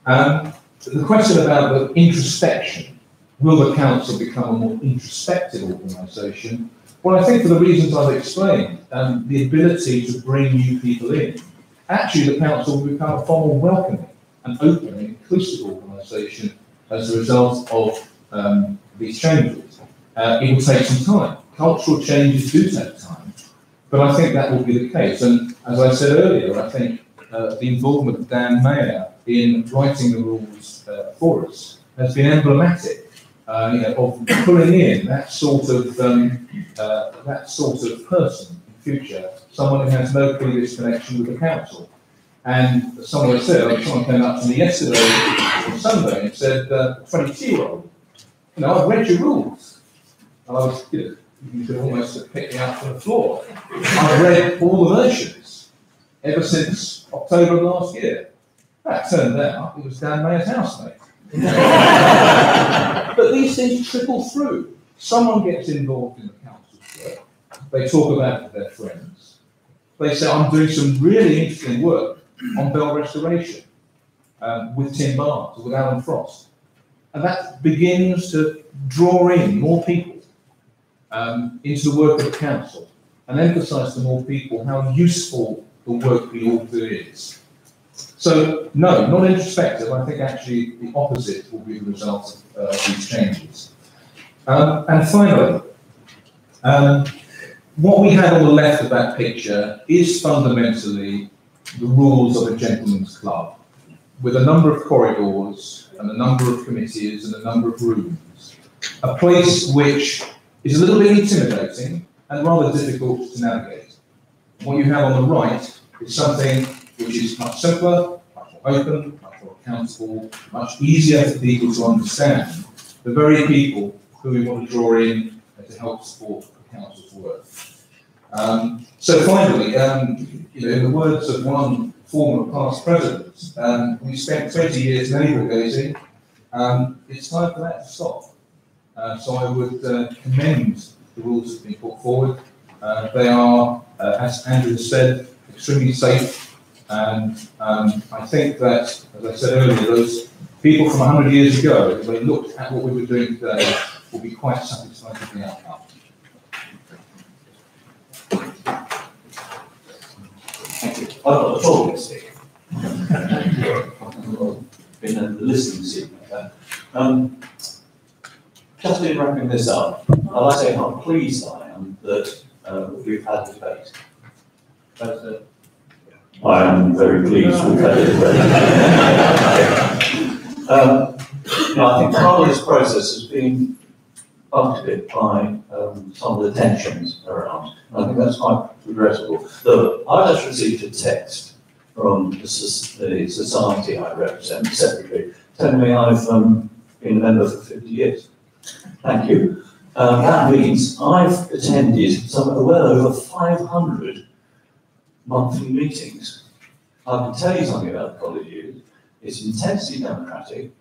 The question about the introspection, will the council become a more introspective organisation? Well, I think for the reasons I've explained, the ability to bring new people in, actually the council will become a far more welcoming and open and inclusive organisation as a result of these changes. It will take some time. Cultural changes do take time, but I think that will be the case. And as I said earlier, I think the involvement of Dan Mayer in writing the rules for us has been emblematic, of pulling in that sort of person in future, someone who has no previous connection with the council. And someone said, someone came up to me yesterday or Sunday and said, 22-year-old, I've read your rules. And I was, you could almost have picked me up from the floor. I've read all the versions ever since October of last year. That turned out it was Dan Mayer's housemate. But these things trickle through. Someone gets involved in the council's work. They talk about it to their friends. They say, I'm doing some really interesting work on bell restoration with Tim Barnes or with Alan Frost. And that begins to draw in more people into the work of the council and emphasise to more people how useful the work we all do is. So, no, not introspective. I think actually the opposite will be the result of these changes. And finally, what we have on the left of that picture is fundamentally the rules of a gentleman's club, with a number of corridors and a number of committees and a number of rooms. A place which is a little bit intimidating and rather difficult to navigate. What you have on the right is something which is much simpler, much more open, much more accountable, much easier for people to understand, the very people who we want to draw in to help support the council's work. So finally, in the words of one former past president, we spent 20 years navel gazing. It's time for that to stop. So I would commend the rules that have been put forward. They are, as Andrew has said, extremely safe, and I think that, as I said earlier, those people from 100 years ago, if they looked at what we were doing today, will be quite satisfied with the outcome. Thank you. I've got a talking stick. Been a listening seat. Just in wrapping this up, I'd like to say how pleased I am that we've had a debate. I am very pleased we've had a debate. I think part of this process has been bumped a bit by some of the tensions around. And I think that's quite regrettable. Though I just received a text from the society I represent, the secretary, telling me I've been a member for 50 years. Thank you. That means I've attended well over 500 monthly meetings. I can tell you something about the college. It's intensely democratic.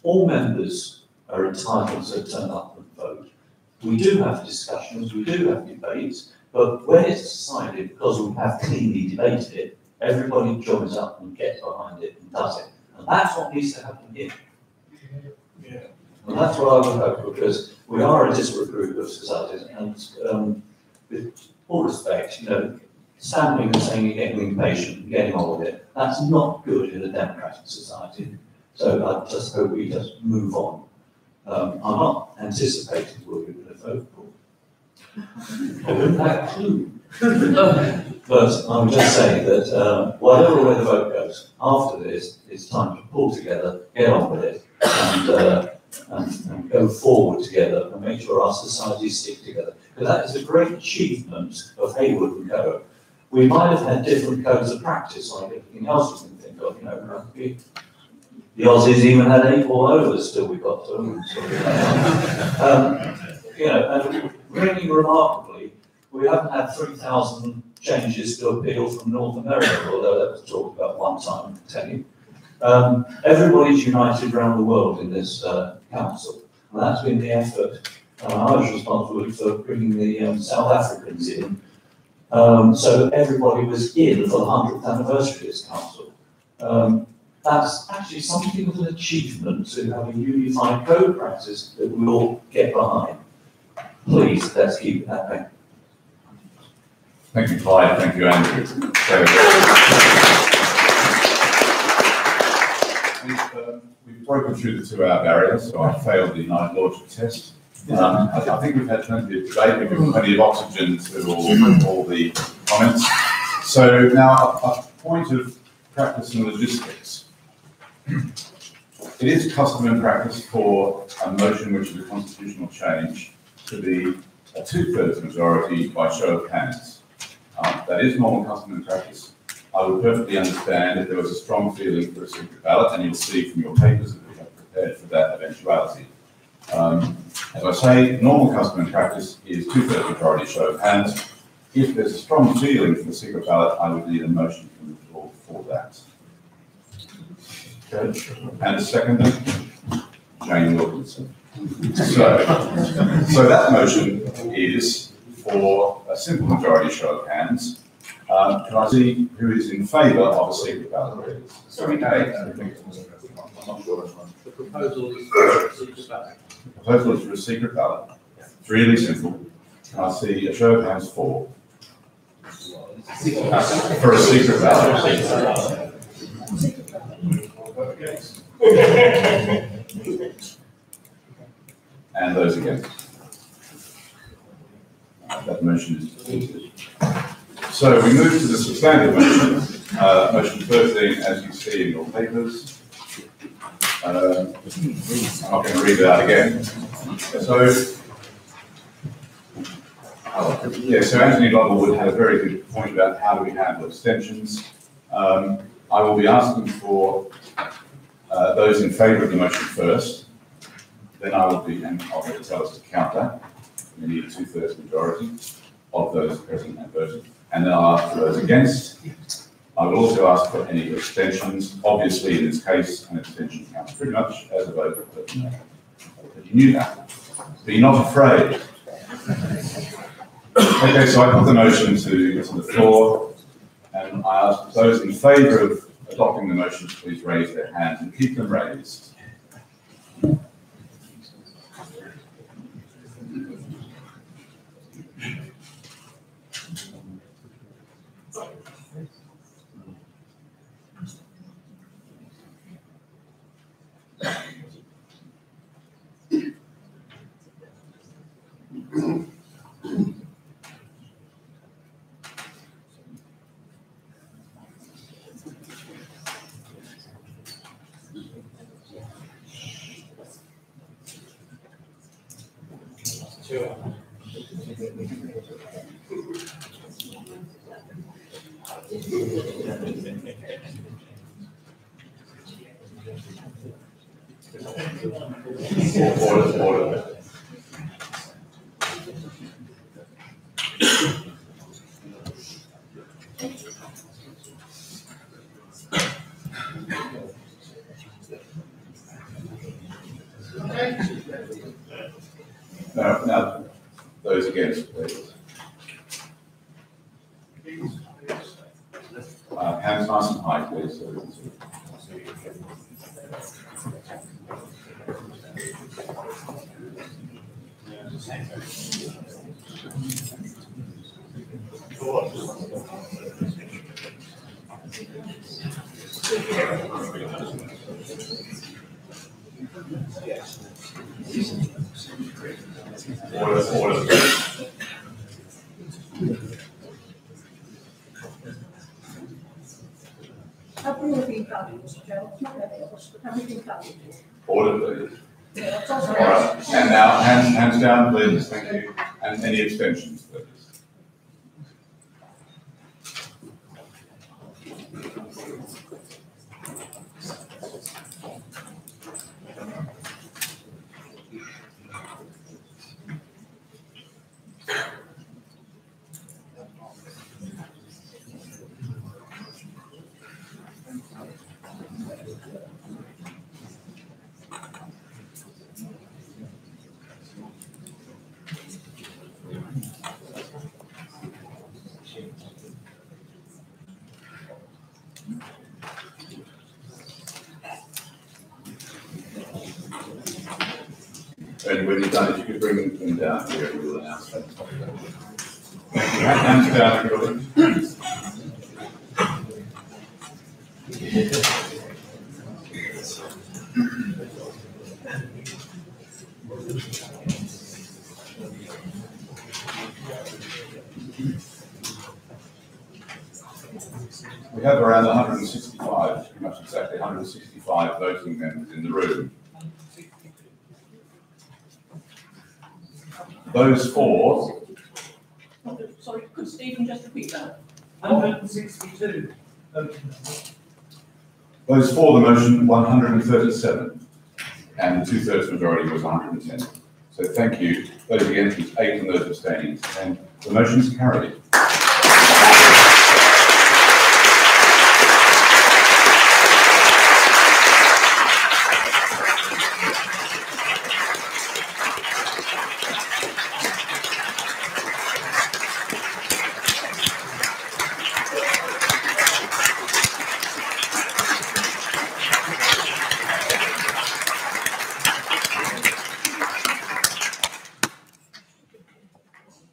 All members are entitled to turn up and vote. We do have discussions, we do have debates, but when it's decided, because we have cleanly debated it, everybody joins up and gets behind it and does it. And that's what needs to happen here. And that's what I would hope, because we are a disparate group of societies, and with all respect, standing and saying you're getting impatient and getting on with it, that's not good in a democratic society. So I just hope we just move on. I'm not anticipating what we're going to vote for. I wouldn't have a clue. But I would just say that whatever way the vote goes, after this, it's time to pull together, get on with it, and go forward together and make sure our societies stick together. Because that is a great achievement of Hayward and Co. We might have had different codes of practice like everything else we can think of, rugby. The Aussies even had 8 ball overs till we got to them. And really remarkably, we haven't had 3,000 changes to appeal from North America, although that was talked about one time, I tell you. Everybody's united around the world in this council, and that's been the effort. I was responsible for bringing the South Africans in, so everybody was in for the 100th anniversary of this council. That's actually something of an achievement to have a unified code practice that we all get behind. Please, let's keep it that way. Thank you, Clyde. Thank you, Andrew. We've broken through the 2-hour barrier, so I failed the night logic test. I think we've had plenty of debate, we've given plenty of oxygen to all the comments. So now a point of practice and logistics. It is custom and practice for a motion which is a constitutional change to be a 2/3 majority by show of hands. That is normal custom and practice. I would perfectly understand if there was a strong feeling for a secret ballot, and you'll see from your papers that we have prepared for that eventuality. As I say, normal custom and practice is 2/3 majority show of hands. If there's a strong feeling for the secret ballot, I would need a motion from the floor for that. Okay. And a second, Jane Wilkinson. So that motion is for a simple majority show of hands. Can I see who is in favour of a secret ballot, please? Sorry, Kate. I'm not sure. The proposal is for a secret ballot. The proposal is for a secret ballot. It's really simple. Can I see a show of hands for? For a secret ballot. And those against. That motion is defeated. So we move to the substantive motion, motion 13, as you see in your papers. I'm not going to read it out again. So Anthony Lovelwood had a very good point about how do we handle abstentions. I will be asking for those in favour of the motion first. Then I will be, and I'll get to tell us to count that. We need a 2/3 majority of those present and voting. And then I'll ask for those against. I will also ask for any abstentions. Obviously, in this case, an abstention counts pretty much as a vote, but you knew that. Be not afraid. Okay, so I put the motion to the floor, and I ask those in favour of adopting the motion to please raise their hands and keep them raised. Order. Now, those against, please. Hands nice and high, please. Order. Have we all been counted, Mr. Chairman? Not many of us, but have we been counted? Order, please. Yeah, that's All right. And now, hands down, please. Thank you. And any abstentions, please. And when you're done, if you could bring them down here, we'll announce that. Hands down, everybody. We have around 165, pretty much exactly 165 voting members in the room. Those for. Sorry, could Stephen just repeat that? 162. Those for the motion, 137. And the two-thirds majority was 110. So thank you. Those against was 8 and those abstaining. And the motion is carried.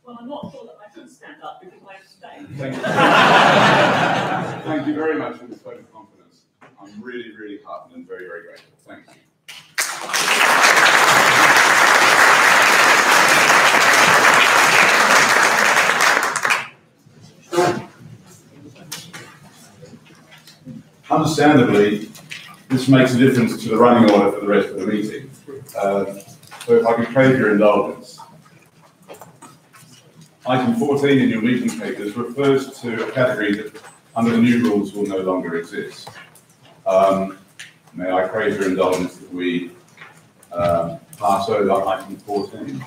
Well, I'm not sure that I can stand up because I abstain. Thank you very much for this vote of confidence. I'm really, really heartened and very, very grateful. Thank you. Understandably, this makes a difference to the running order for the rest of the meeting. So if I could crave your indulgence. Item 14 in your meeting papers refers to a category that under the new rules will no longer exist. May I crave your indulgence that we pass over item 14?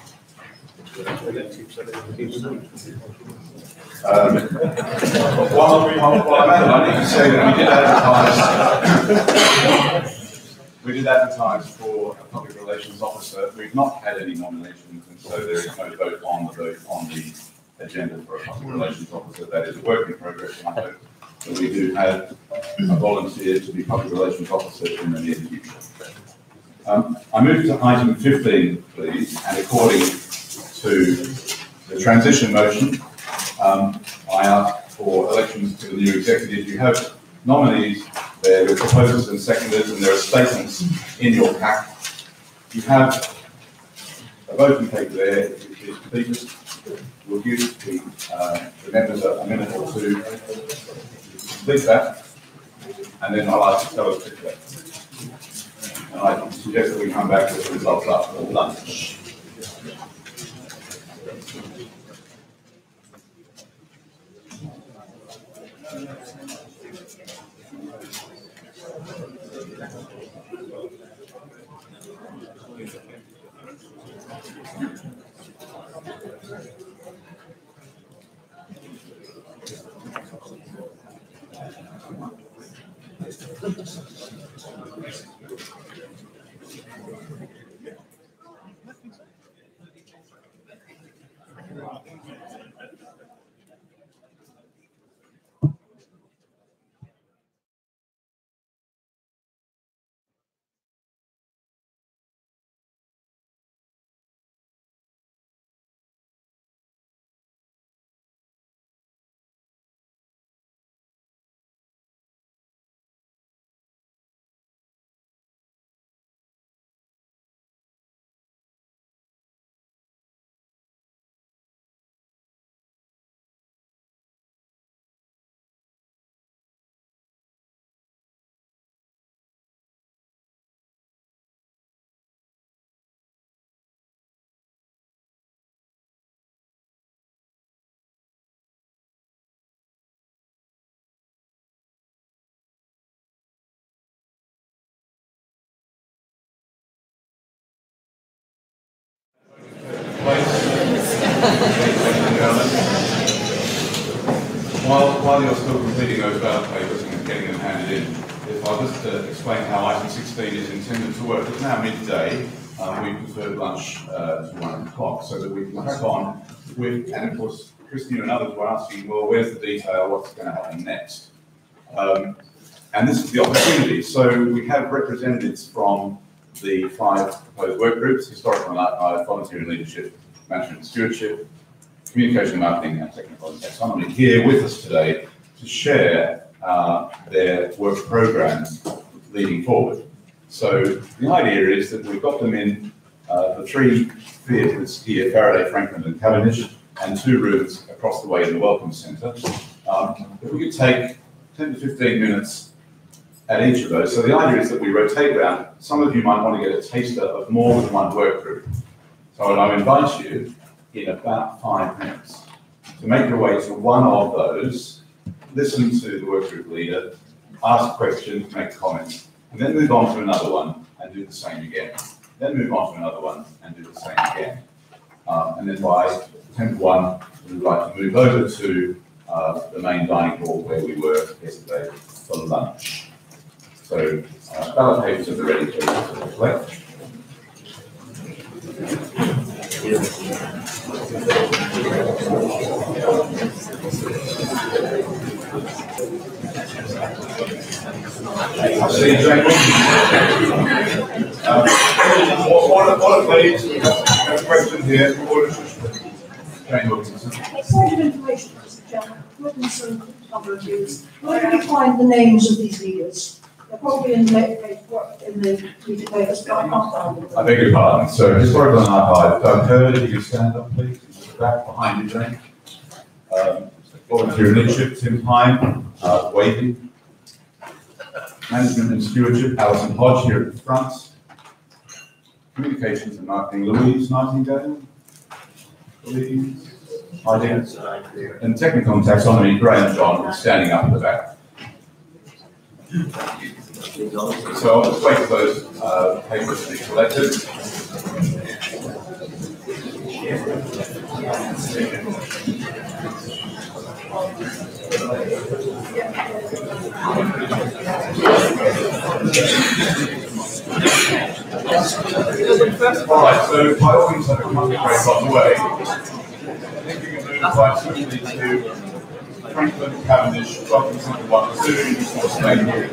I need to say that we did advertise for a public relations officer. We've not had any nominations, and so there is no vote on the agenda for a public relations officer. That is a work in progress, and I hope that we do have a volunteer to be public relations officer in the near future. I move to item 15, please, and according to the transition motion, I ask for elections to the new executive. You have nominees there with proposers and seconders, and there are statements in your pack. You have a voting paper there, which is completed. We'll give the members a minute or two to complete that, and then I'll ask you to tell us quickly. And I suggest that we come back with the results after lunch. While you're still completing those ballot papers and getting them handed in, if I'll just explain how item 16 is intended to work. It's now midday. We preferred lunch to 1 o'clock so that we can crack on with, and of course, Christine and others were asking, well, where's the detail? What's going to happen next? And this is the opportunity. So we have representatives from the 5 proposed work groups: historical and archive, volunteer and leadership, management and stewardship, communication, marketing, and technical and taxonomy, here with us today to share their work programs leading forward. So the idea is that we've got them in the 3 theatres here, Faraday, Franklin and Cavendish, and 2 rooms across the way in the Welcome Centre. If we could take 10 to 15 minutes at each of those. So the idea is that we rotate around. Some of you might want to get a taster of more than one work group. So I invite you in about 5 minutes to make your way to one of those, listen to the work group leader, ask questions, make comments, and then move on to another one and do the same again. Then move on to another one and do the same again. And then by 10 to 1, we would like to move over to the main dining hall where we were yesterday for lunch. So ballot papers are ready to collect. I see Jane. What please? We have a question here. Jane Wilkinson. It's sort of information, Mr. Chairman. Wilkinson, number of years. Where do we find the names of these leaders? They're probably in the meeting papers, but I can't find them. I beg your pardon. So, historical and archive. Doug Hurd, if you could stand up, please. Back behind you, Jane. Volunteer and leadership, Tim Pine, Wavy. Management and stewardship, Alison Hodge here at the front. Communications and marketing, Louise Nightingale. Louise. And technical and taxonomy, Graham John, standing up at the back. So I'll just wait for those papers to be collected. All right, so by all means, have a coffee break on the way. I think we can move invite somebody to Franklin, Cavendish, 12 2, or Spain here.